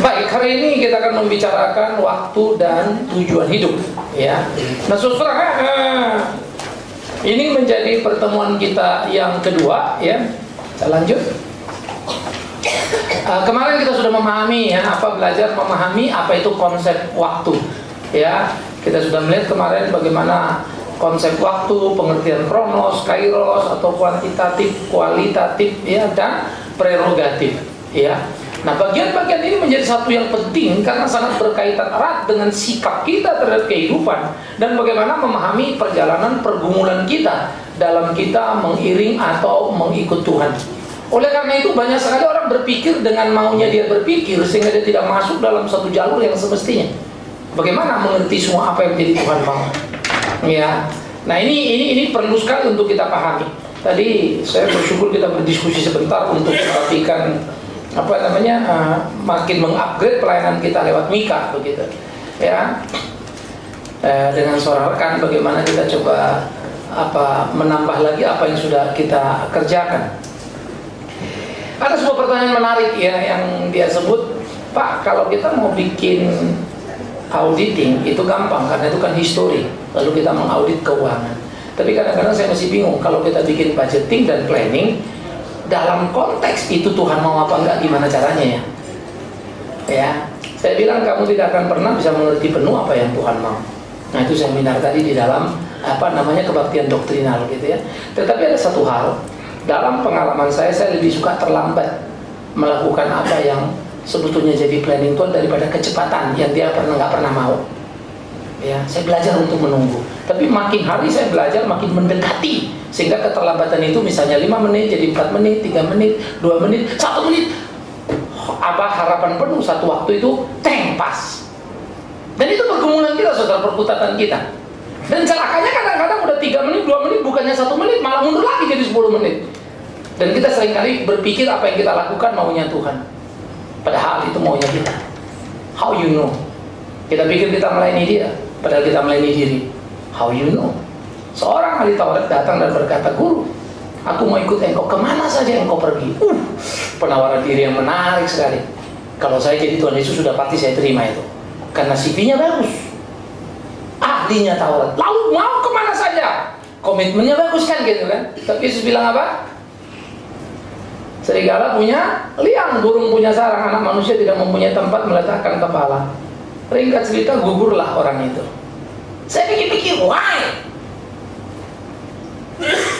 Baik, hari ini kita akan membicarakan waktu dan tujuan hidup, ya. Nah, saudara, ini menjadi pertemuan kita yang kedua, ya. Kita lanjut. Kemarin kita sudah memahami, ya, belajar memahami apa itu konsep waktu, ya. Kita sudah melihat kemarin bagaimana konsep waktu, pengertian kronos, kairos atau kuantitatif, kualitatif, ya, dan prerogatif, ya. Nah, bagian-bagian ini menjadi satu yang penting karena sangat berkaitan erat dengan sikap kita terhadap kehidupan dan bagaimana memahami perjalanan pergumulan kita dalam kita mengiring atau mengikut Tuhan. Oleh karena itu banyak sekali orang berpikir dengan maunya dia berpikir sehingga dia tidak masuk dalam satu jalur yang semestinya. Bagaimana mengerti semua apa yang menjadi Tuhan mau? Ya. Nah, ini perlu sekali untuk kita pahami. Tadi saya bersyukur kita berdiskusi sebentar untuk merapikan makin mengupgrade pelayanan kita lewat Mika, begitu, ya. Dengan seorang rekan bagaimana kita coba menambah lagi apa yang sudah kita kerjakan. Ada sebuah pertanyaan menarik, ya, yang dia sebut, Pak, kalau kita mau bikin auditing itu gampang karena itu kan history, lalu kita mengaudit keuangan. Tapi kadang-kadang saya masih bingung kalau kita bikin budgeting dan planning dalam konteks itu Tuhan mau apa enggak, gimana caranya, ya? Ya, saya bilang kamu tidak akan pernah bisa mengerti penuh apa yang Tuhan mau. Nah, itu seminar tadi di dalam kebaktian doktrinal, gitu, ya. Tetapi ada satu hal, dalam pengalaman saya lebih suka terlambat melakukan apa yang sebetulnya jadi planning Tuhan daripada kecepatan yang dia nggak pernah mau. Ya, saya belajar untuk menunggu. Tapi makin hari saya belajar makin mendekati, sehingga keterlambatan itu misalnya 5 menit jadi 4 menit, 3 menit, 2 menit, 1 menit. Harapan penuh satu waktu itu pas. Dan itu pergumulan kita, saudara, perkutatan kita. Dan celakanya kadang-kadang udah 3 menit, 2 menit, bukannya 1 menit, malah mundur lagi jadi 10 menit. Dan kita seringkali berpikir apa yang kita lakukan maunya Tuhan, padahal itu maunya kita. How you know? Kita pikir kita melayani dia, padahal kita melayani diri. How you know? Seorang ahli Taurat datang dan berkata, Guru, aku mau ikut engkau kemana saja engkau pergi. Penawaran diri yang menarik sekali. Kalau saya jadi Tuhan Yesus sudah pasti saya terima itu, karena CV-nya bagus, ahlinya Taurat, lalu mau kemana saja, komitmennya bagus kan, gitu kan. Tapi Yesus bilang apa? Serigala punya liang, burung punya sarang, anak manusia tidak mempunyai tempat meletakkan kepala. Ringkat cerita, gugurlah orang itu. Saya pikir-pikir, why?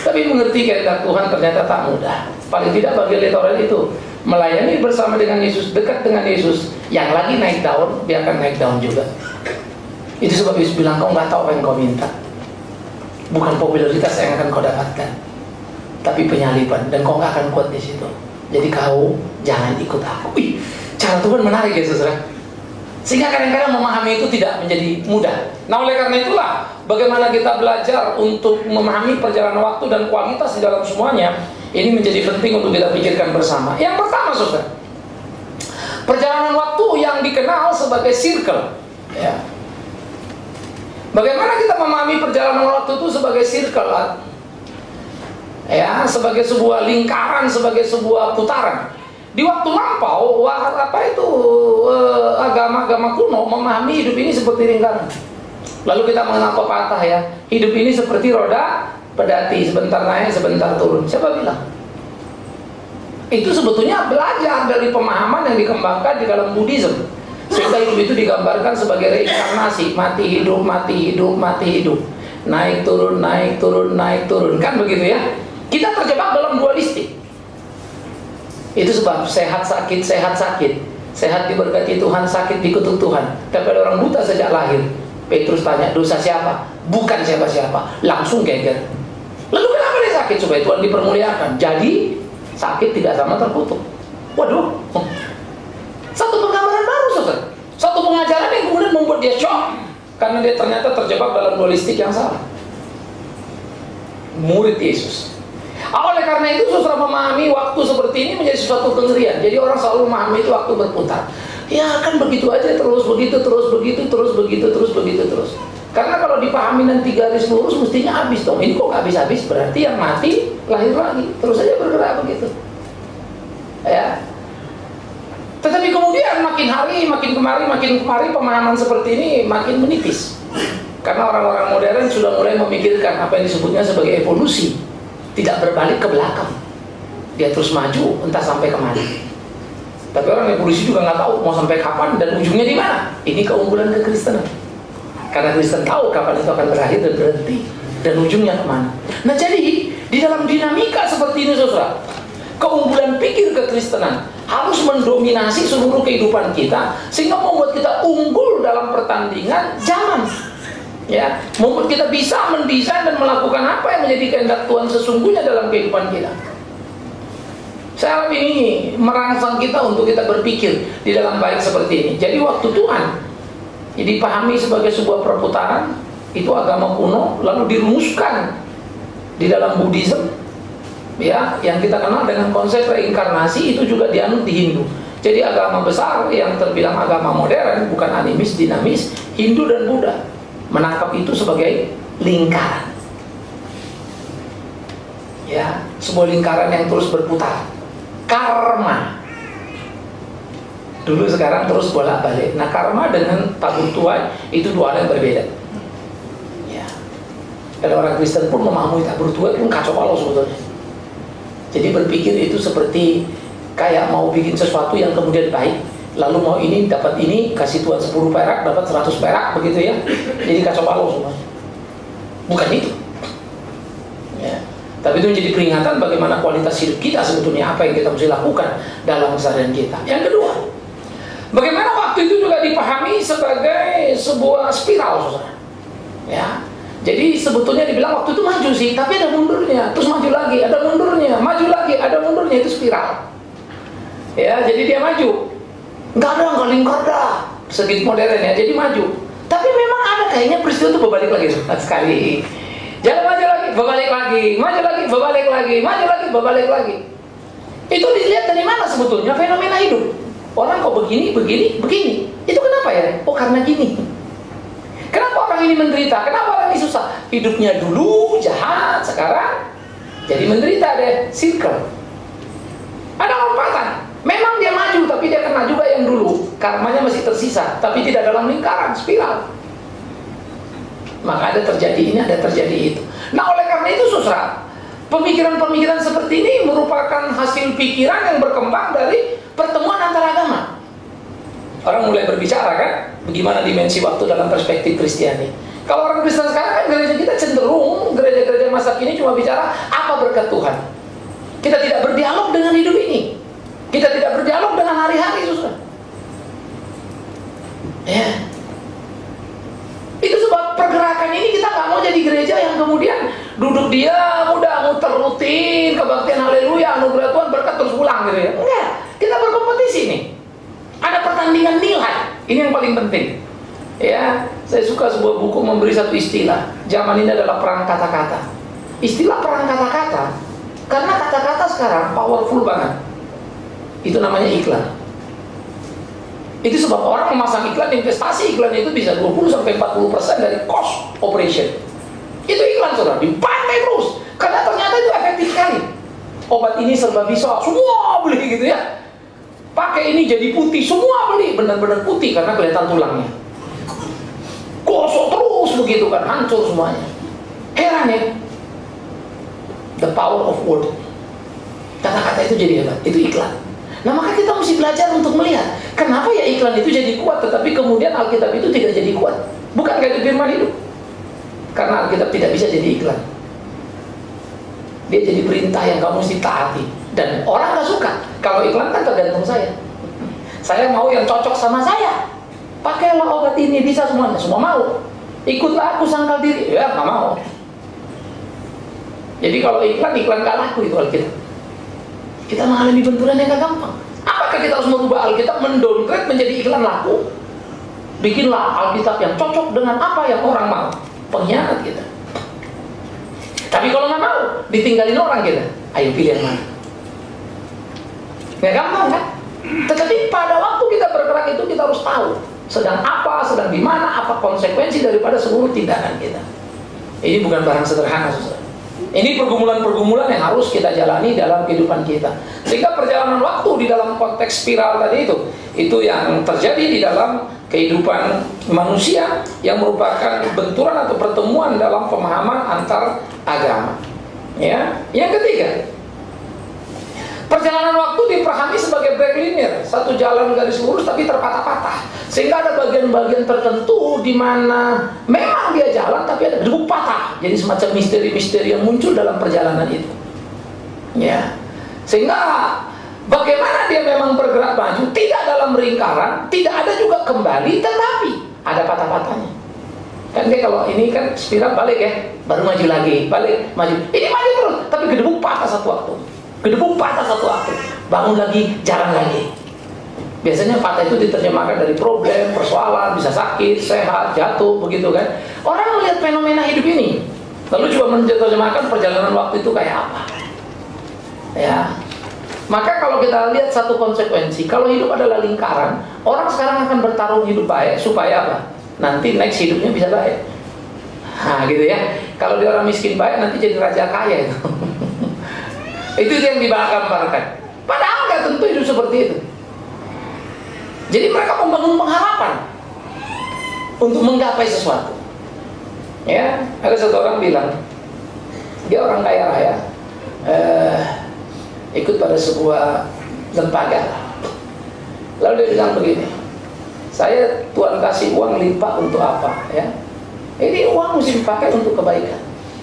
Tapi mengerti kehendak Tuhan ternyata tak mudah. Paling tidak bagi Taurat itu melayani bersama dengan Yesus, dekat dengan Yesus. Yang lagi naik daun, dia akan naik daun juga. Itu sebab Yesus bilang, kau nggak tahu apa yang kau minta. Bukan popularitas yang akan kau dapatkan, tapi penyaliban, dan kau nggak akan kuat di situ. Jadi kau jangan ikut aku. Cara Tuhan menarik, ya, saudara. Sehingga kadang-kadang memahami itu tidak menjadi mudah. Nah, oleh karena itulah bagaimana kita belajar untuk memahami perjalanan waktu dan kualitas di dalam semuanya. Ini menjadi penting untuk kita pikirkan bersama. Yang pertama, saudara, perjalanan waktu yang dikenal sebagai circle, ya. Bagaimana kita memahami perjalanan waktu itu sebagai circle, ya, sebagai sebuah lingkaran, sebagai sebuah putaran. Di waktu lampau, agama-agama kuno memahami hidup ini seperti lingkaran. Lalu kita mengenal pepatah, ya, hidup ini seperti roda pedati, sebentar naik, sebentar turun. Siapa bilang? Itu sebetulnya belajar dari pemahaman yang dikembangkan di dalam Buddhism. Sehingga hidup itu digambarkan sebagai reinkarnasi, mati hidup, mati hidup, mati hidup, naik turun, naik turun, naik turun, kan begitu, ya. Kita terjebak dalam dualistik. Itu sebab sehat sakit, sehat sakit, sehat diberkati Tuhan, sakit dikutuk Tuhan. Tapi ada orang buta sejak lahir. Petrus tanya, dosa siapa? Bukan siapa-siapa. Langsung geger. Lalu kenapa dia sakit? Supaya Tuhan dipermuliakan. Jadi sakit tidak sama terkutuk. Waduh, satu penggambaran baru, saudara. Satu pengajaran yang kemudian membuat dia shock, karena dia ternyata terjebak dalam dualistik yang salah. Murid Yesus. Oleh karena itu, saudara, memahami waktu seperti ini menjadi sesuatu kengerian. Jadi orang selalu memahami itu waktu berputar. Ya kan begitu aja, terus begitu, terus begitu, terus begitu, terus begitu, terus. Karena kalau dipahami nanti garis lurus mestinya habis dong. Ini kok nggak habis-habis? Berarti yang mati lahir lagi, terus saja bergerak begitu. Ya. Tetapi kemudian makin hari, makin kemari pemahaman seperti ini makin menipis. Karena orang-orang modern sudah mulai memikirkan apa yang disebutnya sebagai evolusi, tidak berbalik ke belakang. Dia terus maju, entah sampai kemana. Tapi orang evolusi juga nggak tahu mau sampai kapan dan ujungnya di mana. Ini keunggulan kekristenan. Karena Kristen tahu kapan itu akan berakhir dan berhenti dan ujungnya kemana. Nah jadi di dalam dinamika seperti ini saudara, keunggulan pikir kekristenan harus mendominasi seluruh kehidupan kita sehingga membuat kita unggul dalam pertandingan zaman. Ya, membuat kita bisa mendesain dan melakukan apa yang menjadi kehendak Tuhan sesungguhnya dalam kehidupan kita. Saya harap ini merangsang kita untuk kita berpikir di dalam baik seperti ini. Jadi waktu Tuhan dipahami sebagai sebuah perputaran, itu agama kuno, lalu dirumuskan di dalam Buddhism, ya, yang kita kenal dengan konsep reinkarnasi, itu juga dianut di Hindu. Jadi agama besar yang terbilang agama modern, bukan animis, dinamis, Hindu dan Buddha menangkap itu sebagai lingkaran, ya, sebuah lingkaran yang terus berputar. Karma dulu sekarang terus bolak-balik. Nah, karma dengan tabur tuai itu dua hal yang berbeda. Ya. Dan orang Kristen pun memahami tabur tuai pun kacau balau sebetulnya. Jadi berpikir itu seperti kayak mau bikin sesuatu yang kemudian baik, lalu mau ini dapat ini, kasih Tuhan 10 perak dapat 100 perak begitu ya. Jadi kacau balau semua. Bukan itu. Ya. Tapi itu menjadi peringatan bagaimana kualitas hidup kita sebetulnya, apa yang kita mesti lakukan dalam keseharian kita. Yang kedua, bagaimana waktu itu juga dipahami sebagai sebuah spiral, saudara. Ya, jadi sebetulnya dibilang waktu itu maju sih, tapi ada mundurnya, terus maju lagi, ada mundurnya, maju lagi, ada mundurnya, itu spiral. Ya, jadi dia maju, nggak lingkar dah, segi modern ya, jadi maju. Tapi memang ada kayaknya peristiwa itu berbalik lagi sekali. Jangan maju lagi, berbalik lagi, maju lagi, berbalik lagi, maju lagi, berbalik lagi. Itu dilihat dari mana sebetulnya fenomena hidup. Orang kok begini, begini, begini. Itu kenapa ya? Oh, karena gini. Kenapa orang ini menderita? Kenapa orang ini susah? Hidupnya dulu jahat, sekarang jadi menderita deh. Circle. Ada lompatan. Memang dia maju, tapi dia kena juga yang dulu. Karmanya masih tersisa, tapi tidak dalam lingkaran, spiral. Maka ada terjadi ini, ada terjadi itu. Nah, oleh karena itu saudara, pemikiran-pemikiran seperti ini merupakan hasil pikiran yang berkembang dari pertemuan antara agama. Orang mulai berbicara kan, bagaimana dimensi waktu dalam perspektif Kristiani. Kalau orang Kristen sekarang kan gereja kita cenderung, gereja-gereja masa kini cuma bicara apa berkat Tuhan. Kita tidak berdialog dengan hidup ini. Kita tidak berdialog dengan hari-hari, saudara. Ya. Itu sebab pergerakan ini kita nggak mau jadi gereja yang kemudian duduk diam, udah muter rutin, kebaktian haleluya, anugerah Tuhan berkat terus pulang gitu ya. Enggak, kita berkompetisi nih. Ada pertandingan nilai, ini yang paling penting. Ya, saya suka sebuah buku memberi satu istilah. Zaman ini adalah perang kata-kata. Istilah perang kata-kata, karena kata-kata sekarang powerful banget. Itu namanya iklan. Itu sebab orang memasang iklan, investasi iklan itu bisa 20-40% dari cost operation. Itu iklan saudara, dipakai terus. Karena ternyata itu efektif sekali. Obat ini serba bisa, semua beli gitu ya. Pakai ini jadi putih, semua beli. Benar-benar putih karena kelihatan tulangnya. Gosok terus begitu kan, hancur semuanya. Heran ya. The power of word. Kata-kata itu jadi hebat, itu iklan. Nah, maka kita mesti belajar untuk melihat kenapa ya iklan itu jadi kuat, tetapi kemudian Alkitab itu tidak jadi kuat. Bukan kayak firman hidup. Karena Alkitab tidak bisa jadi iklan. Dia jadi perintah yang kamu mesti taati. Dan orang gak suka. Kalau iklan kan tergantung saya. Saya mau yang cocok sama saya. Pakailah obat ini, bisa semuanya. Semua mau. Ikutlah aku sangkal diri. Ya, gak mau. Jadi kalau iklan gak laku itu Alkitab. Kita mengalami benturan yang gak gampang. Apakah kita harus merubah Alkitab, mendowngrade menjadi iklan laku? Bikinlah Alkitab yang cocok dengan apa yang orang mau. Pengkhianat kita. Tapi kalau nggak mau, ditinggalin orang kita. Ayo pilih yang mana? Gak gampang kan? Tetapi pada waktu kita bergerak itu kita harus tahu sedang apa, sedang di mana, apa konsekuensi daripada seluruh tindakan kita. Ini bukan barang sederhana, saudara. Ini pergumulan-pergumulan yang harus kita jalani dalam kehidupan kita. Sehingga perjalanan waktu di dalam konteks spiral tadi itu yang terjadi di dalam kehidupan manusia yang merupakan benturan atau pertemuan dalam pemahaman antar agama. Ya, yang ketiga, perjalanan waktu dipahami sebagai break linear, satu jalan garis lurus tapi terpatah-patah. Sehingga ada bagian-bagian tertentu di mana memang dia jalan tapi ada gedung patah. Jadi semacam misteri-misteri yang muncul dalam perjalanan itu. Ya. Sehingga bagaimana dia memang bergerak maju, tidak dalam lingkaran, tidak ada juga kembali, tetapi ada patah-patahnya. Kan dia kalau ini kan spiral balik ya, baru maju lagi, balik, maju. Ini maju terus, tapi gedung patah satu waktu. Gedebuk patah satu waktu, bangun lagi, jalan lagi. Biasanya patah itu diterjemahkan dari problem, persoalan, bisa sakit, sehat, jatuh, begitu kan. Orang melihat fenomena hidup ini, lalu coba menerjemahkan perjalanan waktu itu kayak apa. Ya, maka kalau kita lihat satu konsekuensi, kalau hidup adalah lingkaran, orang sekarang akan bertarung hidup baik supaya apa? Nanti next hidupnya bisa baik. Nah, gitu ya. Kalau dia orang miskin baik, nanti jadi raja kaya itu. Itu yang digambarkan. Padahal nggak tentu hidup seperti itu. Jadi mereka membangun pengharapan untuk menggapai sesuatu. Ya, ada satu orang bilang, dia orang kaya raya, ikut pada sebuah lembaga. Lalu dia bilang begini, saya Tuhan kasih uang limpah untuk apa? Ya, ini uang mesti dipakai untuk kebaikan.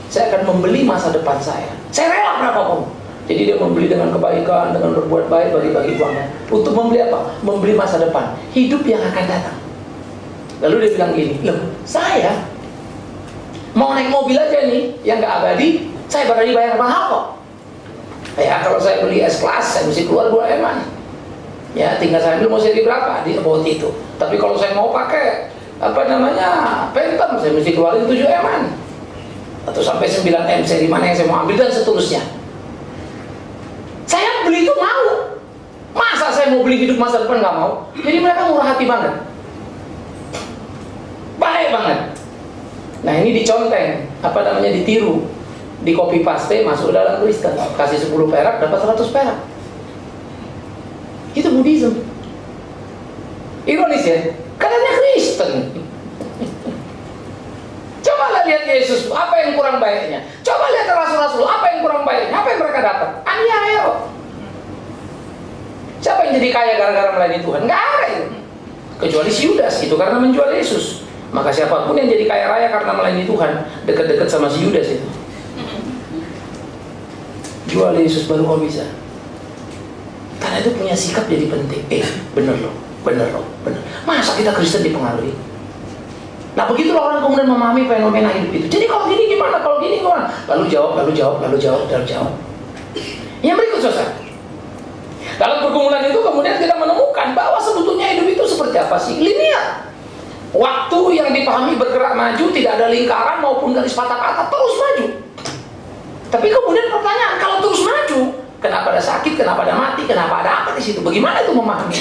Saya akan membeli masa depan saya. Saya rela berapapun. Jadi dia membeli dengan kebaikan, dengan berbuat baik, bagi-bagi uangnya. Untuk membeli apa? Membeli masa depan, hidup yang akan datang. Lalu dia bilang gini, loh, saya mau naik mobil aja nih, yang gak abadi, saya bakal dibayar mahal kok. Ya, kalau saya beli S-Class, saya mesti keluar 2 M-an. Ya, tinggal saya ambil mau seri berapa, di about itu. Tapi kalau saya mau pakai, Phantom, saya mesti keluarin 7 M-an. Atau sampai 9 M, seri mana yang saya mau ambil, dan seterusnya. Saya beli itu mau. Masa saya mau beli hidup masa depan nggak mau? Jadi mereka murah hati banget, baik banget. Nah ini diconteng, ditiru, di copy paste masuk dalam Kristen. Kasih 10 perak dapat 100 perak. Itu Buddhism. Ironis ya, katanya Kristen. Cobalah lihat Yesus, apa yang kurang baiknya. Coba lihat rasul-rasul, apa yang kurang baiknya. Apa yang mereka dapat? Aniaya kok. Siapa yang jadi kaya gara-gara melayani Tuhan? Nggak ada itu. Kecuali si Yudas, itu karena menjual Yesus. Maka siapapun yang jadi kaya raya karena melayani Tuhan, dekat-dekat sama si Yudas itu. Jual Yesus baru kau bisa. Karena itu punya sikap jadi penting. Bener loh. Masa kita Kristen dipengaruhi? Nah begitulah orang kemudian memahami fenomena hidup itu. Jadi kalau gini gimana? Kalau gini gimana? Lalu jawab. Yang berikut saudara. Dalam pergumulan itu kemudian kita menemukan bahwa sebetulnya hidup itu seperti apa sih? Linear. Waktu yang dipahami bergerak maju, tidak ada lingkaran maupun garis patah-patah, terus maju. Tapi kemudian pertanyaan, kalau terus maju, kenapa ada sakit, kenapa ada mati, kenapa ada apa di situ? Bagaimana itu memahami?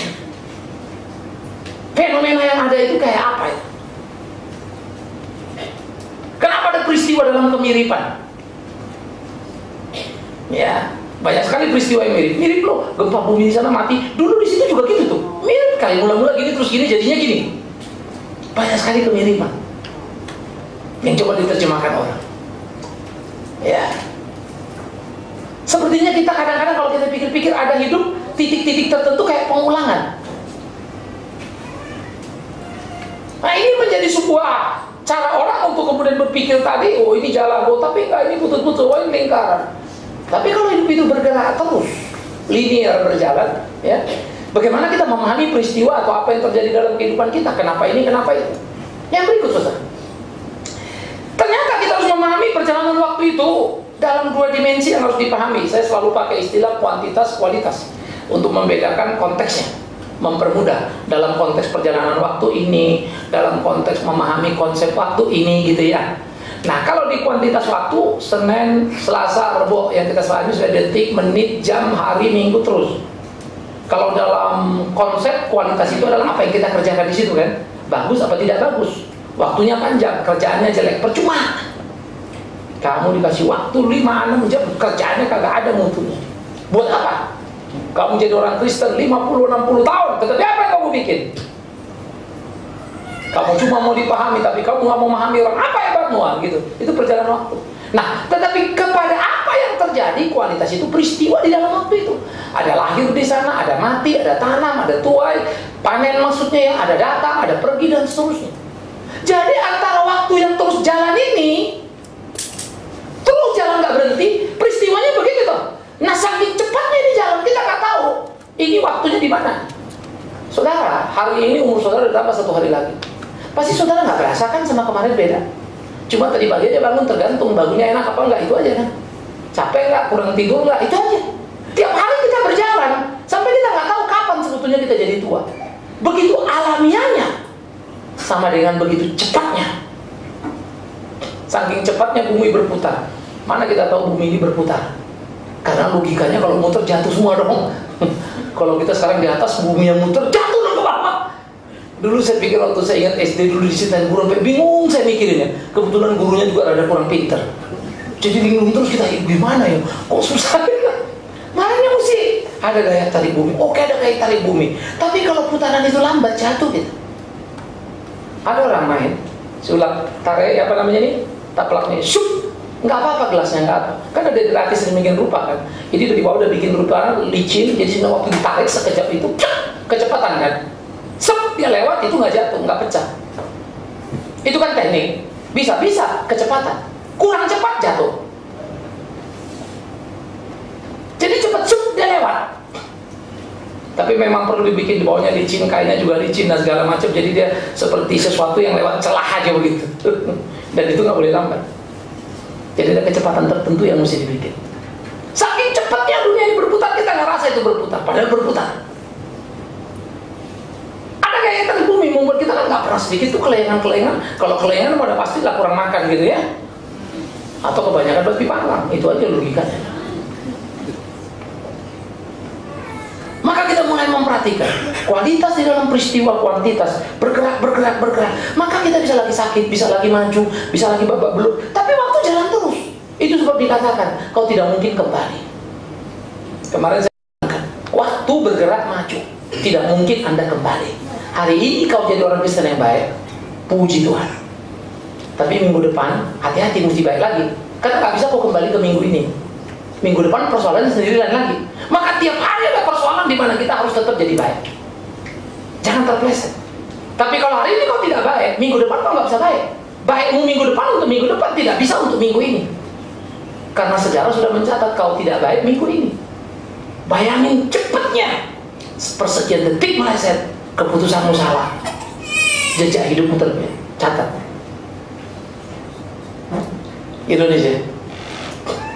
Fenomena yang ada itu kayak apa itu? Kenapa ada peristiwa dalam kemiripan? Ya, banyak sekali peristiwa yang mirip loh. Gempa bumi di sana mati, dulu di situ juga gitu tuh. Mirip kali, mula-mula gini terus gini jadinya gini. Banyak sekali kemiripan yang coba diterjemahkan orang. Ya, sepertinya kita kadang-kadang kalau kita pikir-pikir ada hidup titik-titik tertentu kayak pengulangan. Nah ini menjadi sebuah cara orang untuk kemudian berpikir tadi, oh ini jalan, oh tapi enggak, ini putus-putus, oh ini lingkaran. Tapi kalau hidup itu bergerak terus, linear berjalan, ya, bagaimana kita memahami peristiwa atau apa yang terjadi dalam kehidupan kita? Kenapa ini, kenapa itu? Yang berikut, saudara. Ternyata kita harus memahami perjalanan waktu itu dalam 2 dimensi yang harus dipahami. Saya selalu pakai istilah kuantitas, kualitas untuk membedakan konteksnya. Mempermudah dalam konteks perjalanan waktu ini, dalam konteks memahami konsep waktu ini gitu ya. Nah kalau di kuantitas waktu, Senin, Selasa, Rebo yang kita selami sudah detik, menit, jam, hari, minggu terus. Kalau dalam konsep kualitas itu adalah apa yang kita kerjakan di situ kan, bagus apa tidak bagus, waktunya panjang, kerjaannya jelek, percuma. Kamu dikasih waktu 5-6 jam, kerjaannya kagak ada mutunya. Buat apa? Kamu jadi orang Kristen 50-60 tahun, tetapi apa yang kamu bikin? Kamu cuma mau dipahami, tapi kamu nggak mau memahami orang. Apa hebatmu? Gitu. Itu perjalanan waktu. Nah, tetapi kepada apa yang terjadi, kualitas itu peristiwa di dalam waktu itu. Ada lahir di sana, ada mati, ada tanam, ada tuai, panen maksudnya ya, ada datang, ada pergi dan seterusnya. Jadi antara waktu yang terus jalan ini, terus jalan nggak berhenti, peristiwanya begitu toh. Nah, saking cepatnya ini jalan, kita nggak tahu ini waktunya di mana. Saudara, hari ini umur saudara bertambah 1 hari lagi. Pasti saudara nggak berasa kan sama kemarin beda. Cuma tadi pagi aja bangun, tergantung bangunnya enak apa enggak, itu aja kan. Capek nggak, kurang tidur nggak, itu aja. Tiap hari kita berjalan, sampai kita nggak tahu kapan sebetulnya kita jadi tua. Begitu alamiahnya, sama dengan begitu cepatnya. Saking cepatnya bumi berputar. Mana kita tahu bumi ini berputar? Karena logikanya kalau muter jatuh semua dong. Kalau kita sekarang di atas, bumi yang muter jatuh dong ke bawah. Dulu saya pikir waktu saya ingat SD dulu diceritain guru, sampai bingung saya mikirinnya. Kebetulan gurunya juga rada kurang pinter. Jadi bingung terus kita, gimana ya? Kok susah ya? Makanya mesti ada gaya tarik bumi. Oke, ada gaya tarik bumi. Tapi kalau putaran itu lambat, jatuh gitu. Ada orang main sulap tarik apa namanya ini, taplaknya, syuk, nggak apa-apa gelasnya, nggak apa. Kan ada gratis demikian rupa kan. Jadi dari bawah udah bikin rupa licin, jadi sehingga waktu ditarik sekejap itu, kecepatan kan. Sep, dia lewat itu nggak jatuh, nggak pecah. Itu kan teknik. Bisa kecepatan. Kurang cepat jatuh. Jadi cepat, sup, dia lewat. Tapi memang perlu dibikin di bawahnya licin, kainnya juga licin dan segala macam. Jadi dia seperti sesuatu yang lewat celah aja begitu. Dan itu nggak boleh lambat. Jadi ada kecepatan tertentu yang mesti dibikin. Saking cepatnya dunia ini berputar, kita nggak rasa itu berputar, padahal berputar. Ada kayak tarik bumi membuat kita kan nggak pernah sedikit tuh kelengan-kelengan. Kalau kelengan udah pasti lah kurang makan gitu ya. Atau kebanyakan bagi panggang, itu aja logikanya. Maka kita mulai memperhatikan kualitas di dalam peristiwa, kuantitas bergerak. Maka kita bisa lagi sakit, bisa lagi maju, bisa lagi babak belur. Tapi waktu jalan terus. Itu sebab dikatakan kau tidak mungkin kembali. Kemarin saya katakan waktu bergerak maju, tidak mungkin Anda kembali. Hari ini kau jadi orang Kristen yang baik, puji Tuhan. Tapi minggu depan hati-hati mesti baik lagi. Karena nggak bisa kau kembali ke minggu ini. Minggu depan persoalannya sendiri lain lagi. Maka tiap hari ada persoalan di mana kita harus tetap jadi baik. Jangan terpleset. Tapi kalau hari ini kau tidak baik, minggu depan kau nggak bisa baik. Baikmu minggu depan untuk minggu depan tidak bisa untuk minggu ini. Karena sejarah sudah mencatat kau tidak baik minggu ini. Bayangin cepatnya, sepersekian detik meleset, keputusanmu salah, jejak hidupmu terbit. Catat. Indonesia.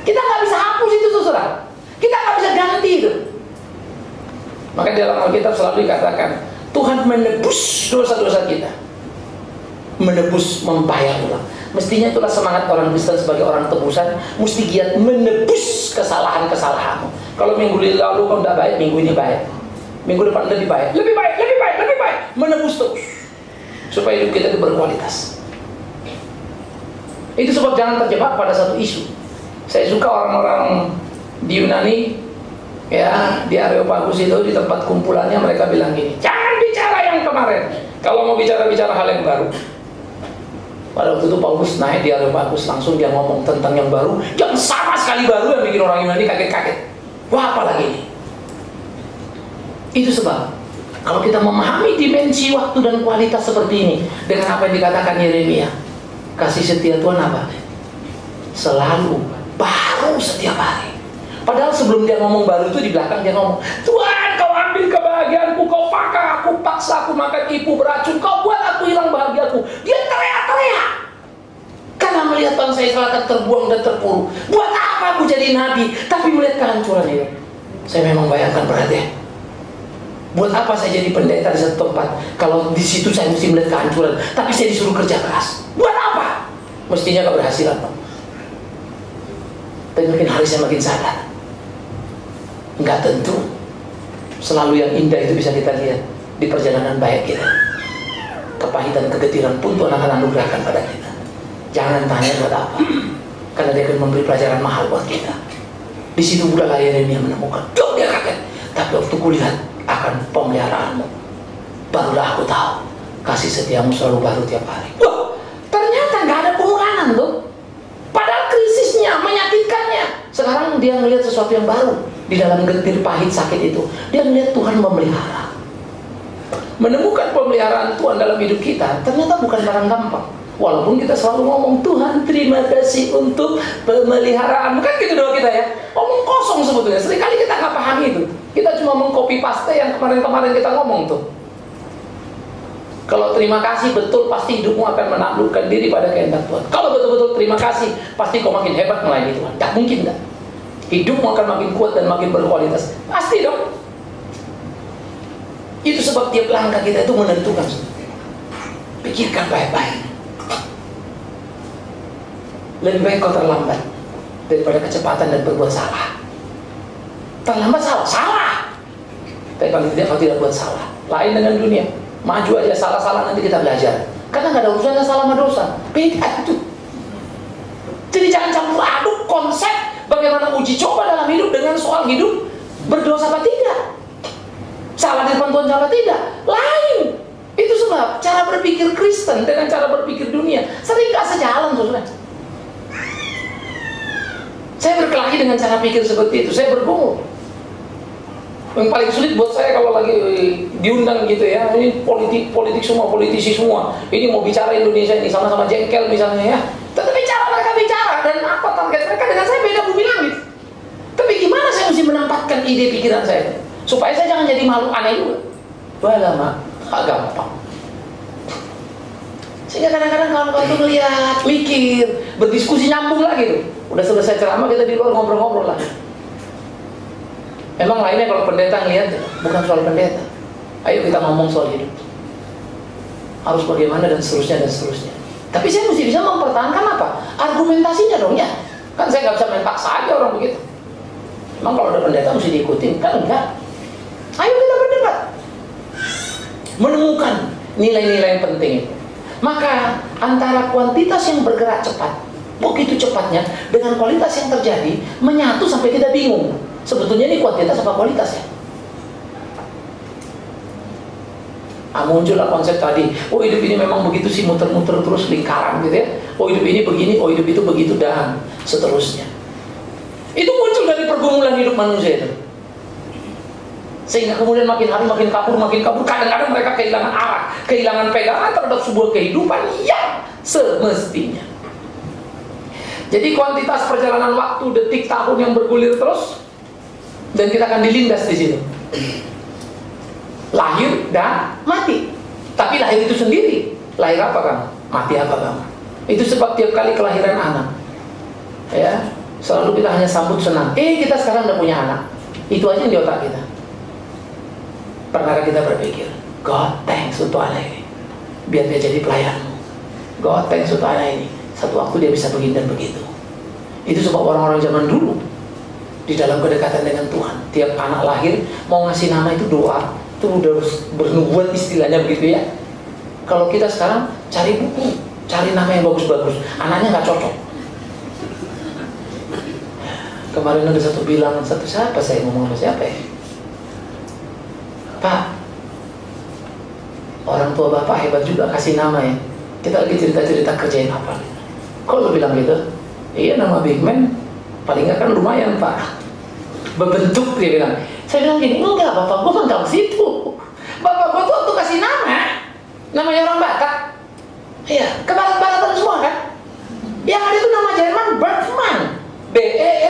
Kita nggak bisa hapus itu, saudara. Kita nggak bisa ganti itu. Maka dalam Alkitab selalu dikatakan Tuhan menebus dosa-dosa kita, menebus, membayar ulang. Mestinya itulah semangat orang Kristen sebagai orang tebusan, mesti giat menebus kesalahan-kesalahanmu. Kalau minggu lalu kau tidak baik, minggu ini baik. Minggu depan lebih baik, menebus terus supaya hidup kita itu berkualitas. Itu sebab jangan terjebak pada satu isu. Saya suka orang-orang di Yunani, ya, di Areopagus itu, di tempat kumpulannya mereka bilang gini, jangan bicara yang kemarin, kalau mau bicara hal yang baru. Pada waktu itu Paulus naik di Areopagus, langsung dia ngomong tentang yang baru, yang sama sekali baru, yang bikin orang Yunani kaget-kaget. Wah, apa lagi ini? Itu sebab kalau kita memahami dimensi waktu dan kualitas seperti ini, dengan apa yang dikatakan Yeremia, kasih setia Tuhan apa? Selalu baru setiap hari. Padahal sebelum dia ngomong baru itu, di belakang dia ngomong, Tuhan, kau ambil kebahagiaanku, kau paksa aku makan ibu beracun, kau buat aku hilang bahagiaku. Dia teriak-teriak karena melihat bangsa Israel akan terbuang dan terpuruk. Buat apa aku jadi nabi tapi melihat kehancuran itu? Saya memang bayangkan berat ya. Buat apa saya jadi pendeta di satu tempat kalau di situ saya mesti melihat kehancuran, tapi saya disuruh kerja keras? Buat apa? Mestinya keberhasilan, Pak. Tapi mungkin hari saya makin sadar, nggak tentu selalu yang indah itu bisa kita lihat di perjalanan baik kita. Kepahitan, kegetiran pun Tuhan akan anugerahkan pada kita. Jangan tanya buat apa, karena dia akan memberi pelajaran mahal buat kita. Di situ budaklah Yeremia menemukan. Dia kaget. Tapi waktu kulihat akan pemeliharaanmu, barulah aku tahu kasih setiamu selalu baru tiap hari. Wah, ternyata nggak ada pengurangan tuh. Padahal krisisnya, menyakitkannya. Sekarang dia melihat sesuatu yang baru di dalam getir pahit sakit itu. Dia melihat Tuhan memelihara. Menemukan pemeliharaan Tuhan dalam hidup kita ternyata bukan barang gampang. Walaupun kita selalu ngomong, Tuhan terima kasih untuk pemeliharaan. Bukan gitu doang kita ya. Ngomong kosong sebetulnya. Seringkali kita nggak pahami itu. Kita cuma mengcopy paste yang kemarin-kemarin kita ngomong tuh. Kalau terima kasih betul, pasti hidupmu akan menaklukkan diri pada kehendak Tuhan. Kalau betul-betul terima kasih, pasti kau makin hebat melayani Tuhan. Tidak mungkin enggak. Hidupmu akan makin kuat dan makin berkualitas. Pasti dong. Itu sebab tiap langkah kita itu menentukan. Pikirkan baik-baik. Lebih baik kau terlambat daripada kecepatan dan berbuat salah. Terlambat salah, salah. Tapi paling tidak kau tidak buat salah. Lain dengan dunia, maju aja salah-salah nanti kita belajar. Karena nggak ada urusannya salah sama dosa. Beda itu. Jadi jangan campur aduk konsep bagaimana uji coba dalam hidup dengan soal hidup berdosa apa tidak. Salah di depan Tuhan apa tidak. Lain. Itu sebab cara berpikir Kristen dengan cara berpikir dunia sering nggak sejalan, saudara. Saya berkelahi dengan cara pikir seperti itu. Saya bergumul. Yang paling sulit buat saya kalau lagi diundang gitu ya, ini politik semua, politisi semua. Ini mau bicara Indonesia ini sama-sama jengkel misalnya ya. Tetapi cara mereka bicara dan apa target mereka dengan saya beda bumi langit. Tapi gimana saya mesti menampakkan ide pikiran saya supaya saya jangan jadi makhluk aneh juga. Lama, gampang. Sehingga kadang-kadang kalau kau tuh ngeliat, mikir, berdiskusi nyambung lagi tuh. Udah selesai ceramah kita di luar ngobrol-ngobrol lah. Emang lainnya kalau pendeta ngeliat, bukan soal pendeta. Ayo kita ngomong soal hidup. Harus bagaimana dan seterusnya dan seterusnya. Tapi saya mesti bisa mempertahankan apa? Argumentasinya dong ya. Kan saya nggak bisa main paksa aja orang begitu. Emang kalau ada pendeta mesti diikutin? Kan enggak. Ayo kita berdebat. Menemukan nilai-nilai yang penting itu. Maka antara kuantitas yang bergerak cepat, begitu cepatnya, dengan kualitas yang terjadi menyatu sampai kita bingung. Sebetulnya ini kuantitas apa kualitas ya? Muncullah konsep tadi. Oh hidup ini memang begitu sih, muter-muter terus lingkaran gitu ya. Oh hidup ini begini, oh hidup itu begitu dan seterusnya. Itu muncul dari pergumulan hidup manusia itu. Sehingga kemudian makin hari makin kabur. Kadang-kadang mereka kehilangan arah, kehilangan pegangan terhadap sebuah kehidupan yang semestinya. Jadi kuantitas perjalanan waktu, detik, tahun yang bergulir terus, dan kita akan dilindas di situ. Lahir dan mati. Tapi lahir itu sendiri. Lahir apa kamu? Mati apa kamu? Itu sebab tiap kali kelahiran anak, ya, selalu kita hanya sambut senang. Kita sekarang udah punya anak. Itu aja yang di otak kita. Pernahkah kita berpikir, God thanks untuk anak ini, biar dia jadi pelayanmu. God thanks untuk anak ini, satu waktu dia bisa begini dan begitu. Itu sebab orang-orang zaman dulu di dalam kedekatan dengan Tuhan, tiap anak lahir mau ngasih nama itu doa, itu udah bernubuat istilahnya begitu ya. Kalau kita sekarang cari buku, cari nama yang bagus-bagus, anaknya nggak cocok. Kemarin ada satu bilang, siapa saya ngomong sama siapa ya? Pak, orang tua bapak hebat juga kasih nama ya. Kita lagi cerita-cerita kerjain apa. Kok lo bilang gitu? Iya nama Big Man, paling nggak kan lumayan pak. Berbentuk dia bilang. Saya bilang gini, enggak bapak gue kan tahu situ. Bapak gue tuh waktu kasih namanya orang Batak. Iya, kebarat-baratan semua kan. Yang ada itu nama Jerman Bergman, Bergman.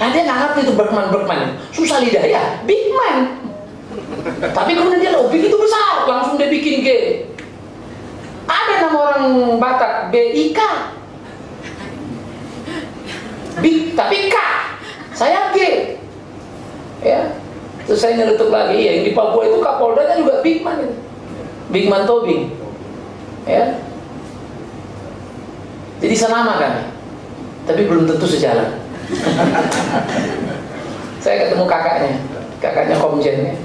Dia nggak ngerti itu Bergman, susah lidah ya, Big Man. Tapi kemudian dia Big itu besar, langsung dia bikin G. Ada nama orang Batak, BIK, Big tapi K, saya G. Ya, terus saya nyeletuk lagi, ya yang di Papua itu Kapoldanya juga Big Man itu. Big Man Tobing. Ya. Jadi senama kami, tapi belum tentu sejalan. Saya ketemu kakaknya Komjennya.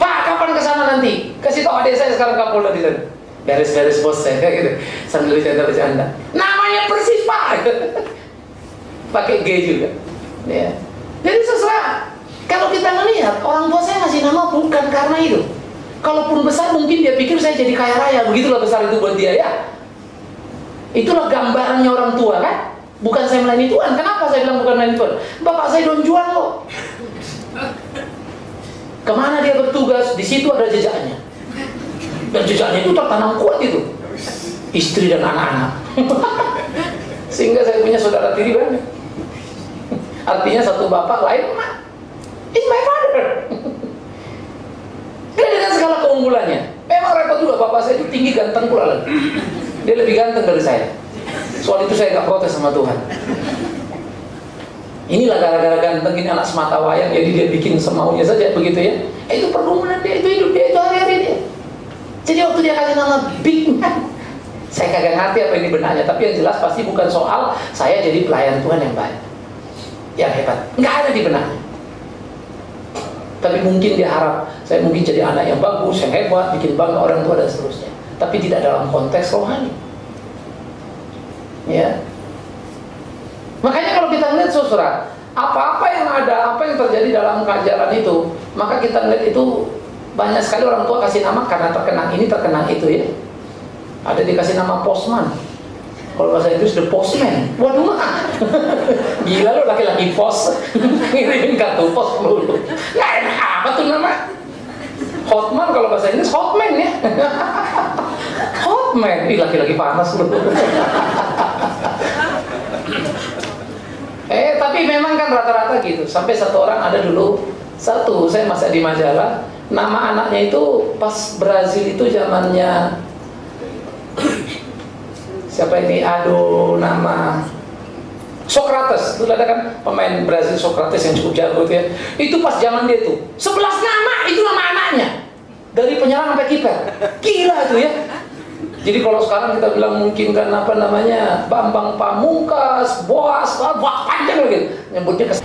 Pak, kapan kesana nanti? Kasih tahu adik saya sekarang Kapolda di sana. beres-beres bos saya gitu, sambil bercanda. Namanya persis Pak, pakai G juga. Ya. Jadi sesuai. Kalau kita melihat orang tua saya ngasih nama bukan karena itu. Kalaupun besar mungkin dia pikir saya jadi kaya raya, begitulah besar itu buat dia ya. Itulah gambarannya orang tua kan. Bukan saya melayani Tuhan. Kenapa saya bilang bukan melayani Tuhan? Bapak saya don't jual kok. Kemana dia bertugas, di situ ada jejaknya. Dan jejaknya itu tertanam kuat itu. Istri dan anak-anak. Sehingga saya punya saudara tiri banyak. Artinya satu bapak lain mak. It's my father. Dia dengan segala keunggulannya. Memang repot juga, bapak saya itu tinggi, ganteng pula lagi. Dia lebih ganteng dari saya. Soal itu saya gak protes sama Tuhan. Inilah gara-gara ganteng ini anak semata wayang, jadi dia bikin semaunya saja begitu ya. Itu pergumulan dia, itu hidup dia, itu hari-hari dia. Jadi waktu dia kasih nama Big Man, saya kagak ngerti apa ini benarnya. Tapi yang jelas pasti bukan soal saya jadi pelayan Tuhan yang baik, yang hebat. Nggak ada di benaknya. Tapi mungkin dia harap saya mungkin jadi anak yang bagus, yang hebat, bikin bangga orang tua dan seterusnya. Tapi tidak dalam konteks rohani. Ya. Makanya kalau kita melihat saudara, apa-apa yang ada, apa yang terjadi dalam keajaran itu, maka kita melihat itu banyak sekali orang tua kasih nama karena terkenang ini, terkenang itu ya. Ada dikasih nama postman. Kalau bahasa Inggris the postman. Waduh, gila lo laki-laki pos, ngirimin kartu pos melulu. Nggak enak apa tuh nama? Hotman kalau bahasa Inggris hotman ya. Hotman, ih laki-laki panas lo. Tapi memang kan rata-rata gitu. Sampai satu orang ada dulu, saya masih di majalah, nama anaknya itu pas Brazil itu zamannya siapa ini? Aduh, nama Socrates. Itu ada kan pemain Brazil Socrates yang cukup jago itu ya. Itu pas zaman dia tuh 11 nama, itu nama anaknya. Dari penyerang sampai kiper. Gila itu ya. Jadi kalau sekarang kita bilang mungkin kan apa namanya Bambang Pamungkas, Boas, wah panjang lagi nyebutnya ke.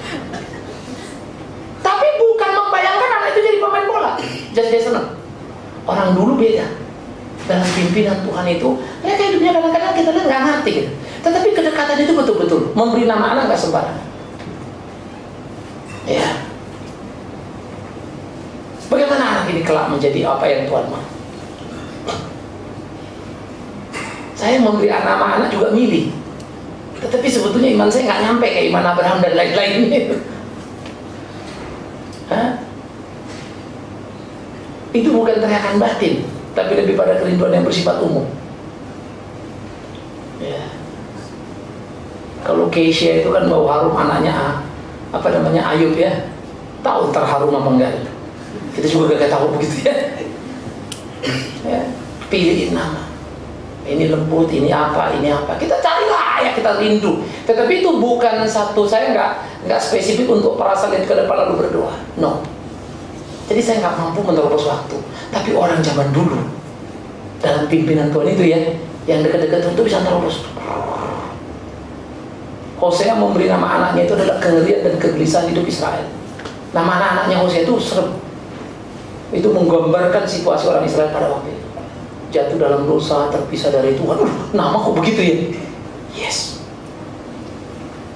Tapi bukan membayangkan anak itu jadi pemain bola. Jadi dia senang. Orang dulu beda. Dalam pimpinan Tuhan itu, mereka hidupnya kadang-kadang kita lihat nggak ngerti gitu. Tetapi kedekatan itu betul-betul memberi nama anak nggak sembarangan. Ya. Bagaimana anak ini kelak menjadi apa yang Tuhan mau? Saya memberi nama anak juga milih. Tetapi sebetulnya iman saya nggak nyampe kayak iman Abraham dan lain-lainnya. Itu bukan teriakan batin, tapi lebih pada kerinduan yang bersifat umum. Ya. Kalau Keisha itu kan bau harum anaknya apa namanya Ayub ya, tahu terharum apa enggak? Kita juga gak tahu begitu ya. Ya. Pilihin nama. Ini lembut, ini apa, ini apa. Kita carilah ya, kita rindu. Tetapi itu bukan satu, saya nggak spesifik untuk perasaan itu ke depan lalu berdoa. No. Jadi saya nggak mampu menerobos waktu. Tapi orang zaman dulu dalam pimpinan Tuhan itu ya, yang dekat-dekat itu bisa terobos. Hosea memberi nama anaknya itu adalah kengerian dan kegelisahan hidup Israel. Nama anak-anaknya Hosea itu serem. Itu menggambarkan situasi orang Israel pada waktu itu. Jatuh dalam dosa, terpisah dari Tuhan. Nama kok begitu ya? Yes.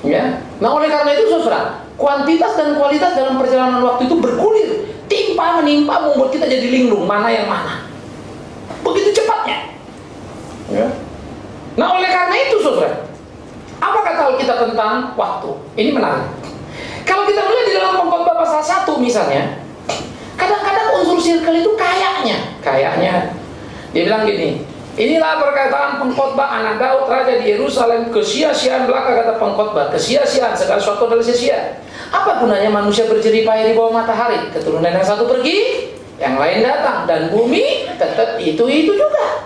Ya. Nah oleh karena itu saudara, kuantitas dan kualitas dalam perjalanan waktu itu bergulir, timpa menimpa, membuat kita jadi linglung mana yang mana. Begitu cepatnya. Ya. Nah oleh karena itu saudara, apa kata Alkitab tentang waktu? Ini menarik. Kalau kita melihat di dalam Pengkhotbah pasal 1 misalnya, kadang-kadang unsur circle itu kayaknya dia bilang gini, inilah perkataan pengkhotbah anak Daud raja di Yerusalem, kesia-siaan belaka kata pengkhotbah, kesia-siaan segala sesuatu adalah sia-sia. Apa gunanya manusia berjerih payah di bawah matahari? Keturunan yang satu pergi, yang lain datang, dan bumi tetap itu juga.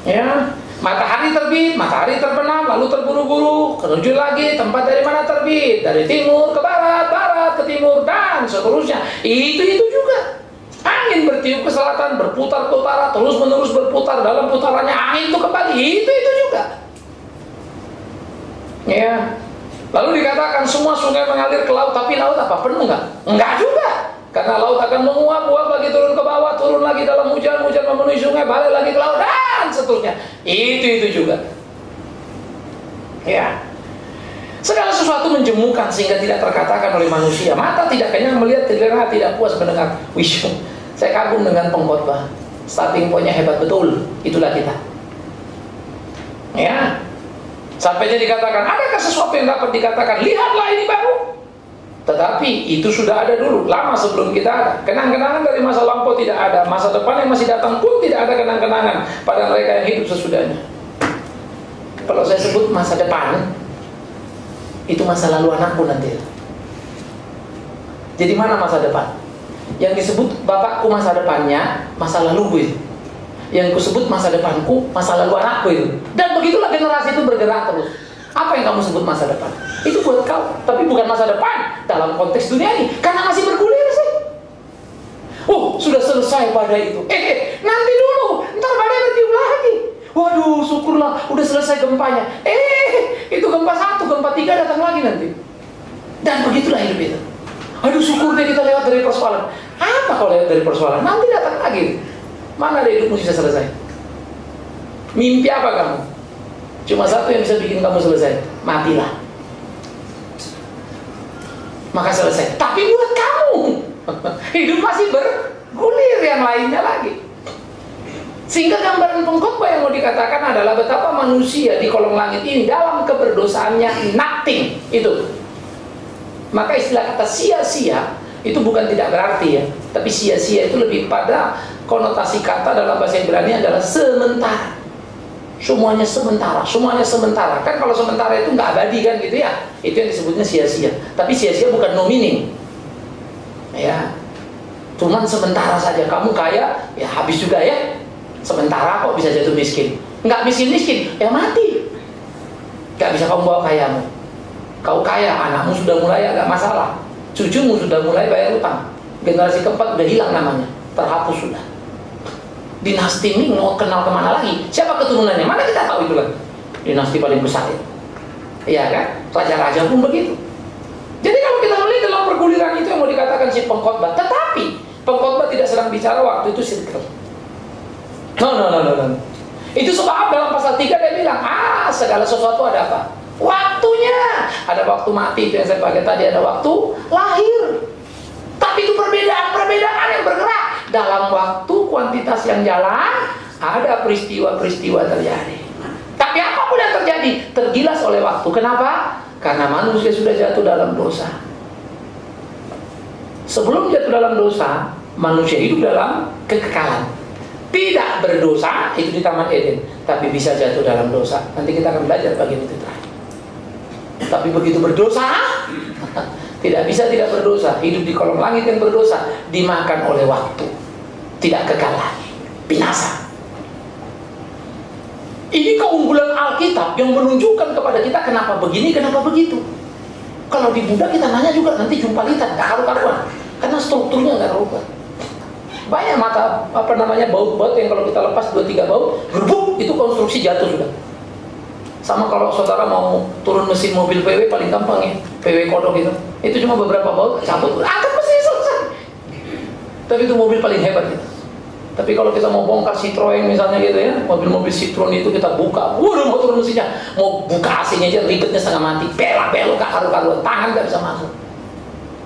Ya, matahari terbit, matahari terbenam, lalu terburu-buru, menuju lagi tempat dari mana terbit, dari timur ke barat, barat ke timur, dan seterusnya. Itu juga. Angin bertiup ke selatan, berputar ke utara, terus-menerus berputar dalam putarannya angin itu kembali. Itu juga. Ya. Lalu dikatakan semua sungai mengalir ke laut, tapi laut apa? Penuh nggak? Enggak juga. Karena laut akan menguap lagi turun ke bawah, turun lagi dalam hujan memenuhi sungai, balik lagi ke laut. seterusnya. Itu juga. Ya. Segala sesuatu menjemukan sehingga tidak terkatakan oleh manusia. Mata tidak kenyang melihat, telinga tidak puas mendengar. Wish, saya kagum dengan pengkhotbah. Starting point-nya hebat betul. Itulah kita. Ya. Sampainya dikatakan, adakah sesuatu yang dapat dikatakan, lihatlah ini baru. Tetapi itu sudah ada dulu, lama sebelum kita ada. Kenang-kenangan dari masa lampau tidak ada. Masa depan yang masih datang pun tidak ada kenang-kenangan pada mereka yang hidup sesudahnya. Kalau saya sebut masa depan, itu masa lalu anakku nanti. Jadi mana masa depan? Yang disebut bapakku masa depannya, masa laluku itu. Yang kusebut masa depanku, masa lalu anakku itu. Dan begitulah generasi itu bergerak terus. Apa yang kamu sebut masa depan? Itu buat kau, tapi bukan masa depan dalam konteks dunia ini, karena masih bergulir sih. Oh, sudah selesai pada itu. Nanti dulu, ntar badai bertiup lagi. Waduh, syukurlah, udah selesai gempanya. Itu gempa 1, gempa 3 datang lagi nanti. Dan begitulah hidup itu. Aduh, syukur deh kita lewat dari persoalan. Apa kalau lewat dari persoalan? Nanti datang lagi. Mana ada hidupmu bisa selesai? Mimpi apa kamu? Cuma satu yang bisa bikin kamu selesai. Matilah. Maka selesai. Tapi buat kamu, hidup masih bergulir yang lainnya lagi. Sehingga gambaran pengkhotbah yang mau dikatakan adalah betapa manusia di kolong langit ini dalam keberdosaannya nothing itu. Maka istilah kata sia-sia itu bukan tidak berarti ya, tapi sia-sia itu lebih pada konotasi kata dalam bahasa Ibrani adalah sementara. Semuanya sementara, semuanya sementara. Kan kalau sementara itu nggak abadi kan gitu ya. Itu yang disebutnya sia-sia. Tapi sia-sia bukan no meaning. Ya. Cuman sementara saja kamu kaya, ya habis juga ya. Sementara kok bisa jatuh miskin. Nggak miskin-miskin, ya mati. Nggak bisa kamu bawa kayamu. Kau kaya, anakmu sudah mulai agak masalah. Cucumu sudah mulai bayar utang. Generasi keempat udah hilang namanya, terhapus sudah. Dinasti ini mau kenal kemana lagi? Siapa keturunannya? Mana kita tahu itu kan? Dinasti paling besar itu. Iya kan? Raja-raja pun begitu. Jadi kalau kita melihat dalam perguliran itu yang mau dikatakan si pengkhotbah. Tetapi pengkhotbah tidak sedang bicara waktu itu circle. No. Itu sebab dalam pasal 3 dia bilang, segala sesuatu ada apa? Waktunya. Ada waktu mati, itu yang saya pakai tadi, ada waktu lahir. Tapi itu perbedaan yang bergerak. Dalam waktu, kuantitas yang jalan, ada peristiwa-peristiwa terjadi. Tapi apapun yang terjadi, tergilas oleh waktu. Kenapa? Karena manusia sudah jatuh dalam dosa. Sebelum jatuh dalam dosa, manusia hidup dalam kekekalan. Tidak berdosa, itu di Taman Eden. Tapi bisa jatuh dalam dosa. Nanti kita akan belajar bagian itu terakhir. Tapi begitu berdosa, tidak bisa tidak berdosa. Hidup di kolong langit yang berdosa, dimakan oleh waktu. Tidak kekal lagi, binasa. Ini keunggulan Alkitab yang menunjukkan kepada kita kenapa begini, kenapa begitu. Kalau di Buddha kita nanya juga, nanti jumpa kita, gak karu-karuan. Karena strukturnya gak karuan. Banyak mata, baut-baut yang kalau kita lepas 2-3 baut, gerbuk, itu konstruksi jatuh sudah. Sama kalau saudara mau turun mesin mobil PW paling gampang ya, PW kodok itu. Itu cuma beberapa baut, cabut, angkat mesin selesai. Tapi itu mobil paling hebat gitu. Tapi kalau kita mau bongkar Citroen misalnya gitu ya, mobil-mobil Citroen itu kita buka, waduh mau turun mesinnya, mau buka AC-nya aja ribetnya setengah mati, belok gak karu-karuan, tangan gak bisa masuk.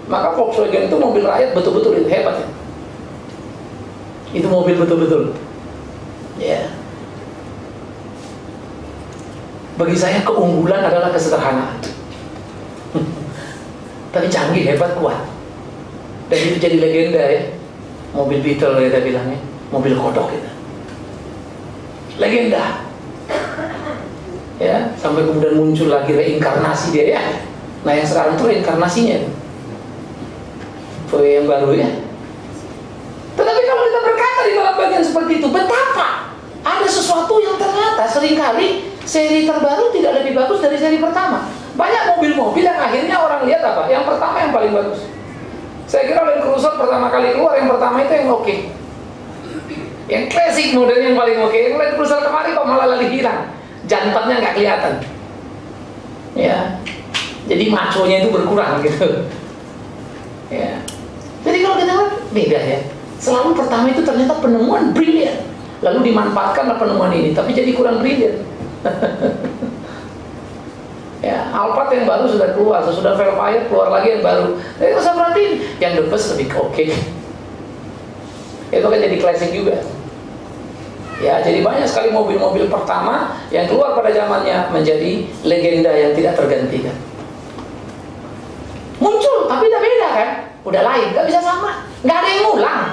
Maka Volkswagen itu mobil rakyat betul-betul itu hebat ya. Itu mobil betul-betul. Ya. Bagi saya keunggulan adalah kesederhanaan. Tapi canggih, hebat, kuat. Dan itu jadi legenda ya. Mobil Beetle kita bilangnya, mobil kodok kita. Legenda. Ya, sampai kemudian muncul lagi reinkarnasi dia ya. Nah yang sekarang itu reinkarnasinya. yang baru ya. Tetapi kalau kita berkata di dalam bagian seperti itu, betapa ada sesuatu yang ternyata seringkali seri terbaru tidak lebih bagus dari seri pertama. Banyak mobil-mobil yang akhirnya orang lihat apa? Yang pertama yang paling bagus. Saya kira Land Cruiser pertama kali keluar, yang pertama itu yang oke. Yang klasik model yang paling oke. Yang Land Cruiser kemarin kok malah lagi hilang, jantannya nggak kelihatan. Ya, jadi maconya itu berkurang gitu. Ya, jadi kalau kita lihat beda ya. Selalu pertama itu ternyata penemuan brilian. lalu dimanfaatkanlah penemuan ini, tapi jadi kurang brilian. Ya, Alphard yang baru sudah keluar, sesudah Velfire keluar lagi yang baru. Jadi usah perhatiin, yang the best lebih oke. Itu kan jadi klasik juga. Ya, jadi banyak sekali mobil-mobil pertama yang keluar pada zamannya menjadi legenda yang tidak tergantikan. Muncul, tapi udah beda kan? Udah lain, gak bisa sama, gak ada yang ngulang.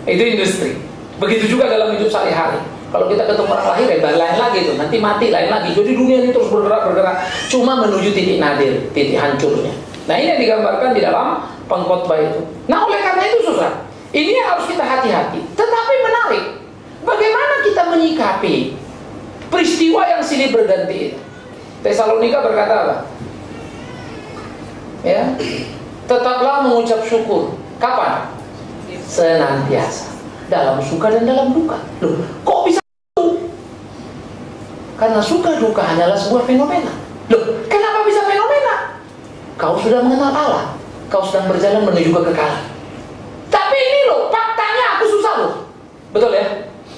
Itu industri. Begitu juga dalam hidup sehari-hari. Kalau kita ketemu orang lahir, ya lain lagi tuh, nanti mati lain lagi. Jadi dunia ini terus bergerak, cuma menuju titik nadir, titik hancurnya. Nah, ini yang digambarkan di dalam pengkhotbah itu. Nah, oleh karena itu susah. Ini yang harus kita hati-hati. Tetapi menarik, bagaimana kita menyikapi peristiwa yang silih berganti itu. Tesalonika berkata apa? Ya, tetaplah mengucap syukur. Kapan? Senantiasa, dalam suka dan dalam duka. Loh, kok bisa? Karena suka duka hanyalah sebuah fenomena. Loh, kenapa bisa fenomena? Kau sudah mengenal Allah, kau sedang berjalan menuju kekekalan. Tapi ini loh, faktanya aku susah loh. Betul ya?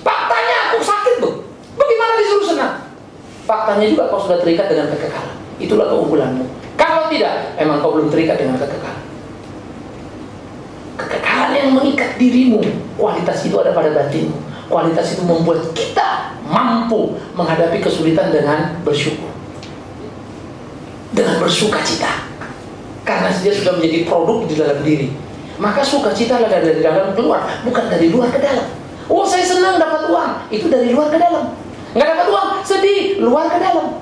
Faktanya aku sakit loh. Bagaimana disuruh senang? Faktanya juga kau sudah terikat dengan kekekalan. Itulah keunggulanmu. Kalau tidak, emang kau belum terikat dengan kekekalan. Kekekalan yang mengikat dirimu, kualitas itu ada pada batinmu. Kualitas itu membuat kita mampu menghadapi kesulitan dengan bersyukur, dengan bersukacita, karena dia sudah menjadi produk di dalam diri. Maka sukacita adalah dari dalam keluar, bukan dari luar ke dalam. Oh, saya senang dapat uang, itu dari luar ke dalam. Nggak dapat uang, sedih, luar ke dalam.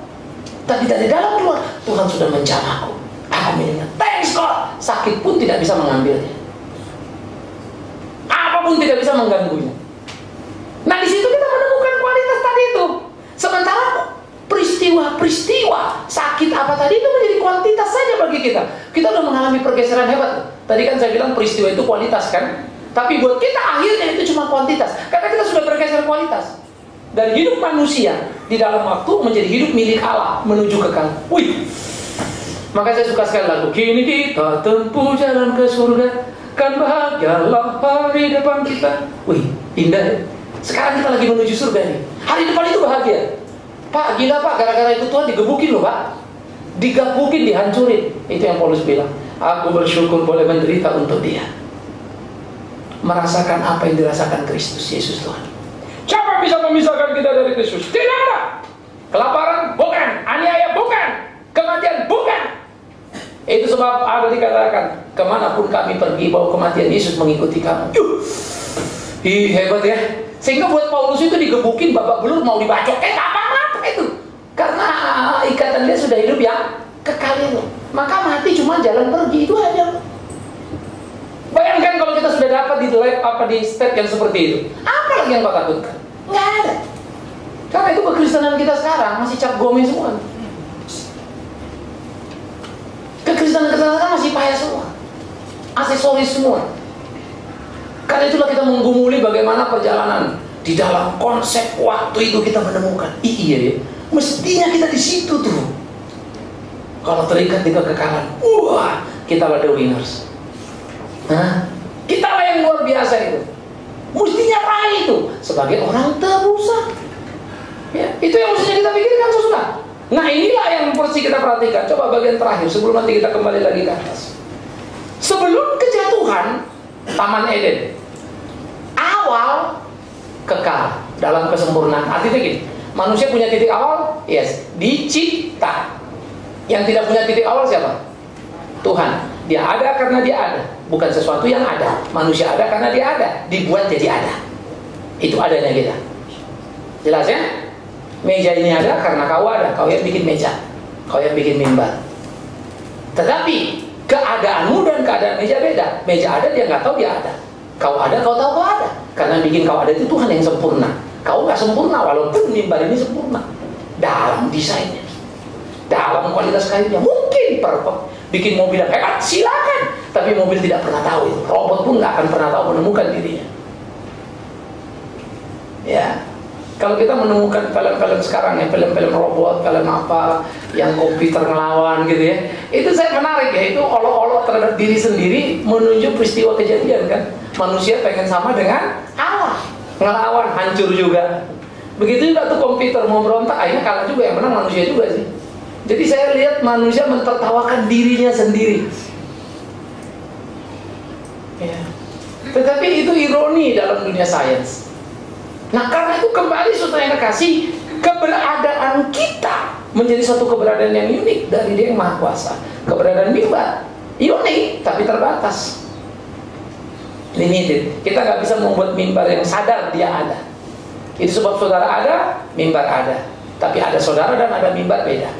Tapi dari dalam keluar, Tuhan sudah menjamahku. Aku miliknya. Thanks God. Sakit pun tidak bisa mengambilnya. Apapun tidak bisa mengganggunya. Nah, di situ kita menemukan kualitas tadi itu. Sementara peristiwa sakit apa tadi itu menjadi kuantitas saja bagi kita. Kita sudah mengalami pergeseran hebat. Tadi kan saya bilang peristiwa itu kualitas kan. Tapi buat kita akhirnya itu cuma kuantitas. Karena kita sudah bergeser kualitas. Dari hidup manusia di dalam waktu menjadi hidup milik Allah menuju kekal. Wih. Maka saya suka sekali lagu. Kini kita tempuh jalan ke surga, kan bahagialah hari depan kita. Wih, indah ya. Sekarang kita lagi menuju surga nih. Hari depan itu bahagia. Pak, gila Pak, gara-gara ikut Tuhan digebukin loh Pak. Digebukin, dihancurin. Itu yang Paulus bilang. Aku bersyukur boleh menderita untuk dia. Merasakan apa yang dirasakan Kristus Yesus Tuhan. Siapa bisa memisahkan kita dari Kristus? Tidak ada. Kelaparan? Bukan. Aniaya? Bukan. Kematian? Bukan. Itu sebab ada dikatakan, kemanapun kami pergi, bawa kematian Yesus mengikuti kamu. Ih, hebat ya. Sehingga buat Paulus itu digebukin, babak belur, mau dibacok. Apa-apa itu. Karena ikatan dia sudah hidup yang kekal itu. Maka mati cuma jalan pergi, itu aja. Bayangkan kalau kita sudah dapat di lab apa di step yang seperti itu. Apa lagi yang kau takutkan? Nggak ada. Karena itu kekristenan kita sekarang masih cap gome semua. Kekristenan kita masih payah semua. Aksesoris semua. Karena itulah kita menggumuli bagaimana perjalanan di dalam konsep waktu itu kita menemukan. Iya ya. Mestinya kita di situ tuh. Kalau terikat di kekekalan, wah, kita ada winners. Nah, kita lah yang luar biasa itu. Mestinya raih itu sebagai orang terusak. Ya, itu yang mestinya kita pikirkan sesudah. Nah, inilah yang mesti kita perhatikan. Coba bagian terakhir sebelum nanti kita kembali lagi ke atas. Sebelum kejatuhan Taman Eden, awal kekal dalam kesempurnaan. Artinya gini, manusia punya titik awal, yes, dicipta. Yang tidak punya titik awal siapa? Tuhan. Dia ada karena dia ada, bukan sesuatu yang ada. Manusia ada karena dia ada, dibuat jadi ada. Itu adanya kita. Jelas ya? Meja ini ada karena kau ada, kau yang bikin meja, kau yang bikin mimbar. Tetapi keadaanmu dan keadaan meja beda. Meja ada, dia nggak tahu dia ada. Kau ada, kau tahu kau ada. Karena bikin kau ada itu Tuhan yang sempurna. Kau nggak sempurna, walaupun mimbar ini sempurna dalam desainnya, dalam kualitas kayunya. Mungkin perfect. Bikin mobil yang hebat, silakan. Tapi mobil tidak pernah tahu itu. Robot pun nggak akan pernah tahu menemukan dirinya. Ya, kalau kita menemukan film-film sekarang ya, film-film robot, film apa yang komputer ngelawan gitu ya, itu saya menarik ya. Itu olok-olok terhadap diri sendiri menunjuk peristiwa kejadian kan. Manusia pengen sama dengan Allah. ngelawan hancur juga. Begitu juga tuh komputer mau berontak, akhirnya kalah juga, yang menang manusia juga sih. Jadi saya lihat manusia mentertawakan dirinya sendiri. Ya. Tetapi itu ironi dalam dunia sains. Nah karena itu kembali saudara yang kasih, keberadaan kita menjadi suatu keberadaan yang unik dari Dia yang Maha Kuasa. Keberadaan mimbar unik tapi terbatas, limited. Kita nggak bisa membuat mimbar yang sadar dia ada. Itu sebab saudara ada, mimbar ada. Tapi ada saudara dan ada mimbar beda.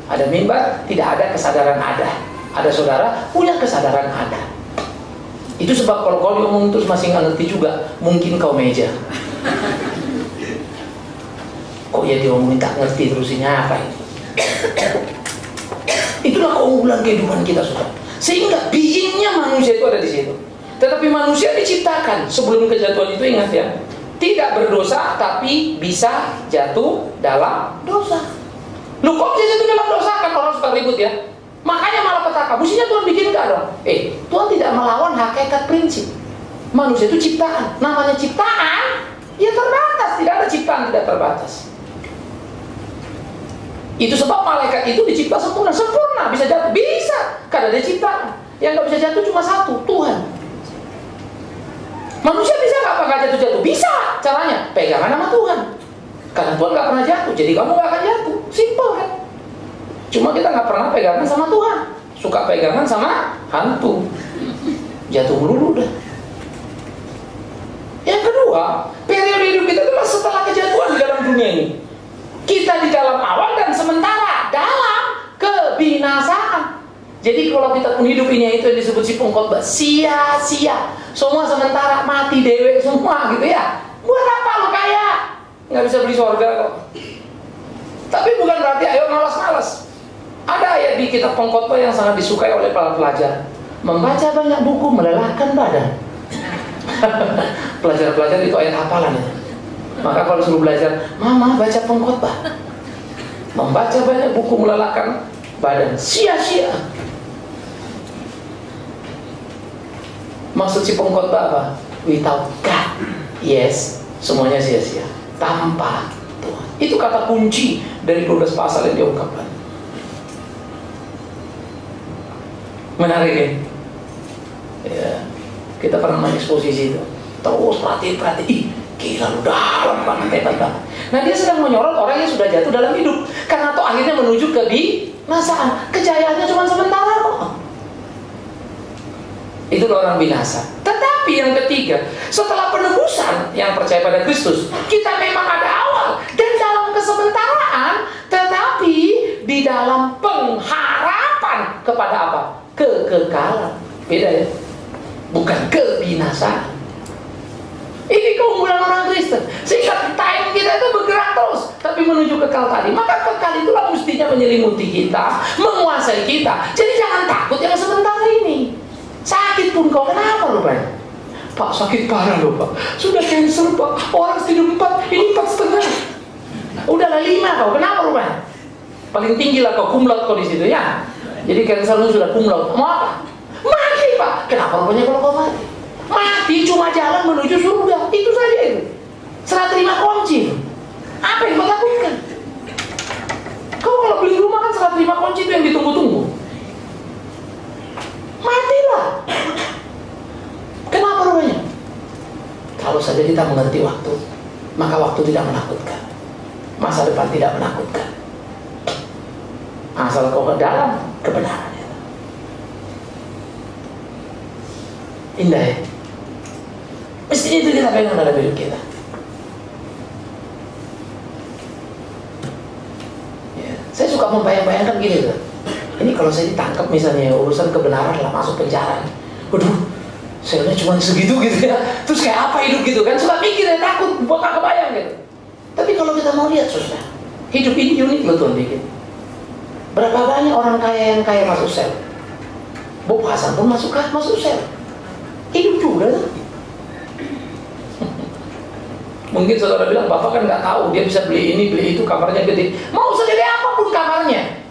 Ada mimbar tidak ada kesadaran ada. Ada saudara punya kesadaran ada. Itu sebab kalau kau diomong terus masih nggak ngerti juga, mungkin kau meja. Kok ya diomongin tak ngerti terusinya apa itu? Itulah keunggulan kehidupan kita, saudara. Sehingga beingnya manusia itu ada di situ. Tetapi manusia diciptakan sebelum kejatuhan itu, ingat ya, tidak berdosa tapi bisa jatuh dalam dosa. Lu kok bisa jatuh dalam dosa? Kan orang suka ribut ya. Makanya malah petaka, mestinya Tuhan bikin enggak dong? Tuhan tidak melawan hakikat prinsip. Manusia itu ciptaan. Namanya ciptaan, ya terbatas. Tidak ada ciptaan tidak terbatas. Itu sebab malaikat itu dicipta sempurna. Sempurna, bisa jatuh? Bisa, karena dia ciptaan. Yang nggak bisa jatuh cuma satu, Tuhan. Manusia bisa nggak jatuh-jatuh? Bisa, caranya pegangan sama Tuhan. Karena Tuhan nggak pernah jatuh, jadi kamu nggak akan jatuh. Simpel kan? Cuma kita nggak pernah pegangan sama Tuhan. Suka pegangan sama hantu. Jatuh melulu dah. Yang kedua, periode hidup kita adalah setelah kejatuhan di dalam dunia ini. Kita di dalam awal dan sementara dalam kebinasaan. Jadi kalau kita pun hidupnya itu yang disebut si pengkhotbah, sia-sia. Semua sementara, mati dewe semua gitu ya. Buat apa lu kaya? Nggak bisa beli surga kok. Tapi bukan berarti ayo malas-malas. Ada ayat di kitab pengkhotbah yang sangat disukai oleh para pelajar. Membaca banyak buku melelahkan badan. Pelajar-pelajar itu ayat hafalan ya. Maka kalau suruh belajar, mama baca pengkhotbah. Membaca banyak buku melelahkan badan, sia-sia. Maksud si pengkhotbah apa? Without God, yes, semuanya sia-sia. Tanpa Tuhan. Itu kata kunci dari 12 pasal yang diungkapkan. Menarik ya? Ya, kita pernah mengeksposisi itu. Terus perhati-perhati, gila lu dalam banget, hebat banget. Nah dia sedang menyorot orang yang sudah jatuh dalam hidup. Karena toh akhirnya menuju ke binasaan. Kejayaannya cuma sementara kok. Itu orang binasa. Tetapi yang ketiga, setelah penebusan yang percaya pada Kristus, kita memang ada awal dan dalam kesementaraan, tetapi di dalam pengharapan kepada apa? Kekekalan. Beda ya? Bukan kebinasaan. Ini keunggulan orang Kristen. Sehingga time kita itu bergerak terus, tapi menuju kekal tadi. Maka kekal itulah mestinya menyelimuti kita, menguasai kita. Jadi jangan takut yang sementara ini. Sakit pun kau, kenapa lu Pak? Pak sakit parah loh Pak. Sudah cancel Pak. Orang setidur 4, ini 4,5. Udahlah 5 kau, kenapa lu Pak? Paling tinggi lah kau, cum laude kau di situ ya. Jadi cancel lu sudah cum laude. Mau apa? Mati Pak. Kenapa rupanya kalau kau mati? Mati cuma jalan menuju surga. Itu saja itu. Serah terima kunci. Apa yang kau takutkan? Kau kalau beli rumah kan serah terima kunci itu yang ditunggu-tunggu. Matilah. Kenapa rupanya? Kalau saja kita mengerti waktu, maka waktu tidak menakutkan. Masa depan tidak menakutkan. Asal kau ke dalam kebenaran. Indah ya? Mestinya itu kita pegang dalam hidup kita. Ya, saya suka membayang-bayangkan gini tuh. Ini kalau saya ditangkap misalnya urusan kebenaran lah, masuk penjara. Waduh, selnya cuma segitu gitu ya. Terus kayak apa hidup gitu kan? Suka mikir ya, takut, buat gak kebayang gitu. Tapi kalau kita mau lihat susah. Hidup ini unik loh Tuhan bikin. Berapa banyak orang kaya yang kaya masuk sel. Bob Hasan pun masuk sel. Hidup juga tuh. Mungkin saudara bilang, Bapak kan nggak tahu, dia bisa beli ini, beli itu, kamarnya gede. Mau segede apapun kamarnya,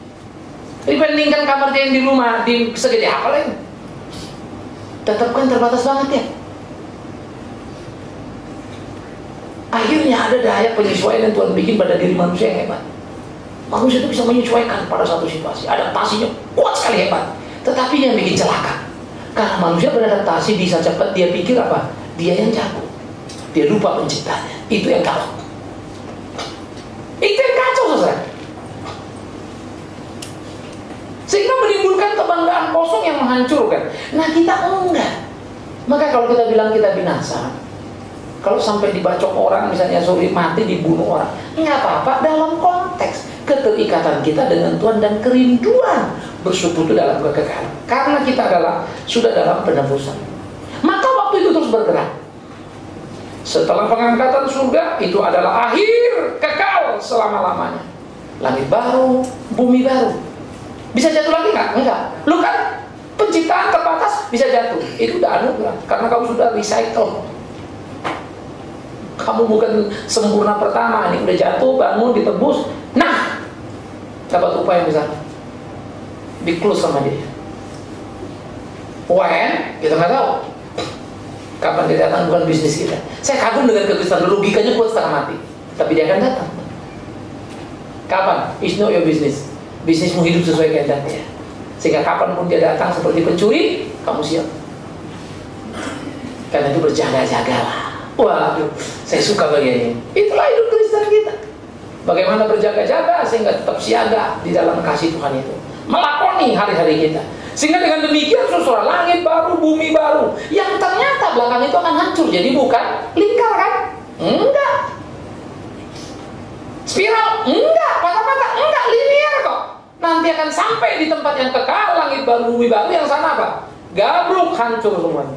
dibandingkan kamar dia yang di rumah, di segede apa lagi? Tetap kan terbatas banget ya. Akhirnya ada daya penyesuaian yang Tuhan bikin pada diri manusia yang hebat. Manusia itu bisa menyesuaikan pada satu situasi, adaptasinya kuat sekali, hebat. Tetapi yang bikin celaka, karena manusia beradaptasi bisa cepat, dia pikir apa? Dia yang jago, dia lupa penciptanya. Itu yang kacau. Itu yang kacau, saudara. Sehingga menimbulkan kebanggaan kosong yang menghancurkan. Nah, kita enggak. Maka kalau kita bilang kita binasa, kalau sampai dibacok orang, misalnya Suri mati, dibunuh orang, nggak apa-apa dalam konteks keterikatan kita dengan Tuhan dan kerinduan bersekutu dalam kekekalan. Karena kita sudah dalam penebusan. Maka waktu itu terus bergerak. Setelah pengangkatan surga, itu adalah akhir kekal selama-lamanya. Langit baru, bumi baru. Bisa jatuh lagi nggak? Enggak. Lu kan penciptaan terbatas, bisa jatuh. Itu udah anugerah, karena kamu sudah recycle. Kamu bukan sempurna pertama, ini udah jatuh, bangun, ditebus. Nah, dapat upaya yang besar. Di-close sama dia. When? Kita nggak tahu kapan dia datang, bukan bisnis kita. Saya kagum dengan kekristenan, logikanya kuat setengah mati. Tapi dia akan datang. Kapan? It's not your business. Bisnismu hidup sesuai kehendaknya. Sehingga kapanpun dia datang seperti pencuri, kamu siap. Karena itu berjaga-jagalah. Waduh, saya suka bagian ini. Itulah hidup Kristen kita. Bagaimana berjaga-jaga sehingga tetap siaga di dalam kasih Tuhan itu, melakoni hari-hari kita. Sehingga dengan demikian saudara, langit baru, bumi baru, yang ternyata belakang itu akan hancur. Jadi bukan lingkar kan? Enggak. Spiral? Enggak. Patah-patah? Enggak. Linear kok. Nanti akan sampai di tempat yang kekal, langit baru, bumi baru. Yang sana apa? Gabruk, hancur semuanya.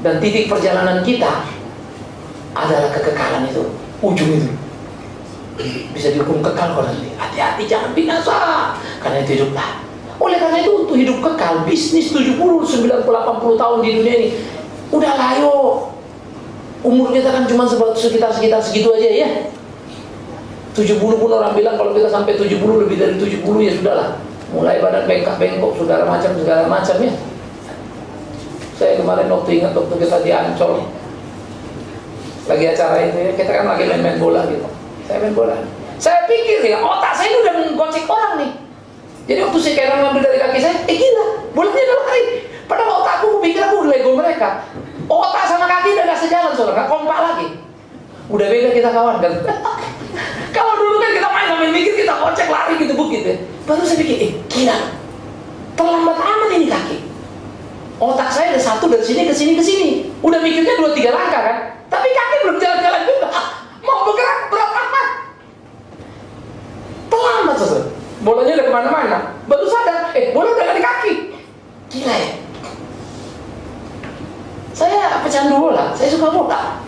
Dan titik perjalanan kita adalah kekekalan itu, ujung itu. Bisa dihukum kekal kalau nanti. Hati-hati, jangan binasa, karena itu hiduplah. Oleh karena itu untuk hidup kekal, bisnis 70, 90, 80 tahun di dunia ini, udah layo. Umur kita kan cuma sekitar segitu aja ya. 70 pun orang bilang kalau kita sampai 70, lebih dari 70 ya sudahlah. Mulai badan bengkak-bengkok, segala macam ya. Saya kemarin waktu kita di Ancol, lagi acara itu ya, kita kan lagi main bola gitu. Saya main bola. Saya pikir ya, otak saya ini udah menggocek orang nih. Jadi waktu saya kayak ngambil dari kaki saya, gila, bolanya udah lari. Padahal otakku pikir aku udah lego mereka. Otak sama kaki udah gak sejalan, saudara, gak kompak lagi. Udah beda kita kawan kan. Kalau dulu kan kita main sambil mikir, kita kocek lari gitu ya. Baru saya pikir, gila, terlambat amat ini kaki. Otak saya ada satu dari sini ke sini. Udah mikirnya 2-3 langkah kan. Tapi kaki belum jalan-jalan juga. Mau bergerak berat amat. Terlambat saudara. Bolanya udah kemana-mana. Baru sadar, bola udah ada di kaki. Gila ya. Saya pecandu bola. Saya suka bola.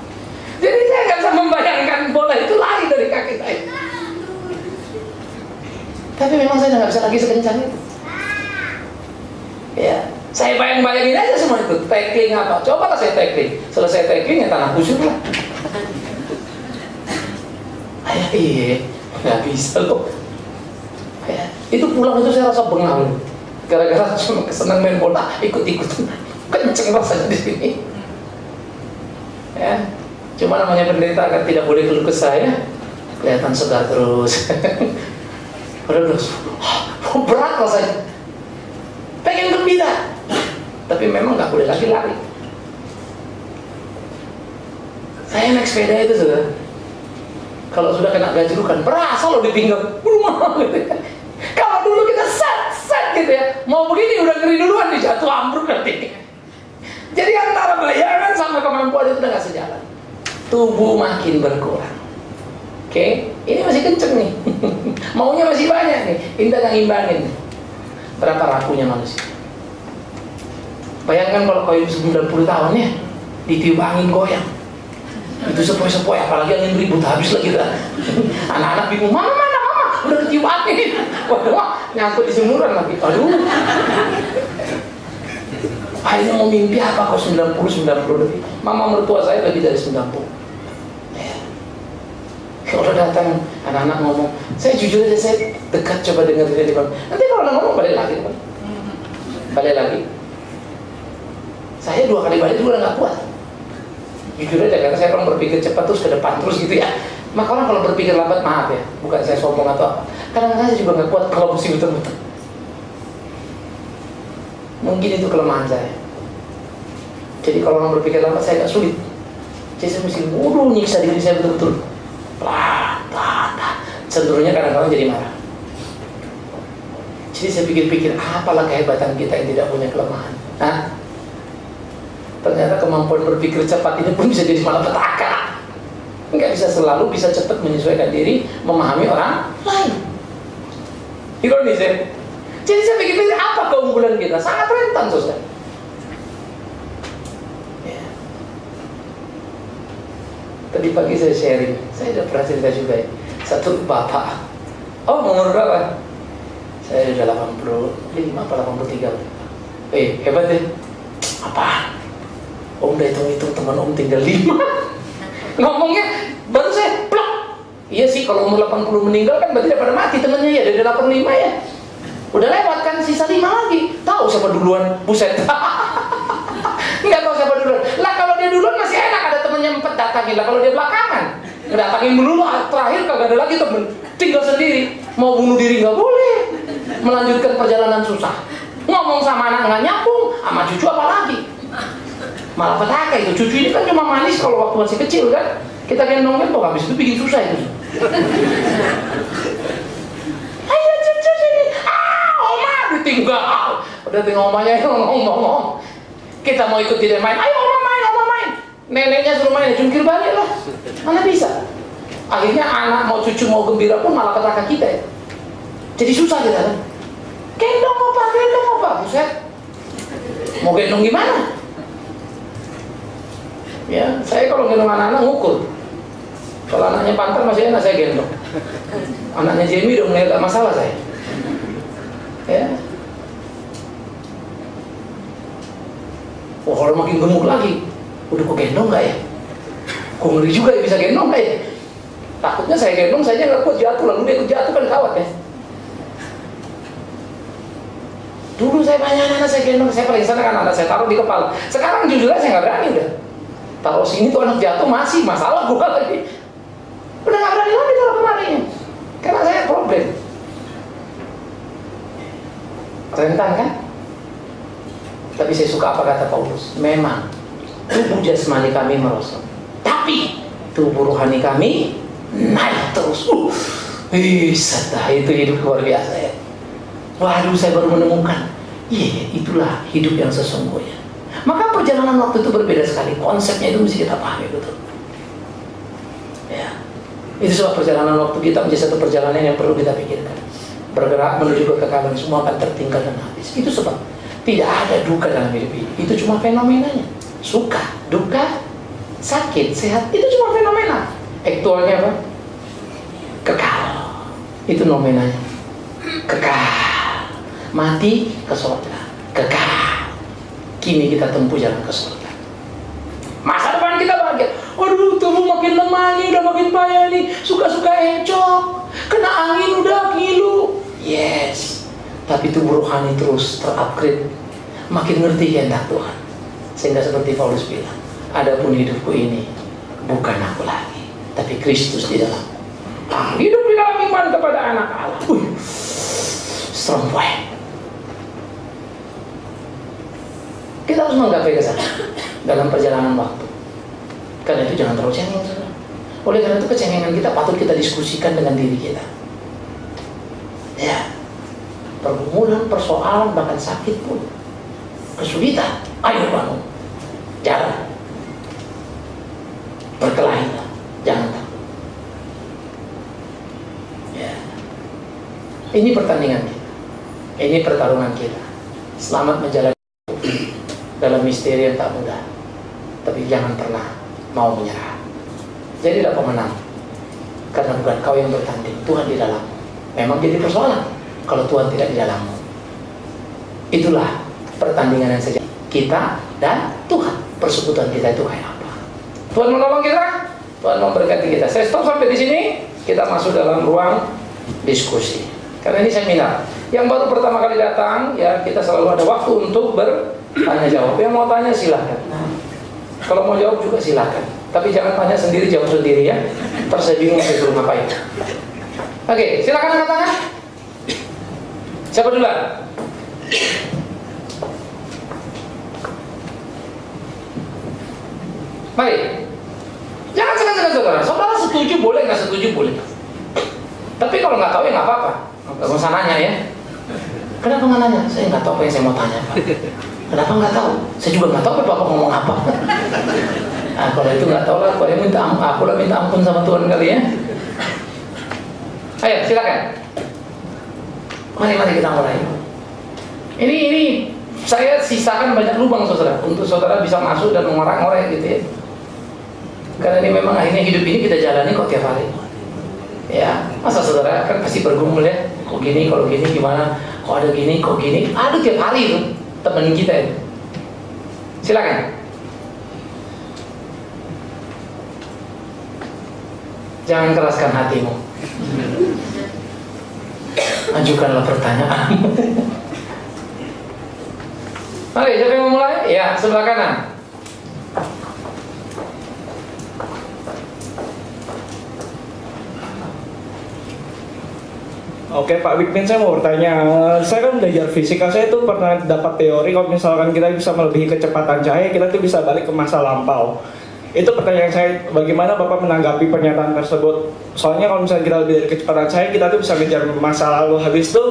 Jadi saya nggak bisa membayangkan bola itu lari dari kaki saya. Tapi memang saya nggak bisa lagi sekencang itu. Ya. Saya bayangin aja semua itu, tackling apa. Coba lah saya tackling. Selesai tackling ya tanah kusut lah. Iya, nggak bisa loh. Ya, itu pulang itu saya rasa bengal. Gara-gara cuma kesenang main bola, ikut-ikutan. Kenceng rasanya di sini. Ya, cuma namanya pendeta kan tidak boleh keluh kesah ya. Kelihatan segar terus. Padahal berat rasanya. Pengen gembira. Tapi memang nggak boleh lagi lari. Saya naik sepeda itu sudah. Kalau sudah kena gajrukan, berasa loh di pinggang. Kalau dulu kita set gitu ya, mau begini udah ngeri duluan, dijatuh ambruk nanti. Jadi antara bayangan sama kemampuan itu udah nggak sejalan. Tubuh makin berkurang. Oke, ini masih kenceng nih. Maunya masih banyak nih. Kita nggak ngimbangin. Berapa rapuhnya manusia? Bayangkan kalau kau hidup 90 tahun ya, ditiup angin goyang. Itu sepoi-sepoi, apalagi angin ribut, habis lagi kita. Anak-anak bingung, mama, udah ditiup angin. Wah, nyangkut di jemuran lagi. Aduh. Akhirnya mau mimpi apa kau 90 lebih? Mama mertua saya lebih dari 90. Kalau datang anak-anak ngomong, saya jujur aja, saya dekat coba dengar dia. Nanti kalau anak ngomong balik lagi, balik lagi. Saya 2 kali balik juga udah nggak kuat. Jujur aja, karena saya orang berpikir cepat terus ke depan terus gitu ya. Maka orang kalau berpikir lambat, maaf ya, bukan saya sombong atau apa, kadang-kadang saya juga nggak kuat kalau mesti betul-betul. Mungkin itu kelemahan saya. Jadi kalau orang berpikir lambat, saya agak sulit. Jadi saya mesti nyiksa diri saya betul-betul. Cenderungnya kadang-kadang jadi marah. Jadi saya pikir-pikir, apalah kehebatan kita yang tidak punya kelemahan. Ternyata kemampuan berpikir cepat ini pun bisa jadi malapetaka. Nggak bisa selalu bisa cepat menyesuaikan diri, memahami orang lain. Ironis ya. Jadi saya pikir-pikir, apa keunggulan kita? Sangat rentan, saudara. Ya. Tadi pagi saya sharing, saya udah pernah cerita juga ya. Satu bapak, umur berapa? Saya udah 85 atau 83. Hebat ya. Apa? Om udah hitung-hitung, teman om tinggal 5. Ngomongnya baru saya plak. Iya sih, kalau umur 80 meninggal kan berarti udah pada mati temennya ya. Dari 85 ya. Udah lewat kan, sisa 5 lagi. Tahu siapa duluan? Buset. Nggak tahu siapa duluan. Lah kalau dia duluan masih enak, ada temennya 4 datangin. Lah kalau dia belakangan ngedatangin melulu, terakhir kagak ada lagi temen, tinggal sendiri. Mau bunuh diri nggak boleh, melanjutkan perjalanan susah. Ngomong sama anak nggak nyambung, sama cucu apalagi. Malah petaka itu, cucu ini kan cuma manis kalau waktu masih kecil kan. Kita gendong-gendong, habis itu bikin susah itu. Ayo cucu sini, oma ditinggal. Udah tinggal omanya yang ngomong. Kita mau ikut dia main, ayo oma main. Neneknya suruh main, jungkir balik lah. Mana bisa? Akhirnya anak mau cucu mau gembira pun malah petaka kita ya. Jadi susah kita kan. Gendong apa? Buset. Mau gendong gimana? Ya, saya kalau gendong anak-anak ngukur. Kalau anaknya pantar masih enak saya gendong. Anaknya Jamie udah mulai gak masalah saya. Ya. Kalau makin gemuk lagi, udah kok gendong gak ya? Kok ngeri juga ya bisa gendong gak ya? Takutnya saya gendong saja gak kuat jatuh, lalu dia ikut jatuh kan kawat ya. Dulu saya banyak anak saya gendong, saya paling sana kan anak saya taruh di kepala. Sekarang jujur aja saya gak berani udah. Taruh sini tuh anak jatuh masih masalah gue lagi. Udah gak berani lagi taruh kemarinya. Karena saya problem. Rentan kan? Tapi saya suka apa kata Paulus. Memang tubuh jasmani kami merosot, tapi tubuh rohani kami naik terus. Setelah itu hidup luar biasa ya. Waduh, saya baru menemukan, itulah hidup yang sesungguhnya. Maka perjalanan waktu itu berbeda sekali. Konsepnya itu mesti kita pahami betul. Ya, itu sebab perjalanan waktu kita menjadi satu perjalanan yang perlu kita pikirkan. Bergerak menuju kekekalan, semua akan tertinggal dan habis. Itu sebab tidak ada duka dalam hidup ini. Itu cuma fenomenanya. Suka, duka, sakit, sehat, itu cuma fenomena. Aktualnya apa? Kekal. Itu nomenanya. Kekal. Mati ke surga. Kekal. Kini kita tempuh jalan ke surga. Masa depan kita bahagia. Waduh, tubuh makin lemah nih, udah makin payah nih. Suka-suka encok. Kena angin udah ngilu. Yes. Tapi tubuh rohani terus terupgrade. Makin ngerti kehendak Tuhan. Sehingga seperti Paulus bilang, adapun hidupku ini bukan aku lagi, tapi Kristus di dalamku. Hidup di dalam iman kepada anak Allah. Strong point. Kita harus menggapai ke sana dalam perjalanan waktu. Karena itu jangan terlalu cengeng. Oleh karena itu kecengengan kita patut kita diskusikan dengan diri kita. Ya, pergumulan, persoalan, bahkan sakit pun, kesulitan, ayo bangun. Jangan berkelahi, jangan takut. Ya. Ini pertandingan kita, ini pertarungan kita. Selamat menjalani dalam misteri yang tak mudah, tapi jangan pernah mau menyerah. Jadilah pemenang, karena bukan kau yang bertanding, Tuhan di dalammu. Memang jadi persoalan kalau Tuhan tidak di dalammu. Itulah pertandingan yang sejati kita dan Tuhan. Persekutuan kita itu kayak apa? Tuhan menolong kita, Tuhan memberkati kita. Saya stop sampai di sini. Kita masuk dalam ruang diskusi. Karena ini seminar. Yang baru pertama kali datang, ya kita selalu ada waktu untuk bertanya jawab. Yang mau tanya silahkan. Kalau mau jawab juga silakan. Tapi jangan tanya sendiri, jawab sendiri ya. Terus saya bingung saya suruh ngapain. Oke, silakan angkat tangan. Siapa duluan? Mari. Jangan segan-segan saudara. Saudara setuju boleh, nggak setuju boleh. Tapi kalau nggak tahu ya nggak apa-apa. Nggak usah nanya ya. Kenapa nggak nanya? Saya nggak tahu apa yang saya mau tanya, Pak. Kenapa nggak tahu? Saya juga nggak tahu Bapak ngomong apa. Nah, kalau itu nggak tahu lah, aku minta ampun sama Tuhan kali ya. Ayo, silakan. Mari kita mulai. Ini saya sisakan banyak lubang saudara, untuk saudara bisa masuk dan mengorek-ngorek gitu ya. Karena ini memang akhirnya hidup ini kita jalani kok tiap hari. Ya, masa saudara kan pasti bergumul ya. Kok gini, kalau gini gimana? Kok ada gini, kok gini? Ada tiap hari itu teman kita itu. Silakan. Jangan keraskan hatimu. Ajukanlah pertanyaan. Mari, siapa yang mau mulai? Ya, sebelah kanan. Oke Pak Wikmin, saya mau bertanya. Saya kan belajar fisika, saya tuh pernah dapat teori kalau misalkan kita bisa melebihi kecepatan cahaya, kita tuh bisa balik ke masa lampau. Itu pertanyaan saya, bagaimana Bapak menanggapi pernyataan tersebut? Soalnya kalau misalnya kita lebih dari kecepatan cahaya, kita tuh bisa ngejar masa lalu. Habis itu,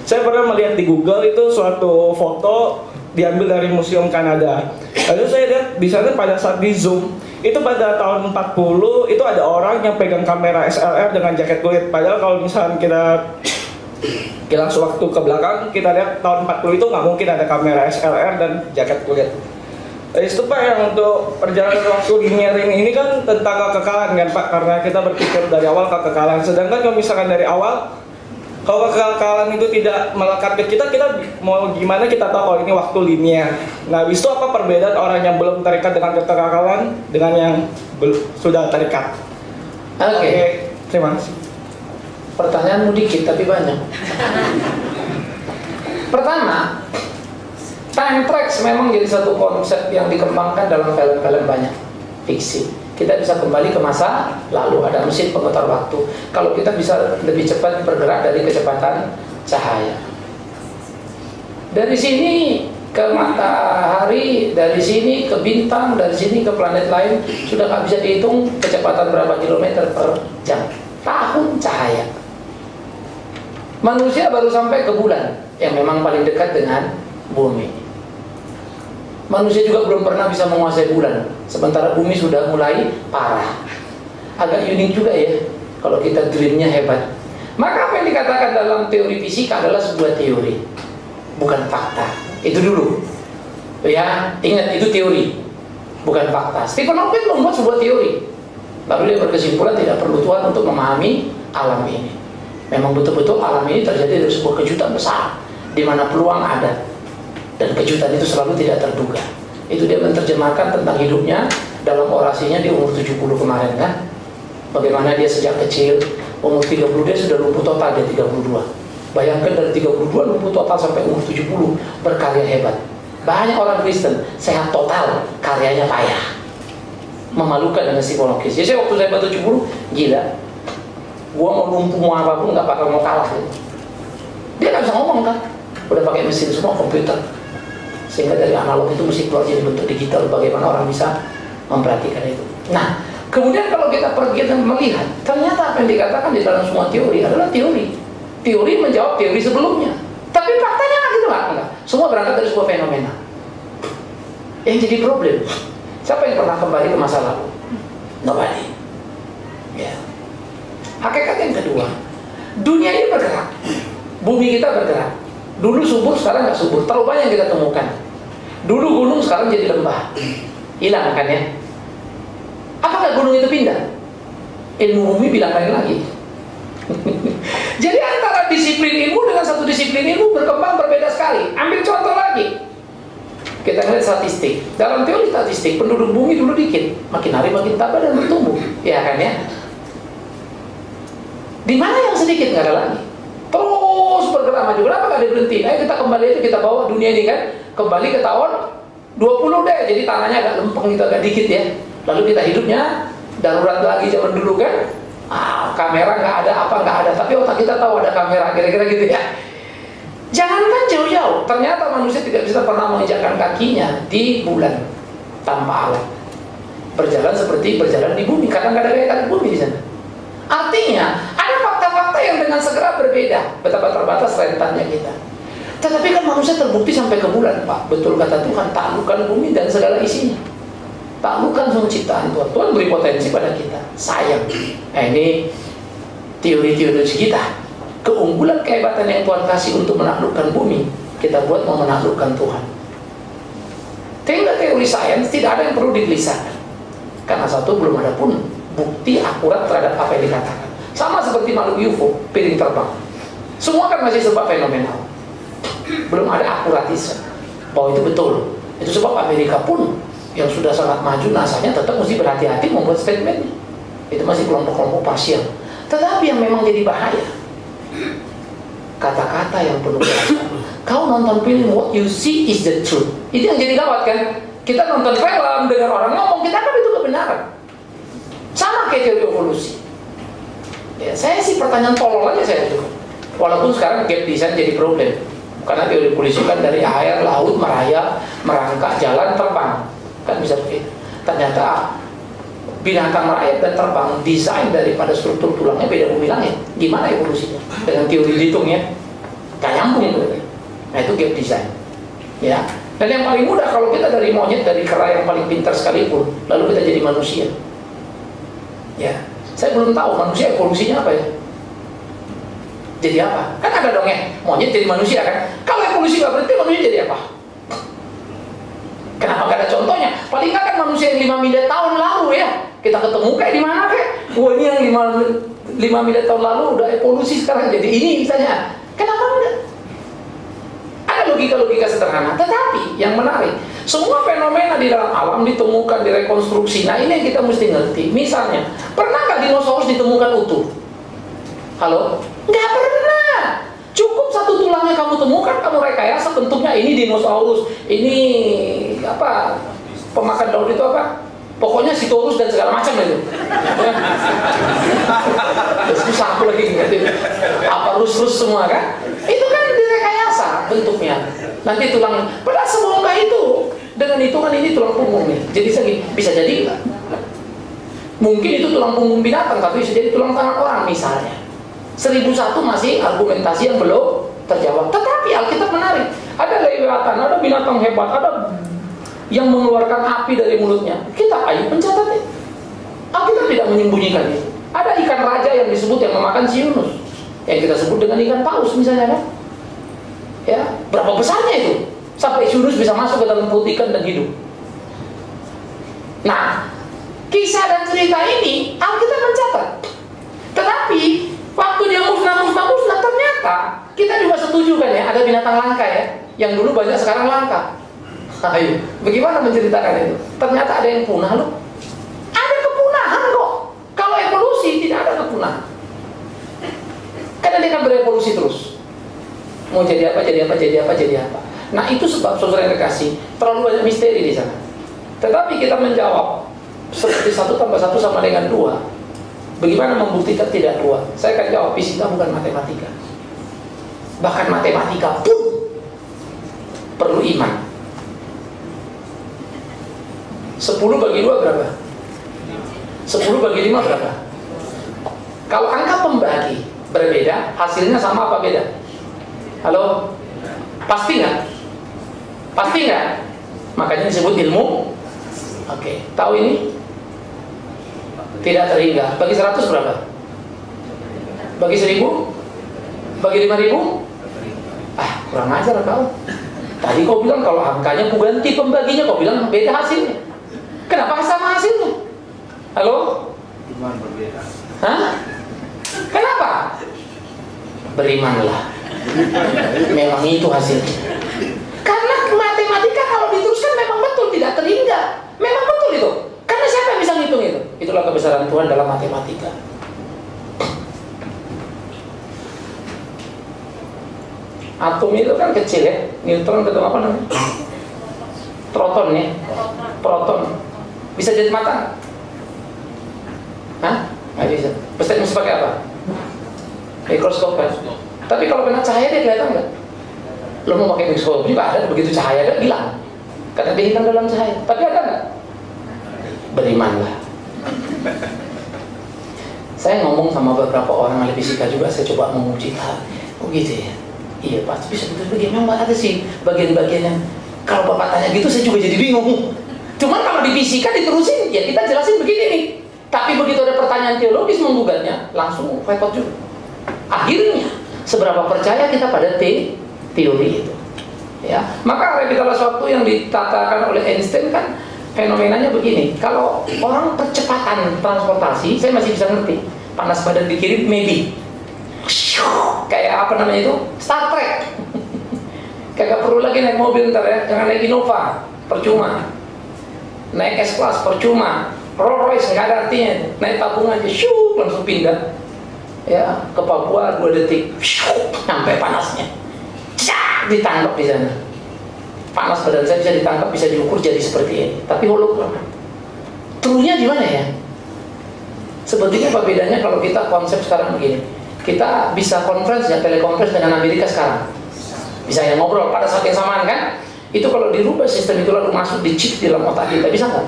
saya pernah melihat di Google itu suatu foto diambil dari Museum Kanada. Lalu saya lihat di sana pada saat di zoom, itu pada tahun 40 itu ada orang yang pegang kamera SLR dengan jaket kulit. Padahal kalau misalnya kita sewaktu ke belakang, kita lihat tahun 40 itu nggak mungkin ada kamera SLR dan jaket kulit. Itu Pak, yang untuk perjalanan waktu linear ini kan tentang kekekalan kan Pak, karena kita berpikir dari awal kekekalan. Sedangkan kalau misalkan dari awal, kalau kekekalan itu tidak melekat ke kita mau gimana kita tahu kalau ini waktu linear. Nah, habis itu apa perbedaan orang yang belum terikat dengan kekekalan dengan yang sudah terikat? Oke. Terima kasih. Pertanyaanmu dikit tapi banyak. Pertama, time tracks memang jadi satu konsep yang dikembangkan dalam film-film banyak fiksi. Kita bisa kembali ke masa lalu, ada mesin pemutar waktu. Kalau kita bisa lebih cepat bergerak dari kecepatan cahaya. Dari sini ke matahari, dari sini ke bintang, dari sini ke planet lain, sudah nggak bisa dihitung kecepatan berapa kilometer per jam. Tahun cahaya. Manusia baru sampai ke bulan, yang memang paling dekat dengan bumi. Manusia juga belum pernah bisa menguasai bulan, sementara bumi sudah mulai parah. Agak unik juga ya, kalau kita dreamnya hebat. Maka apa yang dikatakan dalam teori fisika adalah sebuah teori, bukan fakta. Itu dulu. Ya, ingat itu teori, bukan fakta. Stephen Hawking membuat sebuah teori, lalu dia berkesimpulan tidak perlu Tuhan untuk memahami alam ini. Memang betul-betul alam ini terjadi dari sebuah kejutan besar, di mana peluang ada. Dan kejutan itu selalu tidak terduga. Itu dia menerjemahkan tentang hidupnya dalam orasinya di umur 70 kemarin kan. Bagaimana dia sejak kecil, umur 30 dia sudah lumpuh total, dia 32. Bayangkan dari 32 lumpuh total sampai umur 70, berkarya hebat. Banyak orang Kristen sehat total, karyanya payah. Memalukan dengan psikologis. Jadi waktu saya 70, gila. Gua mau lumpuh mau apapun nggak bakal mau kalah gitu. Dia nggak bisa ngomong kan. Udah pakai mesin semua, komputer. Sehingga dari analog itu mesti keluar jadi bentuk digital. Bagaimana orang bisa memperhatikan itu. Nah, kemudian kalau kita pergi dan melihat, ternyata apa yang dikatakan di dalam semua teori adalah teori. Teori menjawab teori sebelumnya. Tapi faktanya nggak gitu lah, enggak. Semua berangkat dari sebuah fenomena. Yang jadi problem, siapa yang pernah kembali ke masa lalu? Nobody. Ya. Hakikat yang kedua, dunia ini bergerak, bumi kita bergerak. Dulu subur, sekarang nggak subur. Terlalu banyak yang kita temukan. Dulu gunung, sekarang jadi lembah. Hilang kan ya? Apakah gunung itu pindah? Ilmu bumi bilang lain lagi. Jadi antara disiplin ilmu dengan satu disiplin ilmu berkembang berbeda sekali. Ambil contoh lagi. Kita lihat statistik. Dalam teori statistik, penduduk bumi dulu dikit, makin hari makin tambah dan bertumbuh. Ya kan ya? Di mana yang sedikit nggak ada lagi. Terus bergerak maju. Kenapa nggak ada berhenti? Ayo kita kembali itu, kita bawa dunia ini kan kembali ke tahun 20 deh, jadi tanahnya agak lempeng gitu, agak dikit ya. Lalu kita hidupnya darurat lagi zaman dulu kan. Kamera nggak ada, apa nggak ada, tapi otak kita tahu ada kamera, kira-kira gitu ya. Jangankan jauh-jauh, ternyata manusia tidak bisa pernah menginjakkan kakinya di bulan tanpa alat. Berjalan seperti berjalan di bumi, karena nggak ada gaya tarik bumi di sana. Artinya, ada fakta-fakta yang dengan segera berbeda, betapa terbatas rentannya kita. Tetapi kan manusia terbukti sampai ke bulan, Pak. Betul kata Tuhan, taklukkan bumi dan segala isinya. Taklukkan semua ciptaan Tuhan. Tuhan beri potensi pada kita. Sayang. Nah, ini teori-teori kita. Keunggulan kehebatan yang Tuhan kasih untuk menaklukkan bumi, kita buat mau menaklukkan Tuhan. Tinggal teori sains, tidak ada yang perlu digelisahkan. Karena satu, belum ada pun bukti akurat terhadap apa yang dikatakan. Sama seperti makhluk UFO, piring terbang. Semua kan masih sebab fenomenal. Belum ada akuratisme bahwa itu betul. Itu sebab Amerika pun yang sudah sangat maju, NASA-nya tetap mesti berhati-hati membuat statement. Itu masih kelompok-kelompok parsial. Tetapi yang memang jadi bahaya, kata-kata yang penuh perasaan. Kau nonton film, what you see is the truth. Itu yang jadi gawat kan. Kita nonton film, dengar orang ngomong, kita kan itu kebenaran. Sama kayak teori evolusi. Ya, saya sih pertanyaan tolol aja saya itu. Walaupun sekarang gap design jadi problem. Karena teori evolusi kan dari air, laut, merayap, merangkak, jalan, terbang. Kan bisa begitu. Ternyata binatang merayap dan terbang, desain daripada struktur tulangnya beda bumi langit. Gimana evolusinya? Dengan teori hitungnya gak nyambung gitu. Nah itu gap design. Ya. Dan yang paling mudah kalau kita dari monyet, dari kera yang paling pintar sekalipun, lalu kita jadi manusia. Ya. Saya belum tahu manusia evolusinya apa ya. Jadi apa? Kan ada dong ya, monyet jadi manusia kan. Kalau evolusi gak berhenti, manusia jadi apa? Kenapa gak ada contohnya? Paling gak kan manusia yang 5 miliar tahun lalu ya, kita ketemu kayak di mana kayak, wah ini yang 5 miliar tahun lalu udah evolusi sekarang jadi ini misalnya. Kenapa enggak? Ada logika-logika sederhana. Tetapi yang menarik, semua fenomena di dalam alam ditemukan, direkonstruksi. Nah ini yang kita mesti ngerti. Misalnya, pernah nggak dinosaurus ditemukan utuh? Halo? Nggak pernah. Cukup satu tulangnya kamu temukan, kamu rekayasa bentuknya ini dinosaurus, ini apa, pemakan daun itu apa? Pokoknya sitorus dan segala macam itu. Susah aku lagi ngerti. Apa rus-rus semua kan? Itu kan direkayasa bentuknya. Nanti tulang, padahal sebongkah itu dengan hitungan ini tulang punggung nih. Jadi bisa jadi mungkin itu tulang punggung binatang, tapi bisa jadi tulang tangan orang misalnya. 1001 masih argumentasi yang belum terjawab. Tetapi Alkitab menarik. Ada lewatan, ada binatang hebat, ada yang mengeluarkan api dari mulutnya. Kita ayo pencatatnya. Alkitab tidak menyembunyikan itu. Ada ikan raja yang disebut yang memakan si Yunus, yang kita sebut dengan ikan paus misalnya kan. Ya, berapa besarnya itu sampai Yunus bisa masuk ke dalam perut ikan dan hidup. Nah, kisah dan cerita ini Alkitab mencatat. Tetapi waktu dia musnah, ternyata kita juga setuju kan ya, ada binatang langka ya, yang dulu banyak sekarang langka. Ayo, bagaimana menceritakan itu? Ternyata ada yang punah loh. Ada kepunahan kok. Kalau evolusi tidak ada kepunahan. Karena dia akan berevolusi terus. Mau jadi apa, jadi apa, jadi apa, jadi apa. Nah itu sebab saudara yang kekasih, terlalu banyak misteri di sana. Tetapi kita menjawab seperti 1 tambah 1 sama dengan 2. Bagaimana membuktikan tidak 2? Saya akan jawab, fisika bukan matematika. Bahkan matematika pun perlu iman. 10 bagi 2 berapa? 10 bagi 5 berapa? Kalau angka pembagi berbeda, hasilnya sama apa beda? Halo? Pasti nggak? Pasti nggak? Makanya disebut ilmu. Oke, tahu ini? Tidak terhingga. Bagi 100 berapa? Bagi 1000? Bagi 5000? Ah, kurang ajar kau. Tadi kau bilang kalau angkanya ku ganti pembaginya, kau bilang beda hasilnya. Kenapa sama hasilnya? Halo? Iman berbeda. Hah? Kenapa? Berimanlah. Memang itu hasilnya. Karena matematika kalau diteruskan memang betul, tidak terhingga. Memang betul itu. Karena siapa yang bisa ngitung itu? Itulah kebesaran Tuhan dalam matematika. Atom itu kan kecil ya. Neutron ketemu apa namanya? Proton ya, proton. Bisa jadi mata? Hah? Nggak bisa. Pasti mesti pakai apa? Mikroskop kan? Tapi kalau kena cahaya dia kelihatan nggak? Lo mau pakai mikroskop juga ada, begitu cahaya dia hilang. Karena dia hilang dalam cahaya. Tapi ada nggak? Berimanlah. Saya ngomong sama beberapa orang ahli fisika juga, saya coba menguji oh gitu ya? Iya pasti bisa betul memang ada sih bagian-bagian yang kalau Bapak tanya gitu saya juga jadi bingung. Cuman kalau di fisika diterusin, ya kita jelasin begini nih. Tapi begitu ada pertanyaan teologis menggugatnya, langsung repot juga. Akhirnya, seberapa percaya kita pada teori itu? Ya, maka revitalisasi waktu yang ditatakan oleh Einstein kan fenomenanya begini. Kalau orang percepatan transportasi, saya masih bisa ngerti. Panas badan dikirim, maybe. Kayak apa namanya itu? Star Trek. Kagak perlu lagi naik mobil ntar ya, jangan naik Innova, percuma. Naik S-Class, percuma. Rolls Royce nggak ada artinya. Naik tabung aja, langsung pindah. Ya, ke Papua 2 detik, sampai panasnya. Ditangkap di sana. Panas badan saya bisa ditangkap, bisa diukur jadi seperti ini. Tapi hologram. True-nya di mana ya? Sebetulnya apa bedanya kalau kita konsep sekarang begini? Kita bisa conference ya, telekonferensi dengan Amerika sekarang. Bisa ya ngobrol pada saat yang samaan kan? Itu kalau dirubah sistem itu lalu masuk di chip di dalam otak kita, bisa nggak?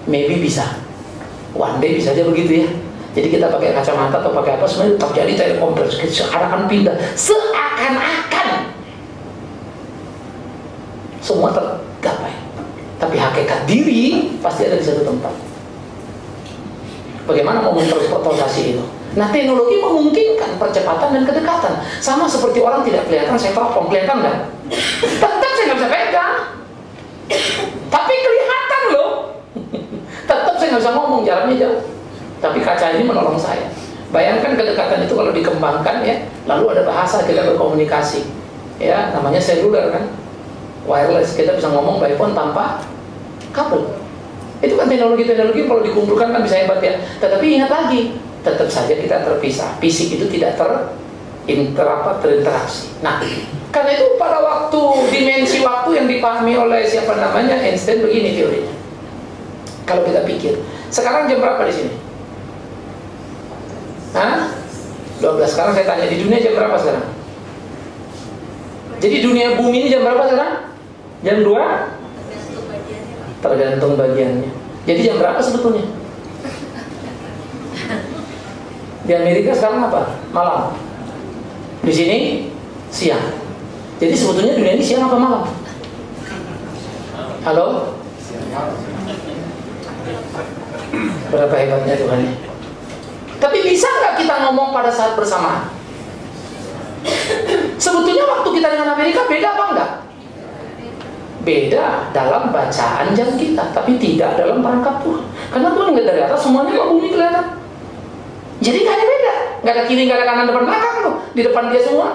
Maybe bisa. One day bisa aja begitu ya. Jadi kita pakai kacamata atau pakai apa sebenarnya terjadi telekonferensi. Seakan-akan pindah, seakan-akan semua tergapai. Tapi hakikat diri pasti ada di satu tempat. Bagaimana mau mentransportasi itu? Nah, teknologi memungkinkan percepatan dan kedekatan. Sama seperti orang tidak kelihatan, saya telepon, kelihatan nggak? Tetap saya nggak bisa pegang. Tapi kelihatan loh. Tetap saya nggak bisa ngomong, jaraknya jauh. Tapi kaca ini menolong saya. Bayangkan kedekatan itu kalau dikembangkan ya, lalu ada bahasa kita berkomunikasi. Ya, namanya seluler kan? Wireless, kita bisa ngomong by phone tanpa kabel. Itu kan teknologi-teknologi kalau dikumpulkan kan bisa hebat ya. Tetapi ingat lagi, tetap saja kita terpisah. Fisik itu tidak terinteraksi. Nah, karena itu pada waktu dimensi waktu yang dipahami oleh siapa namanya Einstein begini teorinya. Kalau kita pikir, sekarang jam berapa di sini? Hah? 12. Sekarang saya tanya, di dunia jam berapa sekarang? Jadi dunia bumi ini jam berapa sekarang? Jam 2? Tergantung bagiannya. Jadi jam berapa sebetulnya? Di Amerika sekarang apa? Malam. Di sini siang. Jadi sebetulnya dunia ini siang apa malam? Halo? Berapa hebatnya Tuhan. Tapi bisa nggak kita ngomong pada saat bersamaan? Sebetulnya waktu kita dengan Amerika beda apa enggak? Beda dalam bacaan jam kita, tapi tidak dalam perangkap Tuhan. Karena Tuhan nggak dari atas, semuanya kok bumi kelihatan. Jadi nggak ada beda, nggak ada kiri, nggak ada kanan, depan belakang loh, di depan dia semua.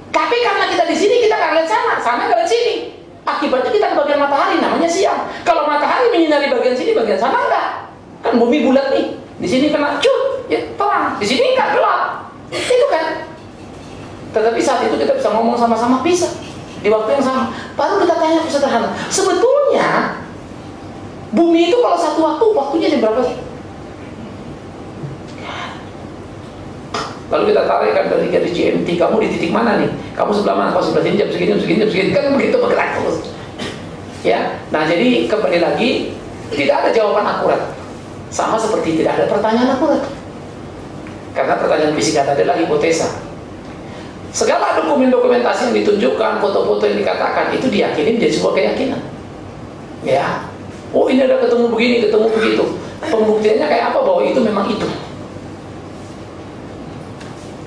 Tapi karena kita di sini kita nggak lihat sana, sana nggak lihat sini. Akibatnya kita ke bagian matahari, namanya siang. Kalau matahari menyinari bagian sini, bagian sana enggak. Kan bumi bulat nih, di sini kena cut, ya terang, di sini nggak gelap. Itu kan. Tetapi saat itu kita bisa ngomong sama-sama, bisa di waktu yang sama. Baru kita tanya sederhana, sebetulnya bumi itu kalau satu waktu, waktunya jam berapa sih? Lalu kita tarik kan dari GMT, kamu di titik mana nih? Kamu sebelah mana? Kamu sebelah sini, jam segini, jam segini, jam segini. Kan begitu bergerak terus. Ya, nah jadi kembali lagi, tidak ada jawaban akurat. Sama seperti tidak ada pertanyaan akurat. Karena pertanyaan fisika tadi adalah hipotesa. Segala dokumentasi yang ditunjukkan, foto-foto yang dikatakan, itu diyakini menjadi sebuah keyakinan. Ya, oh ini ada ketemu begini, ketemu begitu. Pembuktiannya kayak apa bahwa itu memang itu.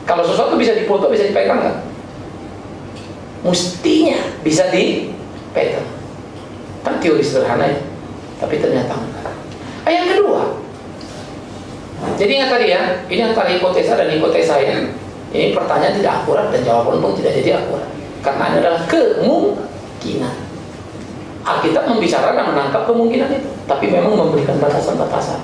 Kalau sesuatu bisa difoto, bisa dipegang nggak? Mestinya bisa dipegang. Kan teori sederhana ya, tapi ternyata enggak. Yang kedua, jadi ingat tadi ya, ini antara hipotesa dan hipotesa ya. Ini pertanyaan tidak akurat dan jawaban pun tidak jadi akurat. Karena ini adalah kemungkinan. Alkitab membicarakan menangkap kemungkinan itu, tapi memang memberikan batasan-batasan.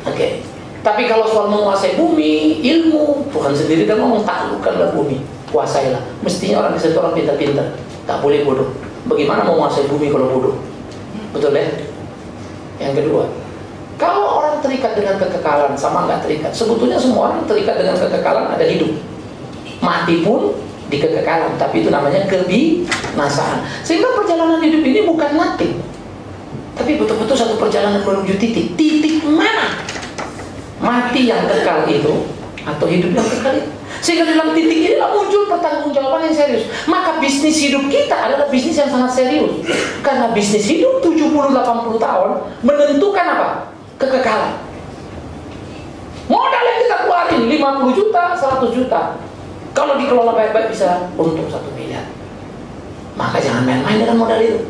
Oke. Tapi kalau soal menguasai bumi, ilmu, Tuhan sendiri dan ngomong taklukkanlah bumi, kuasailah. Mestinya orang di situ orang pintar-pintar, tak boleh bodoh. Bagaimana mau menguasai bumi kalau bodoh? Betul ya? Yang kedua, kalau orang terikat dengan kekekalan sama nggak terikat, sebetulnya semua orang terikat dengan kekekalan ada hidup. Mati pun di kekekalan, tapi itu namanya kebinasaan. Sehingga perjalanan hidup ini bukan mati, tapi betul-betul satu perjalanan menuju titik. Titik mana? Mati yang kekal itu atau hidup yang kekal itu? Sehingga dalam titik inilah muncul pertanggungjawaban yang serius. Maka bisnis hidup kita adalah bisnis yang sangat serius. Karena bisnis hidup 70-80 tahun menentukan apa? Kekekalan. Modal yang kita keluarin 50 juta, 100 juta. Kalau dikelola baik-baik bisa untung 1 miliar. Maka jangan main-main dengan modal itu.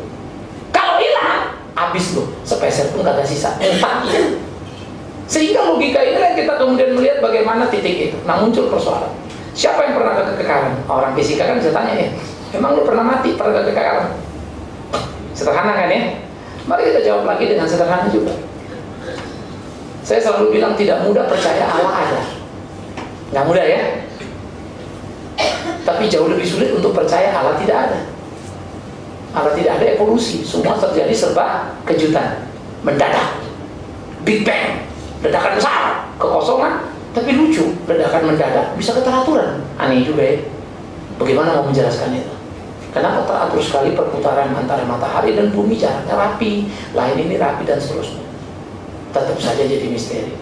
Kalau hilang, habis loh, sepeser pun kagak sisa. Entahnya. Sehingga logika ini yang kita kemudian melihat bagaimana titik itu. Nah, muncul persoalan. Siapa yang pernah ke kekekalan? Orang fisika kan bisa tanya ya. Memang lu pernah mati, pernah ke kekekalan? Sederhana kan ya? Mari kita jawab lagi dengan sederhana juga. Saya selalu bilang tidak mudah percaya Allah ada. Nggak mudah ya? Tapi jauh lebih sulit untuk percaya Allah tidak ada. Allah tidak ada evolusi. Semua terjadi serba kejutan, mendadak, Big Bang, ledakan besar, kekosongan. Tapi lucu, ledakan mendadak bisa keteraturan. Aneh juga ya. Bagaimana mau menjelaskan itu? Kenapa teratur sekali perputaran antara matahari dan bumi, jaraknya rapi, lain ini rapi dan seterusnya. Tetap saja jadi misteri.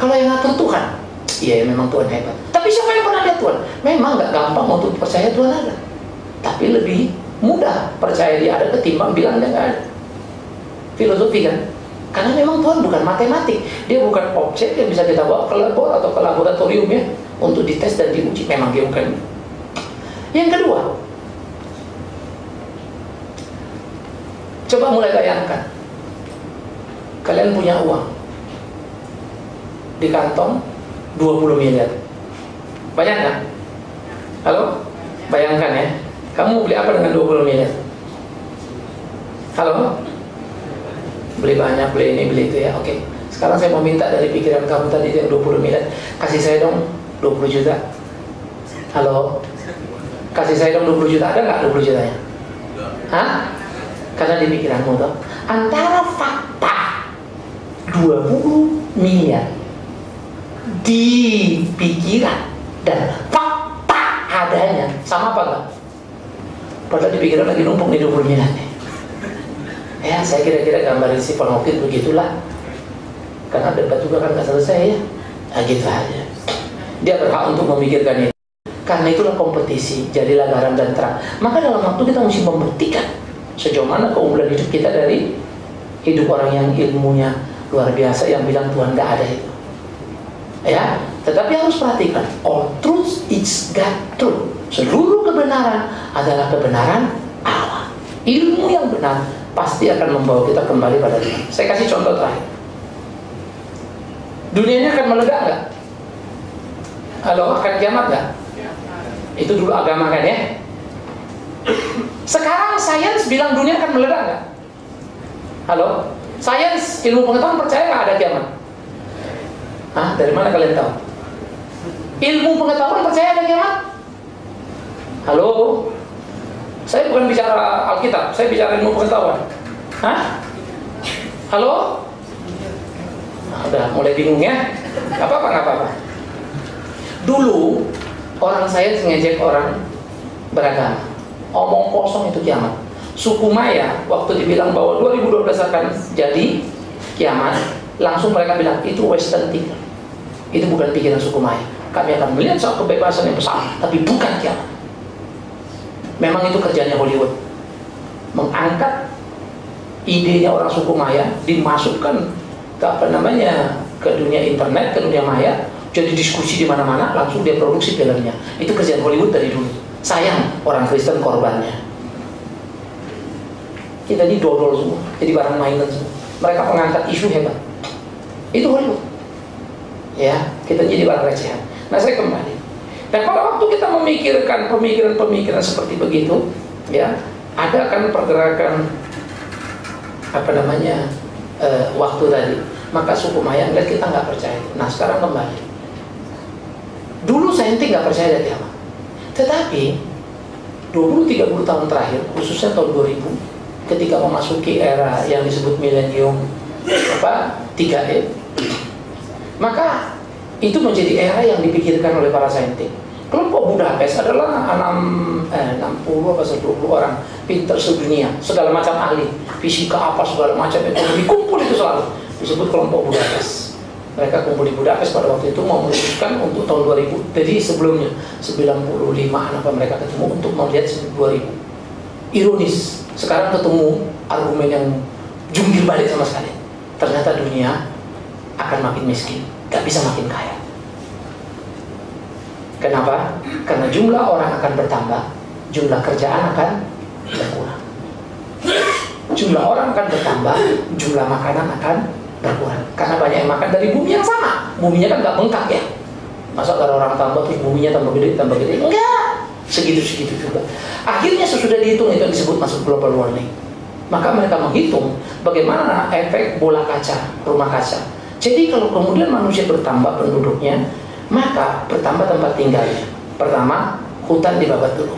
Kalau yang ngatur Tuhan, iya memang Tuhan hebat. Tapi siapa yang pernah lihat Tuhan? Memang nggak gampang untuk percaya Tuhan ada. Tapi lebih mudah percaya dia ada ketimbang bilang dia nggak ada. Filosofi kan? Karena memang Tuhan bukan matematik. Dia bukan objek yang bisa kita bawa ke labor atau ke laboratorium ya untuk dites dan diuji. Memang dia bukan. Yang kedua, coba mulai bayangkan. Kalian punya uang di kantong 20 miliar. Banyak kan? Halo? Bayangkan ya. Kamu beli apa dengan 20 miliar? Halo? Beli banyak, beli ini, beli itu ya. Oke. Sekarang saya mau minta dari pikiran kamu tadi yang 20 miliar. Kasih saya dong 20 juta. Halo? Kasih saya dong 20 juta. Ada nggak 20 jutanya? Hah? Karena di pikiranmu tuh antara fakta 20 miliar di pikiran dan fakta adanya sama apa enggak? Padahal di pikiran lagi numpuk nih 20 miliar nih. Ya saya kira-kira gambarin si penokit begitulah. Karena debat juga kan nggak selesai ya. Nah gitu aja. Dia berhak untuk memikirkan itu. Karena itulah kompetisi, jadilah garam dan terang. Maka dalam waktu kita mesti membuktikan sejauh mana keunggulan hidup kita dari hidup orang yang ilmunya luar biasa yang bilang Tuhan nggak ada itu. Ya, tetapi harus perhatikan, all truth is God truth. Seluruh kebenaran adalah kebenaran Allah. Ilmu yang benar pasti akan membawa kita kembali pada Tuhan. Saya kasih contoh terakhir. Dunianya akan meledak nggak? Halo, akan kiamat nggak? Itu dulu agama kan ya. Sekarang sains bilang dunia akan meledak nggak? Halo, sains ilmu pengetahuan percaya nggak ada kiamat? Hah? Dari mana kalian tahu? Ilmu pengetahuan percaya ada kiamat? Halo, saya bukan bicara Alkitab, saya bicara ilmu pengetahuan. Hah? Halo? Nah, udah mulai bingung ya? Gak apa-apa, gak apa-apa. Dulu orang sains ngejek orang beragama, omong kosong itu kiamat. Suku Maya waktu dibilang bahwa 2012 akan jadi kiamat, langsung mereka bilang itu Western thinking. Itu bukan pikiran suku Maya. Kami akan melihat soal kebebasan yang besar, tapi bukan kiamat. Memang itu kerjanya Hollywood, mengangkat idenya orang suku Maya, dimasukkan ke ke dunia internet, ke dunia maya, jadi diskusi di mana-mana, langsung dia produksi filmnya. Itu kerjaan Hollywood dari dulu. Sayang orang Kristen korbannya. Kita didodol semua, jadi barang mainan semua. Mereka mengangkat isu hebat. Itu Hollywood. Ya, kita jadi barang recehan. Nah, saya kembali. Dan pada waktu kita memikirkan pemikiran-pemikiran seperti begitu, ya, ada kan pergerakan waktu tadi. Maka suku Maya ngeliat kita nggak percaya. Nah, sekarang kembali. Dulu saintis nggak percaya ada kiamat. Tetapi 20-30 tahun terakhir, khususnya tahun 2000, ketika memasuki era yang disebut milenium 3E, maka itu menjadi era yang dipikirkan oleh para saintis. Kelompok Budapest adalah 60 apa 120 orang pinter sedunia, segala macam ahli fisika apa segala macam ekonomi kumpul itu selalu disebut kelompok Budapest. Mereka kumpul di Budapest pada waktu itu mau memutuskan untuk tahun 2000. Jadi sebelumnya 95 apa mereka ketemu untuk melihat 2000. Ironis, sekarang ketemu argumen yang jungkir balik sama sekali. Ternyata dunia akan makin miskin, gak bisa makin kaya. Kenapa? Karena jumlah orang akan bertambah, jumlah kerjaan akan berkurang. Jumlah orang akan bertambah, jumlah makanan akan berkurang. Karena banyak yang makan dari bumi yang sama. Buminya kan gak bengkak ya. Masa kalau orang tambah terus buminya tambah gede, enggak. Segitu-segitu juga. Akhirnya sesudah dihitung itu yang disebut masuk global warming. Maka mereka menghitung bagaimana efek bola kaca, rumah kaca. Jadi kalau kemudian manusia bertambah penduduknya, maka bertambah tempat tinggalnya. Pertama, hutan dibabat dulu.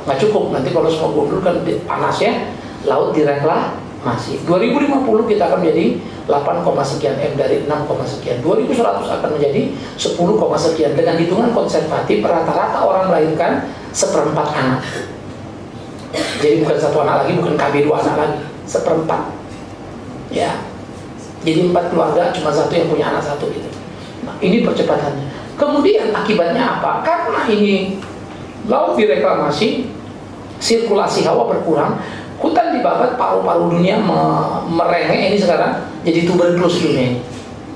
Nggak cukup, nanti kalau semua gundul kan panas ya, laut direklamasi. 2050 kita akan menjadi 8, sekian M dari 6, sekian. 2100 akan menjadi 10, sekian. Dengan hitungan konservatif, rata-rata orang melahirkan 1/4 anak. Jadi bukan 1 anak lagi, bukan KB 2 anak lagi, 1/4. Ya. Jadi 4 keluarga, cuma 1 yang punya anak 1 gitu. Nah, ini percepatannya. Kemudian akibatnya apa? Karena ini laut direklamasi, sirkulasi hawa berkurang, hutan dibabat, paru-paru dunia merengek ini sekarang jadi tuberkulosis dunia ini.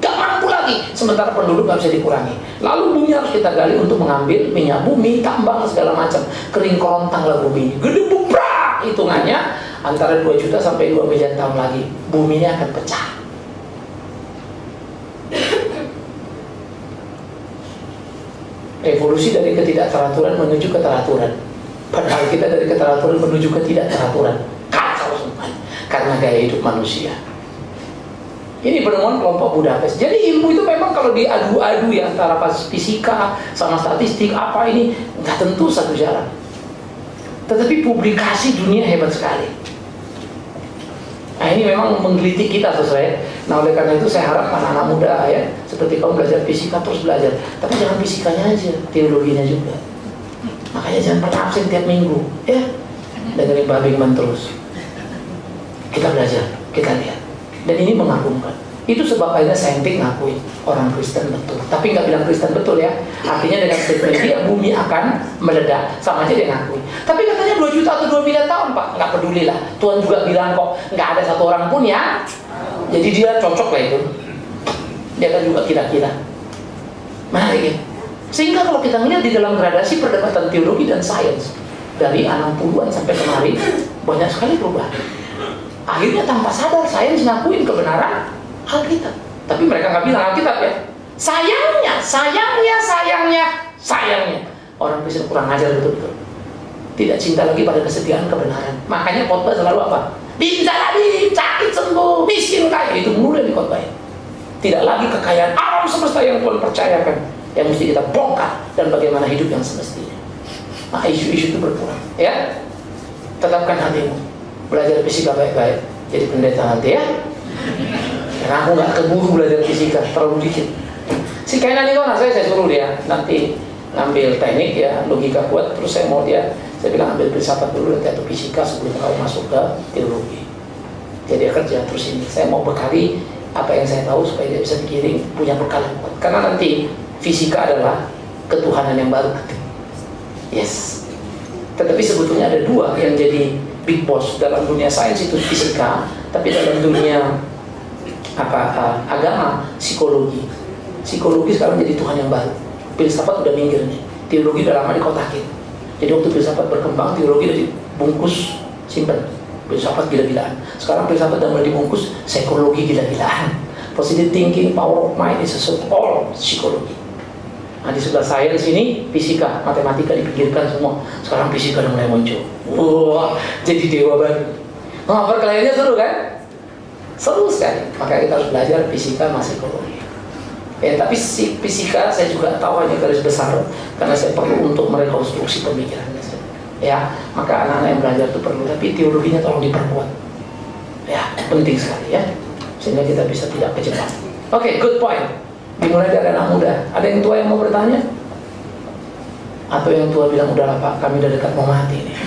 Gak mampu lagi, sementara penduduk gak bisa dikurangi. Lalu bumi harus kita gali untuk mengambil minyak bumi, tambang segala macam. Kering korontang lah bumi ini. Gede bubrak, hitungannya antara 2 juta sampai 2 miliar tahun lagi bumi ini akan pecah. Evolusi dari ketidakteraturan menuju keteraturan. Padahal kita dari keteraturan menuju ketidakteraturan. Kacau semuanya. Karena gaya hidup manusia. Ini penemuan kelompok Budapest. Jadi ilmu itu memang kalau diadu-adu ya antara fisika sama statistik apa ini nggak tentu satu jalan. Tetapi publikasi dunia hebat sekali. Nah ini memang menggelitik kita selesai. Nah oleh karena itu saya harap anak-anak muda ya, seperti kamu belajar fisika terus belajar. Tapi jangan fisikanya aja, teologinya juga. Makanya jangan pernah absen tiap minggu, ya. Dengerin Mbak Bingman terus. Kita belajar, kita lihat. Dan ini mengagumkan. Itu sebab akhirnya saintik ngakuin orang Kristen betul. Tapi nggak bilang Kristen betul ya. Artinya dengan statement dia bumi akan meledak, sama aja dia ngakuin. Tapi katanya 2 juta atau 2 miliar tahun Pak, nggak peduli lah. Tuhan juga bilang kok nggak ada 1 orang pun ya. Jadi dia cocok lah itu. Dia kan juga kira-kira. Menarik ya. Sehingga kalau kita melihat di dalam gradasi perdebatan teologi dan sains dari 60-an sampai kemari banyak sekali perubahan. Akhirnya tanpa sadar sains ngakuin kebenaran Alkitab. Tapi mereka nggak bilang Alkitab ya. Sayangnya orang Kristen kurang ajar betul-betul. Tidak cinta lagi pada kesetiaan kebenaran. Makanya khotbah selalu apa? Bisa lagi, sakit sembuh, miskin kaya. Itu mulu yang dikhotbahin. Tidak lagi kekayaan alam semesta yang Tuhan percayakan, yang mesti kita bongkar, dan bagaimana hidup yang semestinya. Nah isu-isu itu berkurang. Ya, tetapkan hatimu. Belajar fisika baik-baik. Jadi pendeta nanti ya. Karena aku nggak keburu belajar fisika, terlalu dikit. Si Kenan itu anak saya suruh dia nanti ngambil teknik ya, logika kuat. Terus saya mau dia, saya bilang ambil filsafat dulu nanti atau fisika sebelum kamu masuk ke teologi. Jadi dia kerja terus ini. Saya mau bekali apa yang saya tahu supaya dia bisa digiring punya bekal yang kuat. Karena nanti fisika adalah ketuhanan yang baru nanti. Yes. Tetapi sebetulnya ada 2 yang jadi big boss dalam dunia sains itu fisika, tapi dalam dunia agama, psikologi. Psikologi sekarang jadi Tuhan yang baru. Filsafat udah minggir nih. Teologi udah lama dikotakin. Jadi waktu filsafat berkembang, teologi udah dibungkus, simpen. Filsafat gila-gilaan. Sekarang filsafat udah mulai dibungkus, psikologi gila-gilaan. Positive thinking, power of mind is all psikologi. Nah di sebelah sains ini fisika, matematika dipikirkan semua. Sekarang fisika udah mulai muncul. Wah, jadi dewa baru. Nah, perkelahiannya seru kan? Seru sekali. Maka kita harus belajar fisika sama psikologi. Tapi fisika saya juga tahu hanya garis besar, karena saya perlu untuk merekonstruksi pemikirannya. ya, maka anak-anak yang belajar itu perlu, tapi teologinya tolong diperkuat, ya, penting sekali ya, sehingga kita bisa tidak kejebak. Oke, good point. Dimulai dari anak muda. Ada yang tua yang mau bertanya? Atau yang tua bilang, udahlah Pak, kami udah dekat mau mati nih,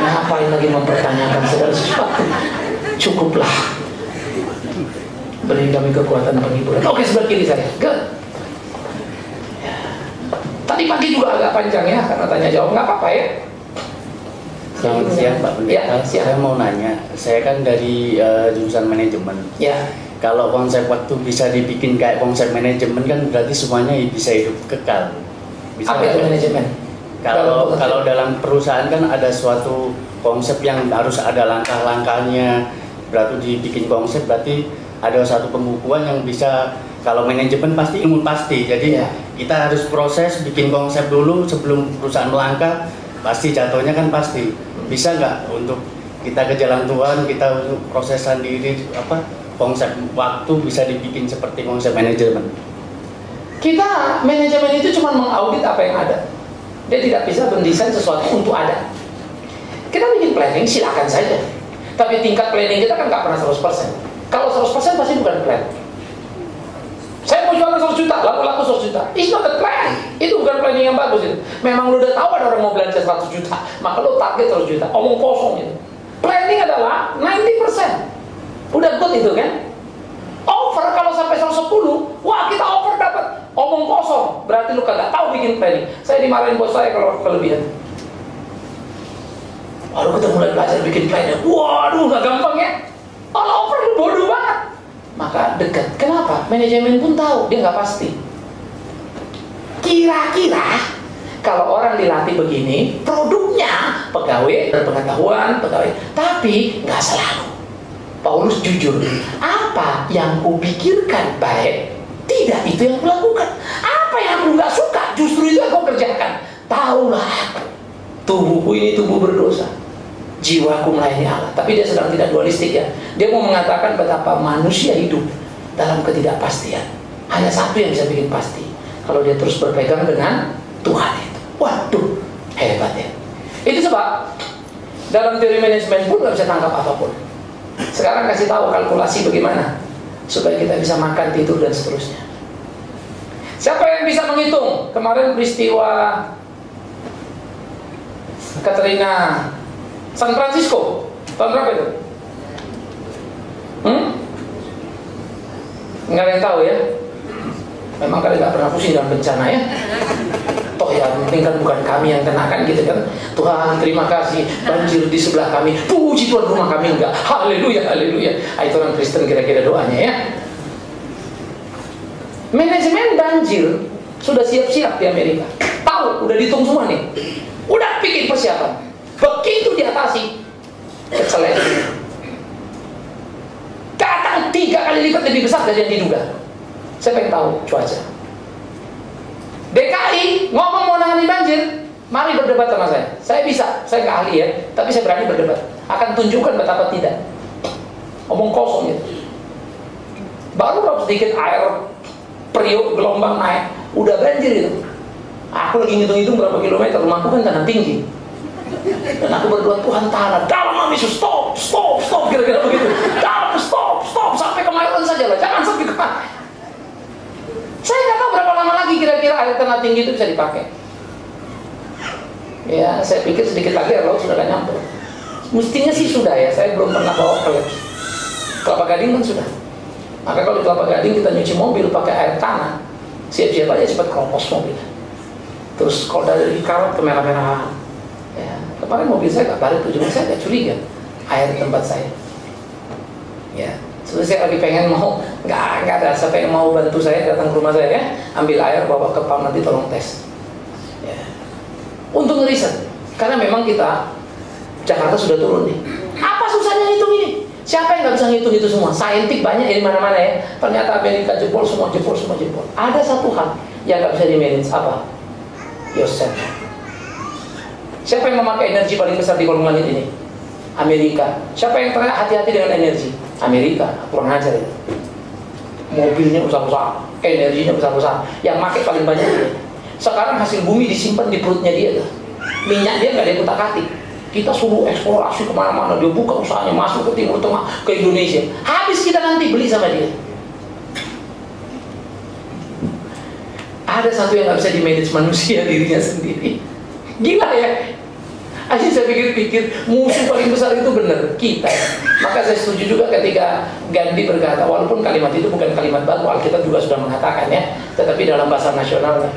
ngapain lagi mempertanyakan segala sesuatu, cukuplah, beri kami kekuatan penghiburan. Oke, sebelah kiri saya. Good. Ya. Tadi pagi juga agak panjang ya, karena tanya jawab, nggak apa-apa ya. Selamat siang Pak Pendeta. Ya, siang. Saya mau nanya, saya kan dari jurusan manajemen. Ya. Kalau konsep waktu bisa dibikin kayak konsep manajemen kan berarti semuanya bisa hidup kekal. Bisa Apa itu manajemen? Kalau dalam perusahaan kan ada suatu konsep yang harus ada langkah-langkahnya. Berarti dibikin konsep berarti ada satu pembukuan yang bisa. Kalau manajemen pasti ilmu pasti. Jadi ya, kita harus proses bikin konsep dulu sebelum perusahaan melangkah. Pasti jatuhnya kan pasti. Bisa nggak untuk kita ke jalan Tuhan, kita untuk proses sendiri konsep waktu bisa dibikin seperti konsep manajemen? Kita manajemen itu cuma mengaudit apa yang ada. Dia tidak bisa mendesain sesuatu untuk ada. Kita bikin planning silakan saja. Tapi tingkat planning kita kan nggak pernah 100%. Kalau 100% pasti bukan plan. Saya mau jualan 100 juta, laku 100 juta. It's not a plan. Itu bukan planning yang bagus itu. Memang lu udah tahu ada orang mau belanja 100 juta, maka lu target 100 juta. Omong kosong itu. Planning adalah 90%. Udah good itu kan? Over kalau sampai 110, wah kita over dapat. Omong kosong, berarti lu kagak tahu bikin planning. Saya dimarahin bos saya kalau kelebihan. Waduh, kita mulai belajar bikin planning. Waduh, nggak gampang ya. Kalau over lu bodoh banget. Maka dekat. Kenapa? Manajemen pun tahu, dia nggak pasti. Kira-kira kalau orang dilatih begini, produknya pegawai berpengetahuan, pegawai, tapi nggak selalu. Paulus jujur, apa yang kupikirkan baik, tidak itu yang kulakukan. Apa yang aku nggak suka, justru itu yang kau kerjakan. Taulah, tubuhku ini tubuh berdosa, jiwaku melayani Allah. Tapi dia sedang tidak dualistik ya. Dia mau mengatakan betapa manusia hidup dalam ketidakpastian. Hanya satu yang bisa bikin pasti, kalau dia terus berpegang dengan Tuhan itu. Waduh, hebat ya. Itu sebab dalam teori manajemen pun nggak bisa tangkap apapun. Sekarang kasih tahu kalkulasi bagaimana supaya kita bisa makan, tidur, dan seterusnya. Siapa yang bisa menghitung kemarin peristiwa Katrina San Francisco tahun berapa itu? Nggak ada yang tahu ya. Memang kalian nggak pernah pusing dalam bencana ya. Toh ya, penting kan bukan kami yang kenakan gitu kan. Tuhan terima kasih, banjir di sebelah kami, puji Tuhan rumah kami enggak. Haleluya, haleluya. Itu orang Kristen kira-kira doanya ya. Manajemen banjir sudah siap-siap di Amerika. Tahu, udah dihitung semua nih. Udah bikin persiapan. Begitu diatasi, kecelakaan. Datang 3 kali lipat lebih besar dari yang diduga. Saya pengen tahu cuaca. DKI ngomong mau nangani banjir, mari berdebat sama saya. Saya bisa, saya nggak ahli ya, tapi saya berani berdebat. Akan tunjukkan betapa tidak. Omong kosong gitu. Baru sedikit air periuk gelombang naik, udah banjir itu. Aku lagi ngitung-ngitung berapa kilometer, rumahku kan tanah tinggi. Dan aku berdoa, Tuhan tahan, dalam Yesus, stop, kira-kira begitu. Dalam, stop, sampai kemarin saja lah, jangan sampai kemarin. Saya nggak tahu berapa lama lagi kira-kira air tanah tinggi itu bisa dipakai. Ya, saya pikir sedikit lagi air laut sudah akan nyampe. Mestinya sih sudah ya, saya belum pernah bawa ke Kelapa Gading kan sudah. Maka kalau di Kelapa Gading kita nyuci mobil pakai air tanah, siap-siap aja cepat keropos mobil. Terus kalau dari karat ke merah-merahan. Ya, kemarin mobil saya nggak balik tujuan, saya agak curiga air di tempat saya. Ya. Terus saya lagi pengen mau, nggak ada siapa yang mau bantu saya datang ke rumah saya ya, ambil air bawa ke pam nanti tolong tes. Ya. Untuk ngeriset, karena memang kita Jakarta sudah turun nih. Apa susahnya ngitung ini? Siapa yang nggak bisa ngitung itu semua? Saintik banyak dari mana-mana ya. Ternyata Amerika jebol semua. Ada satu hal yang nggak bisa di-manage, apa? Yourself. Siapa yang memakai energi paling besar di kolong langit ini? Amerika. Siapa yang pernah hati-hati dengan energi? Amerika. Kurang ajar itu. Mobilnya besar-besar, energinya besar-besar. Yang pakai paling banyak dia. Sekarang hasil bumi disimpan di perutnya dia tuh. minyak dia nggak ada yang utak-atik. Kita suruh eksplorasi kemana-mana, dia buka usahanya masuk ke Timur Tengah, ke Indonesia. Habis kita nanti beli sama dia. Ada satu yang nggak bisa di-manage manusia, dirinya sendiri. Gila ya. Akhirnya saya pikir-pikir, musuh paling besar itu benar kita. Maka saya setuju juga ketika Gandhi berkata, walaupun kalimat itu bukan kalimat baru, Alkitab juga sudah mengatakan ya, tetapi dalam bahasa nasionalnya,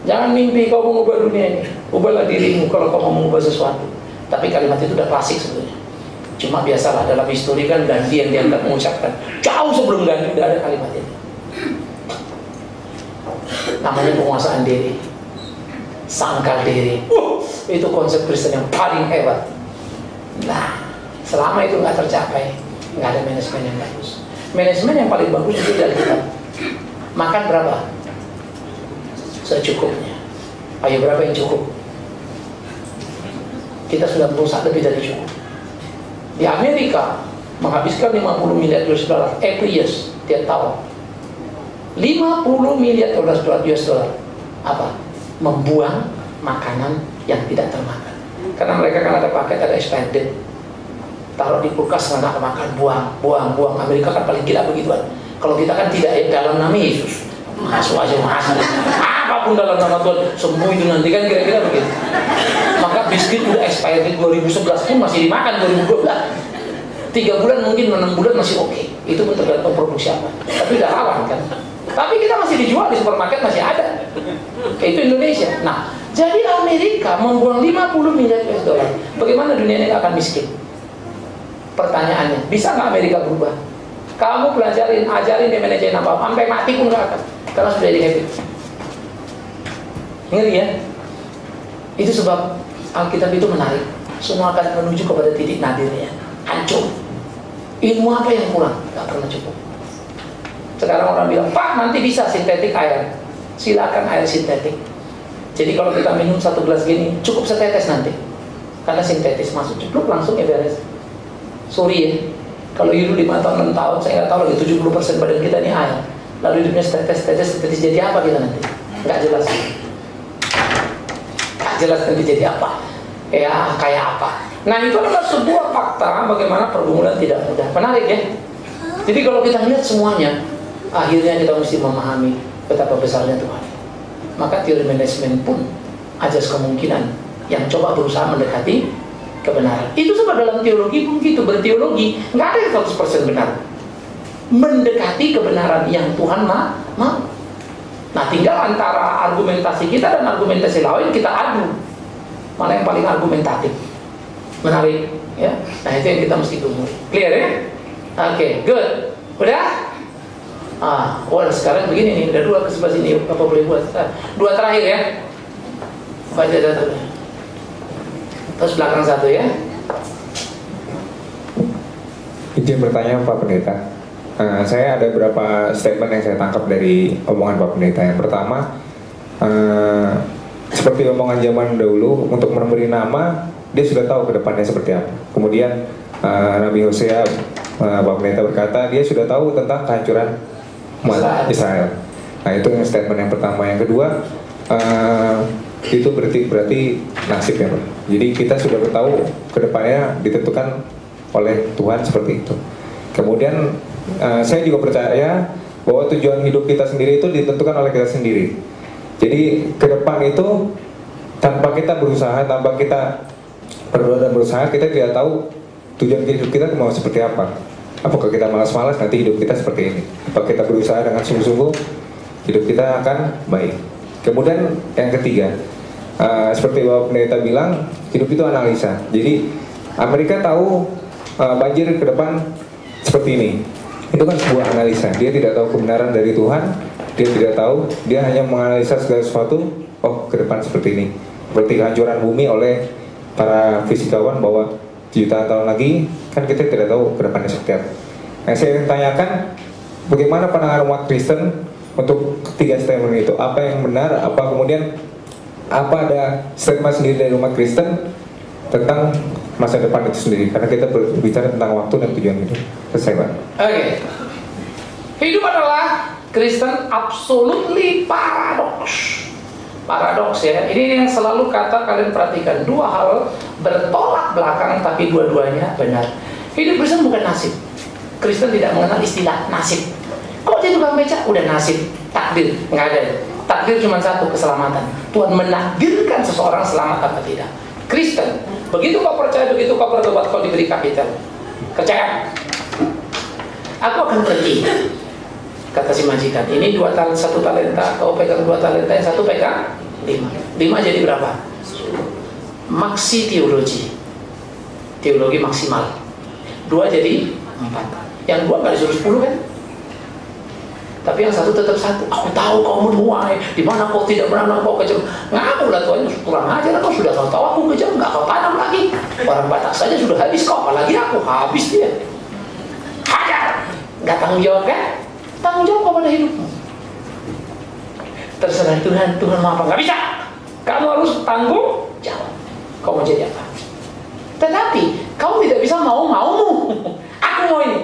jangan mimpi kau mengubah dunia ini, ubahlah dirimu kalau kau mau mengubah sesuatu. Tapi kalimat itu udah klasik sebetulnya. Cuma biasalah dalam histori kan Gandhi yang diangkat mengucapkan. Jauh sebelum Gandhi udah ada kalimat itu. Namanya penguasaan diri, sangkal diri. Itu konsep Kristen yang paling hebat. Nah, selama itu nggak tercapai, nggak ada manajemen yang bagus. Manajemen yang paling bagus itu dari kita. Makan berapa? Secukupnya. Ayo, berapa yang cukup? Kita sudah berusaha lebih dari cukup. Di Amerika menghabiskan 50 miliar US dollar every years, tiap tahun. 50 miliar US dollar. Apa? Membuang makanan yang tidak termakan. Karena mereka kan ada paket, ada expired date. Taruh di kulkas nggak kemakan, buang. Amerika kan paling gila begituan. Kalau kita kan tidak, ya, dalam nama Yesus masuk aja masuk. Apapun dalam nama Tuhan, semua itu nanti kan kira-kira begitu. Maka biskuit udah expired date 2011 pun masih dimakan 2012. 3 bulan mungkin 6 bulan masih oke. Itu pun tergantung produksi apa. Tapi udah rawan kan. Tapi kita masih dijual di supermarket, masih ada. Itu Indonesia. Nah, jadi Amerika membuang 50 miliar US dollar. Bagaimana dunia ini akan miskin? Pertanyaannya, bisa nggak Amerika berubah? Kamu ajarin dia manajemen apa, sampai mati pun nggak akan. Karena sudah jadi habit. Ngeri ya? Itu sebab Alkitab itu menarik. Semua akan menuju kepada titik nadirnya. Hancur. Ilmu apa yang kurang? Nggak pernah cukup. Sekarang orang bilang, Pak, nanti bisa sintetik air. Silakan air sintetik. Jadi kalau kita minum 1 gelas gini, cukup setetes nanti. Karena sintetis masuk, ceplok langsung ya beres. Sorry ya, kalau hidup 5 tahun, 6 tahun, saya nggak tahu lagi 70% badan kita ini air. Lalu hidupnya setetes, jadi apa kita nanti? Nggak jelas. Nggak jelas nanti jadi apa. Ya, kayak apa. Nah, itu adalah sebuah fakta bagaimana pergumulan tidak mudah. Menarik ya. Jadi kalau kita lihat semuanya, akhirnya kita mesti memahami betapa besarnya Tuhan. Maka teori manajemen pun ajas kemungkinan yang coba berusaha mendekati kebenaran. Itu sebab dalam teologi pun gitu, berteologi nggak ada yang 100% benar. Mendekati kebenaran yang Tuhan mau. Nah, tinggal antara argumentasi kita dan argumentasi lain kita adu. Mana yang paling argumentatif? Menarik, ya. Nah, itu yang kita mesti tunggu. Clear ya? Oke, good. Udah? Sekarang begini nih, udah 2 ke sebelah sini, apa boleh buat? 2 terakhir ya. Baca datanya. Terus belakang 1 ya. Izin bertanya Pak Pendeta. Saya ada beberapa statement yang saya tangkap dari omongan Pak Pendeta. Yang pertama, seperti omongan zaman dahulu, untuk memberi nama, dia sudah tahu ke depannya seperti apa. Kemudian Nabi Hosea, Pak Pendeta berkata, dia sudah tahu tentang kehancuran umat Israel. Nah, itu yang statement yang pertama. Yang kedua, itu berarti nasib ya Pak. Jadi kita sudah tahu ke depannya ditentukan oleh Tuhan seperti itu. Kemudian saya juga percaya bahwa tujuan hidup kita sendiri itu ditentukan oleh kita sendiri. Jadi ke depan itu tanpa kita berusaha, tanpa kita berdoa dan berusaha, kita tidak tahu tujuan hidup kita mau seperti apa. Apakah kita malas-malas, nanti hidup kita seperti ini. Apakah kita berusaha dengan sungguh-sungguh, hidup kita akan baik. Kemudian yang ketiga, seperti Bapak Pendeta bilang, hidup itu analisa. Jadi Amerika tahu banjir ke depan seperti ini. Itu kan sebuah analisa. Dia tidak tahu kebenaran dari Tuhan. Dia tidak tahu. Dia hanya menganalisa segala sesuatu. Oh, ke depan seperti ini. Seperti kehancuran bumi oleh para fisikawan bahwa jutaan tahun lagi, kan kita tidak tahu ke depannya seperti apa. Nah, saya ingin tanyakan, bagaimana pandangan umat Kristen untuk ketiga statement itu? Apa yang benar? Apa kemudian ada statement sendiri dari umat Kristen tentang masa depan itu sendiri? Karena kita berbicara tentang waktu dan tujuan hidup. Selesai, Pak. Oke. Hidup adalah Kristen absolutely paradox. paradoks ya. Ini yang selalu kata kalian perhatikan, dua hal bertolak belakang tapi dua-duanya benar. Hidup Kristen bukan nasib. Kristen tidak mengenal istilah nasib. Kok jadi tukang beca? Udah nasib, takdir, nggak ada. Takdir cuma satu, keselamatan. Tuhan menakdirkan seseorang selamat apa tidak. Kristen, begitu kau percaya, begitu kau bertobat, kau diberi kapital. Percaya? Aku akan pergi. Kata si majikan, ini satu talenta, kau pegang 2 talenta, yang satu pegang 5. 5 jadi berapa? Maksi teologi maksimal. 2 jadi 4. Yang 2 nggak disuruh 10 kan? Tapi yang satu tetap satu. Aku tahu kau menuai, di mana kau tidak pernah kau kejam. Ngaku lah Tuhan, kurang ajar. Kau sudah tahu aku kejam, nggak kau tanam lagi. Orang Batak saja sudah habis, kau apalagi aku habis dia. Hajar, nggak tanggung jawab kan? Tanggung jawab kepada hidupmu. Terserah Tuhan, Tuhan mau apa? Nggak bisa. Kamu harus tanggung jawab. Kau mau jadi apa? Tetapi kau tidak bisa maumu. Aku mau ini.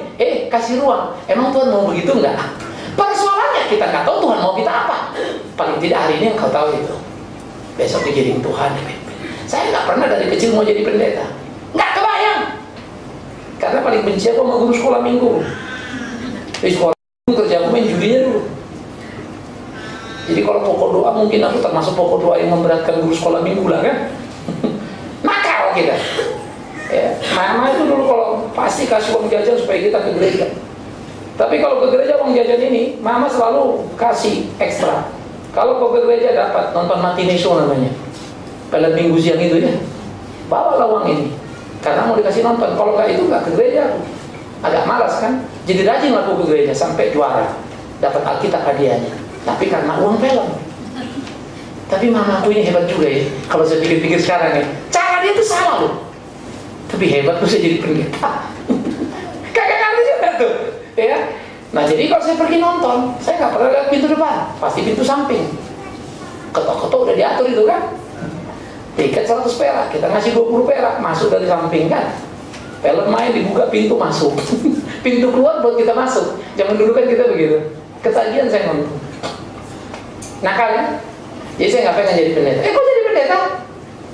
Kasih ruang. Emang Tuhan mau begitu enggak? Persoalannya kita nggak tahu Tuhan mau kita apa. Paling tidak hari ini yang kau tahu itu. Besok digiring Tuhan. Saya nggak pernah dari kecil mau jadi pendeta. Nggak kebayang. Karena paling benci aku sama guru sekolah minggu. Di sekolah minggu kerja aku main judinya dulu. Jadi kalau pokok doa mungkin aku termasuk pokok doa yang memberatkan guru sekolah minggu lah kan. Nakal kita. Ya, mama itu dulu kalau pasti kasih uang jajan supaya kita ke gereja. Tapi kalau ke gereja uang jajan ini, mama selalu kasih ekstra. Kalau kau ke gereja dapat nonton matinee show namanya, film minggu siang itu ya, bawalah uang ini. Karena mau dikasih nonton. Kalau nggak itu nggak ke gereja. Agak malas kan. Jadi rajin aku ke gereja sampai juara, dapat Alkitab hadiahnya. Tapi karena uang film. Tapi mama aku ini hebat juga ya. Kalau saya pikir-pikir sekarang ya, cara dia itu salah loh. Tapi hebat tuh saya jadi pendeta. Kagak ngerti juga tuh, ya. Nah jadi kalau saya pergi nonton, saya nggak pernah lihat pintu depan, pasti pintu samping. Ketok-ketok udah diatur itu kan. Tiket 100 perak, kita ngasih 20 perak, masuk dari samping kan. Film main dibuka pintu masuk, pintu keluar buat kita masuk. Zaman dulu kan kita begitu. Ketagihan saya nonton. Nakal kan? Jadi saya nggak pengen jadi pendeta. Kok jadi pendeta?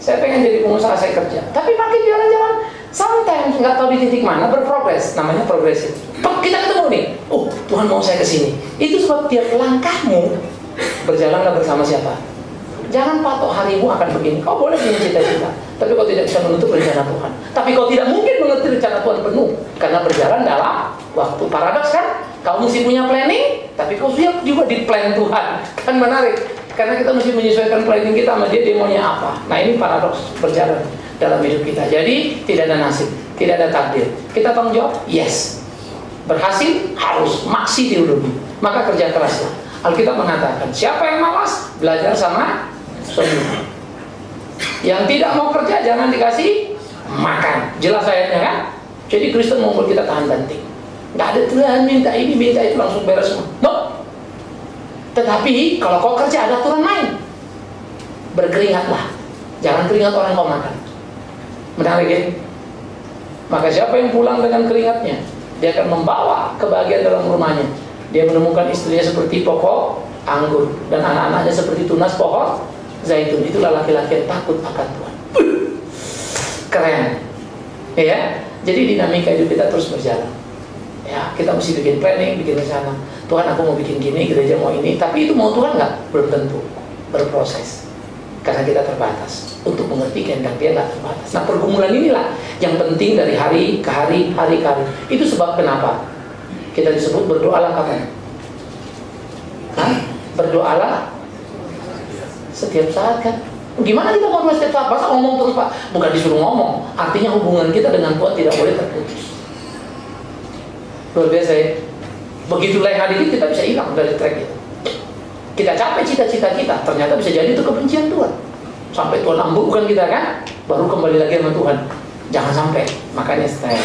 Saya pengen jadi pengusaha, saya kerja. Tapi makin jalan-jalan, sometimes nggak tahu di titik mana berprogres, namanya progresif. Kita ketemu nih, Tuhan mau saya kesini. Itu sebab tiap langkahmu berjalanlah bersama siapa. Jangan patok harimu akan begini. Kau boleh punya cita-cita, tapi kau tidak bisa menutup rencana Tuhan. Tapi kau tidak mungkin mengerti rencana Tuhan penuh, karena berjalan dalam waktu. Paradoks kan? Kau mesti punya planning, tapi kau siap juga di plan Tuhan. Kan menarik. Karena kita mesti menyesuaikan planning kita sama dia maunya apa. Nah ini paradoks berjalan dalam hidup kita. Jadi tidak ada nasib, tidak ada takdir. Kita tanggung jawab, yes. Berhasil harus maksi teologi. Maka kerja keraslah. Alkitab mengatakan, siapa yang malas belajar sama sungguh. Yang tidak mau kerja jangan dikasih makan. Jelas ayatnya kan? Jadi Kristen membuat kita tahan banting. Nggak ada Tuhan minta ini minta itu langsung beres semua. No. Tetapi kalau kau kerja ada aturan main. Berkeringatlah. Jangan keringat orang kau makan. Menarik ya? Maka siapa yang pulang dengan keringatnya, dia akan membawa kebahagiaan dalam rumahnya. Dia menemukan istrinya seperti pokok anggur dan anak-anaknya seperti tunas pohon zaitun. Itulah laki-laki yang takut akan Tuhan. Keren. Ya. Jadi dinamika hidup kita terus berjalan. Ya, kita mesti bikin planning, bikin rencana. Tuhan aku mau bikin gini, gereja mau ini. Tapi itu mau Tuhan nggak? Belum tentu. Berproses. Karena kita terbatas. Untuk mengerti kehendak dia nggak terbatas. Nah pergumulan inilah yang penting dari hari ke hari, hari ke hari. Itu sebab kenapa kita disebut berdoalah kapan? Berdoalah setiap saat kan? Gimana kita mau setiap saat? Masa ngomong terus Pak? Bukan disuruh ngomong. Artinya hubungan kita dengan Tuhan tidak boleh terputus. Luar biasa ya. Begitu lengah dikit kita bisa hilang dari track itu. Kita capai cita-cita kita, ternyata bisa jadi itu kebencian Tuhan. Sampai Tuhan ambukan kita kan, baru kembali lagi sama Tuhan. Jangan sampai. Makanya stay.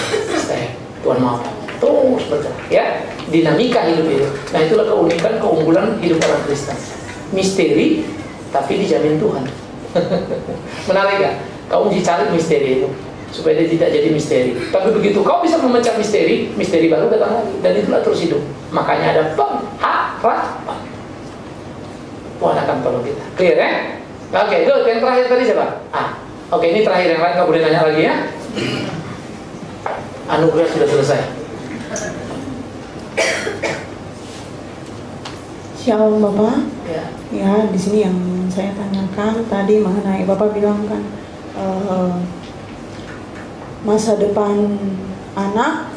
Tuhan mau apa? Terus bergerak ya. Dinamika hidup itu. Nah itulah keunikan, keunggulan hidup orang Kristen. Misteri, tapi dijamin Tuhan. Menarik gak? Kau mesti cari misteri itu supaya dia tidak jadi misteri. Tapi begitu kau bisa memecah misteri, misteri baru datang lagi. Dan itulah terus hidup. Makanya ada pengharapan. Tuhan akan tolong kita. Clear ya? Oke, itu yang terakhir tadi siapa? Oke, ini terakhir, yang lain nggak boleh nanya lagi ya. Anugerah sudah selesai. Shalom Bapak. Ya. Ya, di sini yang saya tanyakan tadi mengenai Bapak bilang kan masa depan anak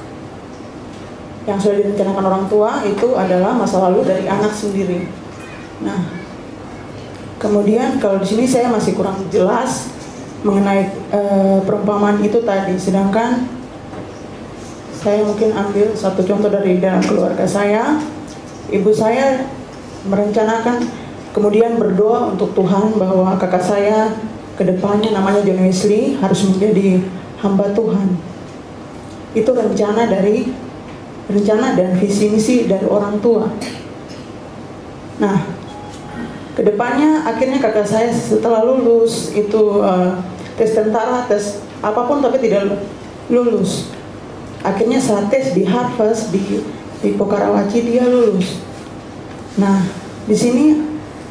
yang sudah direncanakan orang tua itu adalah masa lalu dari anak sendiri. Nah, kemudian kalau di sini saya masih kurang jelas mengenai perumpamaan itu tadi. Sedangkan saya mungkin ambil satu contoh dari dalam keluarga saya. Ibu saya merencanakan kemudian berdoa untuk Tuhan bahwa kakak saya kedepannya namanya John Wesley harus menjadi hamba Tuhan. Itu rencana dan visi misi dari orang tua. Nah, kedepannya akhirnya kakak saya setelah lulus itu tes tentara, tes apapun tapi tidak lulus. Akhirnya saat tes di Harvard di Pokarawaci dia lulus. Nah, di sini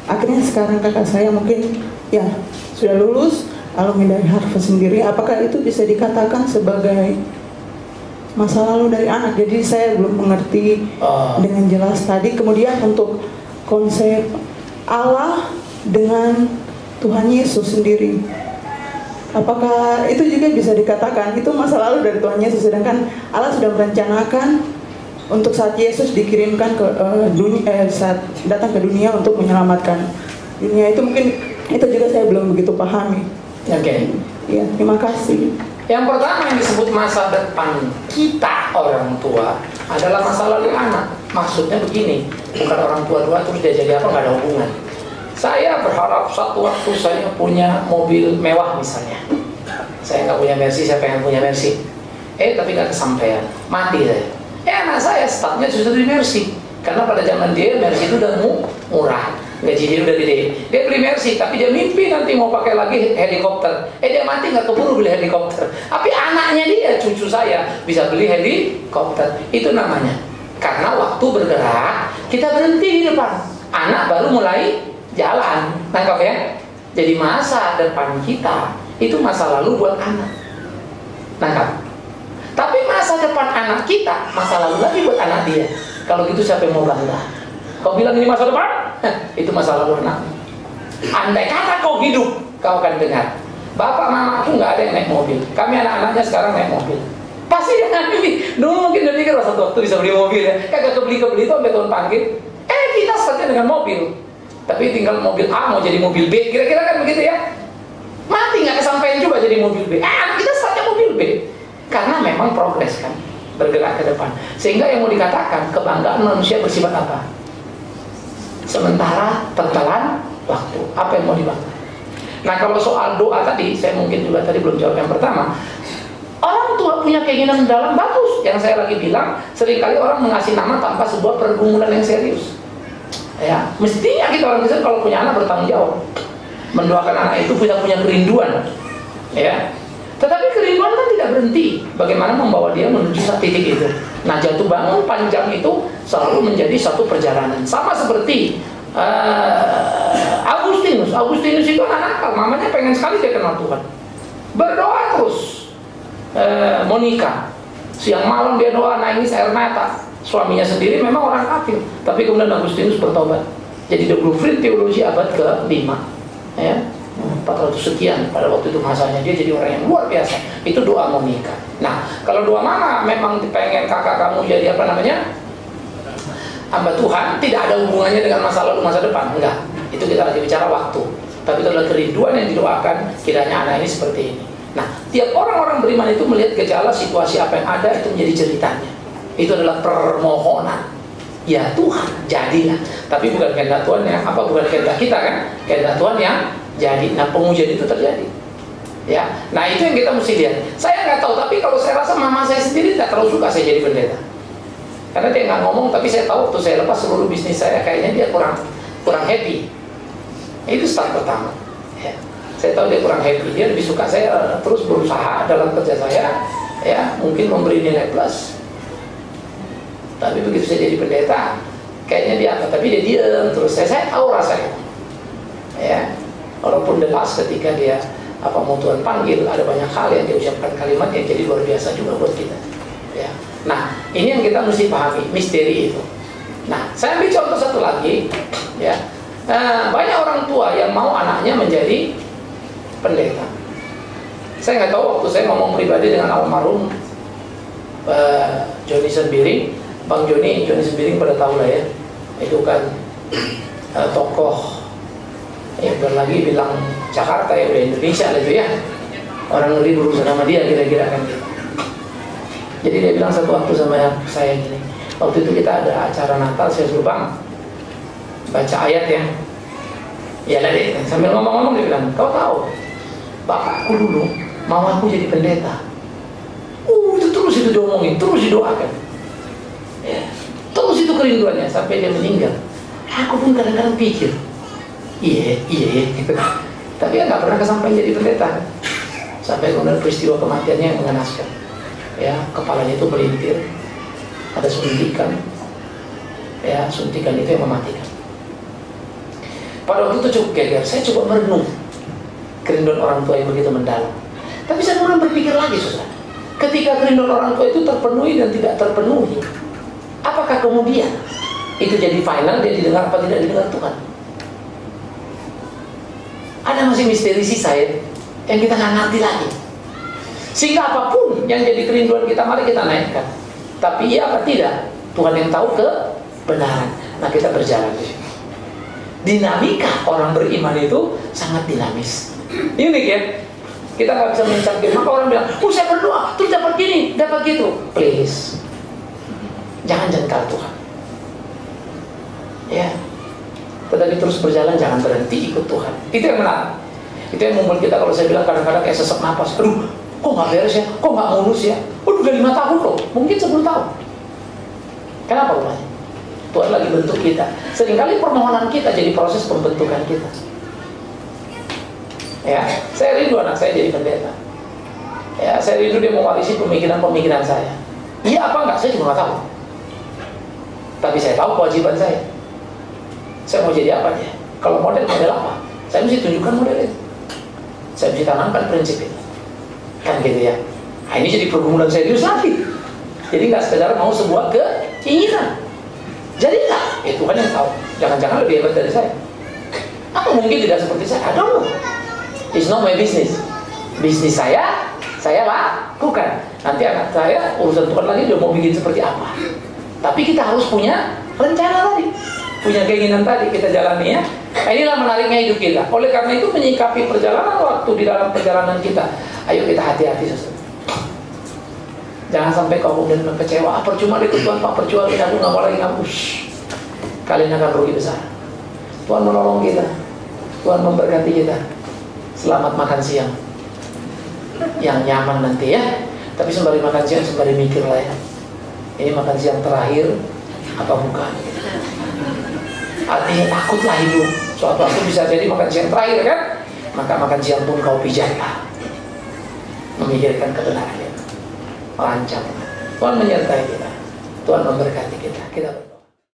akhirnya sekarang kakak saya mungkin ya sudah lulus alumni dari Harvard sendiri. Apakah itu bisa dikatakan sebagai masa lalu dari anak? Jadi saya belum mengerti dengan jelas tadi. Kemudian untuk konsep Allah dengan Tuhan Yesus sendiri, apakah itu juga bisa dikatakan itu masa lalu dari Tuhan Yesus, sedangkan Allah sudah merencanakan untuk saat Yesus dikirimkan ke dunia, saat datang ke dunia untuk menyelamatkan dunia. Itu mungkin itu juga saya belum begitu pahami. Oke. Ya, terima kasih. Yang pertama yang disebut masa depan kita orang tua adalah masa lalu anak. Maksudnya begini, bukan orang tua terus dia jadi apa, nggak ada hubungan. Saya berharap satu waktu saya punya mobil mewah misalnya. Saya nggak punya Mercy, saya pengen punya Mercy. Tapi nggak kesampaian, mati saya. Anak saya startnya justru di Mercy, karena pada zaman dia Mercy itu udah murah, gaji dia udah gede. Dia beli Mercy, tapi dia mimpi nanti mau pakai lagi helikopter. Dia mati nggak keburu beli helikopter. Tapi anaknya dia, cucu saya bisa beli helikopter. Itu namanya karena waktu bergerak kita berhenti di depan, anak baru mulai jalan. Nangkap ya? Jadi masa depan kita itu masa lalu buat anak. Nangkap? Tapi masa depan anak kita, masa lalu lagi buat anak dia. Kalau gitu siapa yang mau bangga? Kau bilang ini masa depan? Itu masa lalu anak. Andai kata kau hidup, kau akan dengar, bapak mama aku nggak ada yang naik mobil. Kami anak-anaknya sekarang naik mobil. Pasti dia nanti dulu mungkin dia pikir satu waktu bisa beli mobil ya. Kagak kebeli itu sampai tahun panggil. Kita startnya dengan mobil. Tapi tinggal mobil A mau jadi mobil B. Kira-kira kan begitu ya. Mati nggak kesampaian juga jadi mobil B. Anak kita startnya mobil B. Karena memang progres kan, bergerak ke depan. Sehingga yang mau dikatakan kebanggaan manusia bersifat apa? Sementara tertelan waktu. Apa yang mau dibanggakan? Nah, kalau soal doa tadi, saya mungkin juga tadi belum jawab yang pertama. Orang tua punya keinginan dalam, bagus. Yang saya lagi bilang, seringkali orang mengasih nama tanpa sebuah pergumulan yang serius. Ya, mestinya kita orang Kristen kalau punya anak bertanggung jawab, mendoakan anak itu punya kerinduan. Ya. Tetapi kerinduan kan tidak berhenti. Bagaimana membawa dia menuju satu titik itu? Nah, jatuh bangun panjang itu selalu menjadi satu perjalanan. Sama seperti Agustinus. Agustinus itu anak nakal. Mamanya pengen sekali dia kenal Tuhan. Berdoa terus. Monica, siang malam dia doa, nangis air mata. Suaminya sendiri memang orang kafir. Tapi kemudian Agustinus bertobat. Jadi The Blueprint Teologi abad ke-5. Ya. 400 sekian pada waktu itu masanya, dia jadi orang yang luar biasa. Itu doa Monica. Nah, kalau doa mama memang pengen kakak kamu jadi apa namanya, hamba Tuhan, tidak ada hubungannya dengan masa lalu masa depan, enggak. Itu kita lagi bicara waktu. Tapi itu adalah kerinduan yang didoakan, kiranya anak ini seperti ini. Nah, tiap orang-orang beriman itu melihat gejala situasi apa yang ada, itu menjadi ceritanya. Itu adalah permohonan. Ya Tuhan, jadilah. Tapi bukan kehendak Tuhan yang apa, bukan kehendak kita kan, kehendak Tuhan yang jadi. Nah, pengujian itu terjadi. Ya, nah itu yang kita mesti lihat. Saya nggak tahu, tapi kalau saya rasa mama saya sendiri tidak terlalu suka saya jadi pendeta. Karena dia nggak ngomong, tapi saya tahu waktu saya lepas seluruh bisnis saya kayaknya dia kurang happy. Itu start pertama. Ya. Saya tahu dia kurang happy. Dia lebih suka saya terus berusaha dalam kerja saya. Ya, mungkin memberi nilai plus. Tapi begitu saya jadi pendeta, kayaknya dia apa? Tapi dia diam terus. Saya tahu rasanya. Ya. Walaupun delas ketika dia mau Tuhan panggil, ada banyak hal yang dia ucapkan kalimat yang jadi luar biasa juga buat kita. Ya. Nah, ini yang kita mesti pahami, misteri itu. Nah, saya ambil contoh satu lagi, ya. Banyak orang tua yang mau anaknya menjadi pendeta. Saya nggak tahu, waktu saya ngomong pribadi dengan almarhum Joni Sembiring, Bang Joni Sembiring pada tahu lah ya, itu kan tokoh yang lagi bilang Jakarta ya, udah Indonesia lah itu ya, orang ngeri berurusan sama dia kira-kira kan gitu. Jadi dia bilang satu waktu sama saya gini, waktu itu kita ada acara Natal, saya suruh Bang baca ayat ya. Ya lah deh, sambil ngomong-ngomong dia bilang, kau tahu bapakku dulu mau aku jadi pendeta. Itu terus itu diomongin, terus didoakan ya. Terus itu kerinduannya sampai dia meninggal. Aku pun kadang-kadang pikir, iya gitu. Tapi ya nggak pernah kesampaian jadi pendeta. Sampai kemudian peristiwa kematiannya yang mengenaskan. Ya, kepalanya itu melintir, ada suntikan. Ya, suntikan itu yang mematikan. Pada waktu itu cukup geger, saya coba merenung kerinduan orang tua yang begitu mendalam. Tapi saya mulai berpikir lagi, saudara. Ketika kerinduan orang tua itu terpenuhi dan tidak terpenuhi, apakah kemudian itu jadi final, dia didengar apa tidak didengar Tuhan? Ada masih misteri sisa ya, yang kita nggak ngerti lagi. Sehingga apapun yang jadi kerinduan kita, mari kita naikkan. Tapi iya apa tidak, Tuhan yang tahu kebenaran. Nah, kita berjalan di sini. Dinamika orang beriman itu sangat dinamis. Unik ya. Kita nggak bisa mencapkan. Maka orang bilang, saya berdoa, terus dapat gini, dapat gitu. Please, jangan jengkal Tuhan. Ya, tetapi terus berjalan, jangan berhenti ikut Tuhan. Itu yang menarik. Itu yang membuat kita, kalau saya bilang kadang-kadang kayak sesak napas. Aduh, kok nggak beres ya? Kok nggak mulus ya? Udah 5 tahun loh, mungkin 10 tahun. Kenapa rupanya? Tuhan lagi bentuk kita. Seringkali permohonan kita jadi proses pembentukan kita. Ya, saya rindu anak saya jadi pendeta. Ya, saya rindu dia mewarisi pemikiran-pemikiran saya. Iya apa enggak? Saya juga nggak tahu. Tapi saya tahu kewajiban saya. Saya mau jadi apa dia? Kalau model apa? Saya mesti tunjukkan model itu. Saya mesti tanamkan prinsip itu. Kan gitu ya. Nah, ini jadi pergumulan serius lagi. Jadi nggak sekedar mau sebuah keinginan. Jadi nggak? Tuhan yang tahu. Jangan-jangan lebih hebat dari saya. Atau mungkin tidak seperti saya. I don't know. It's not my business. Bisnis saya lakukan. Nanti anak saya urusan Tuhan lagi, dia mau bikin seperti apa. Tapi kita harus punya rencana tadi, punya keinginan tadi, kita jalani ya. Inilah menariknya hidup kita. Oleh karena itu menyikapi perjalanan waktu di dalam perjalanan kita, ayo kita hati-hati sesuatu. Jangan sampai kau kemudian kecewa. Percuma ikut Tuhan Pak, percuma kita, aku nggak mau lagi ngampus. Kalian akan rugi besar. Tuhan menolong kita, Tuhan memberkati kita. Selamat makan siang yang nyaman nanti ya. Tapi sembari makan siang, sembari mikir lah ya, ini makan siang terakhir apa bukan? Artinya takutlah hidup. Suatu waktu bisa jadi makan siang terakhir kan? Maka makan siang pun kau pijatlah, memikirkan kebenaran, merancang. Tuhan menyertai kita, Tuhan memberkati kita.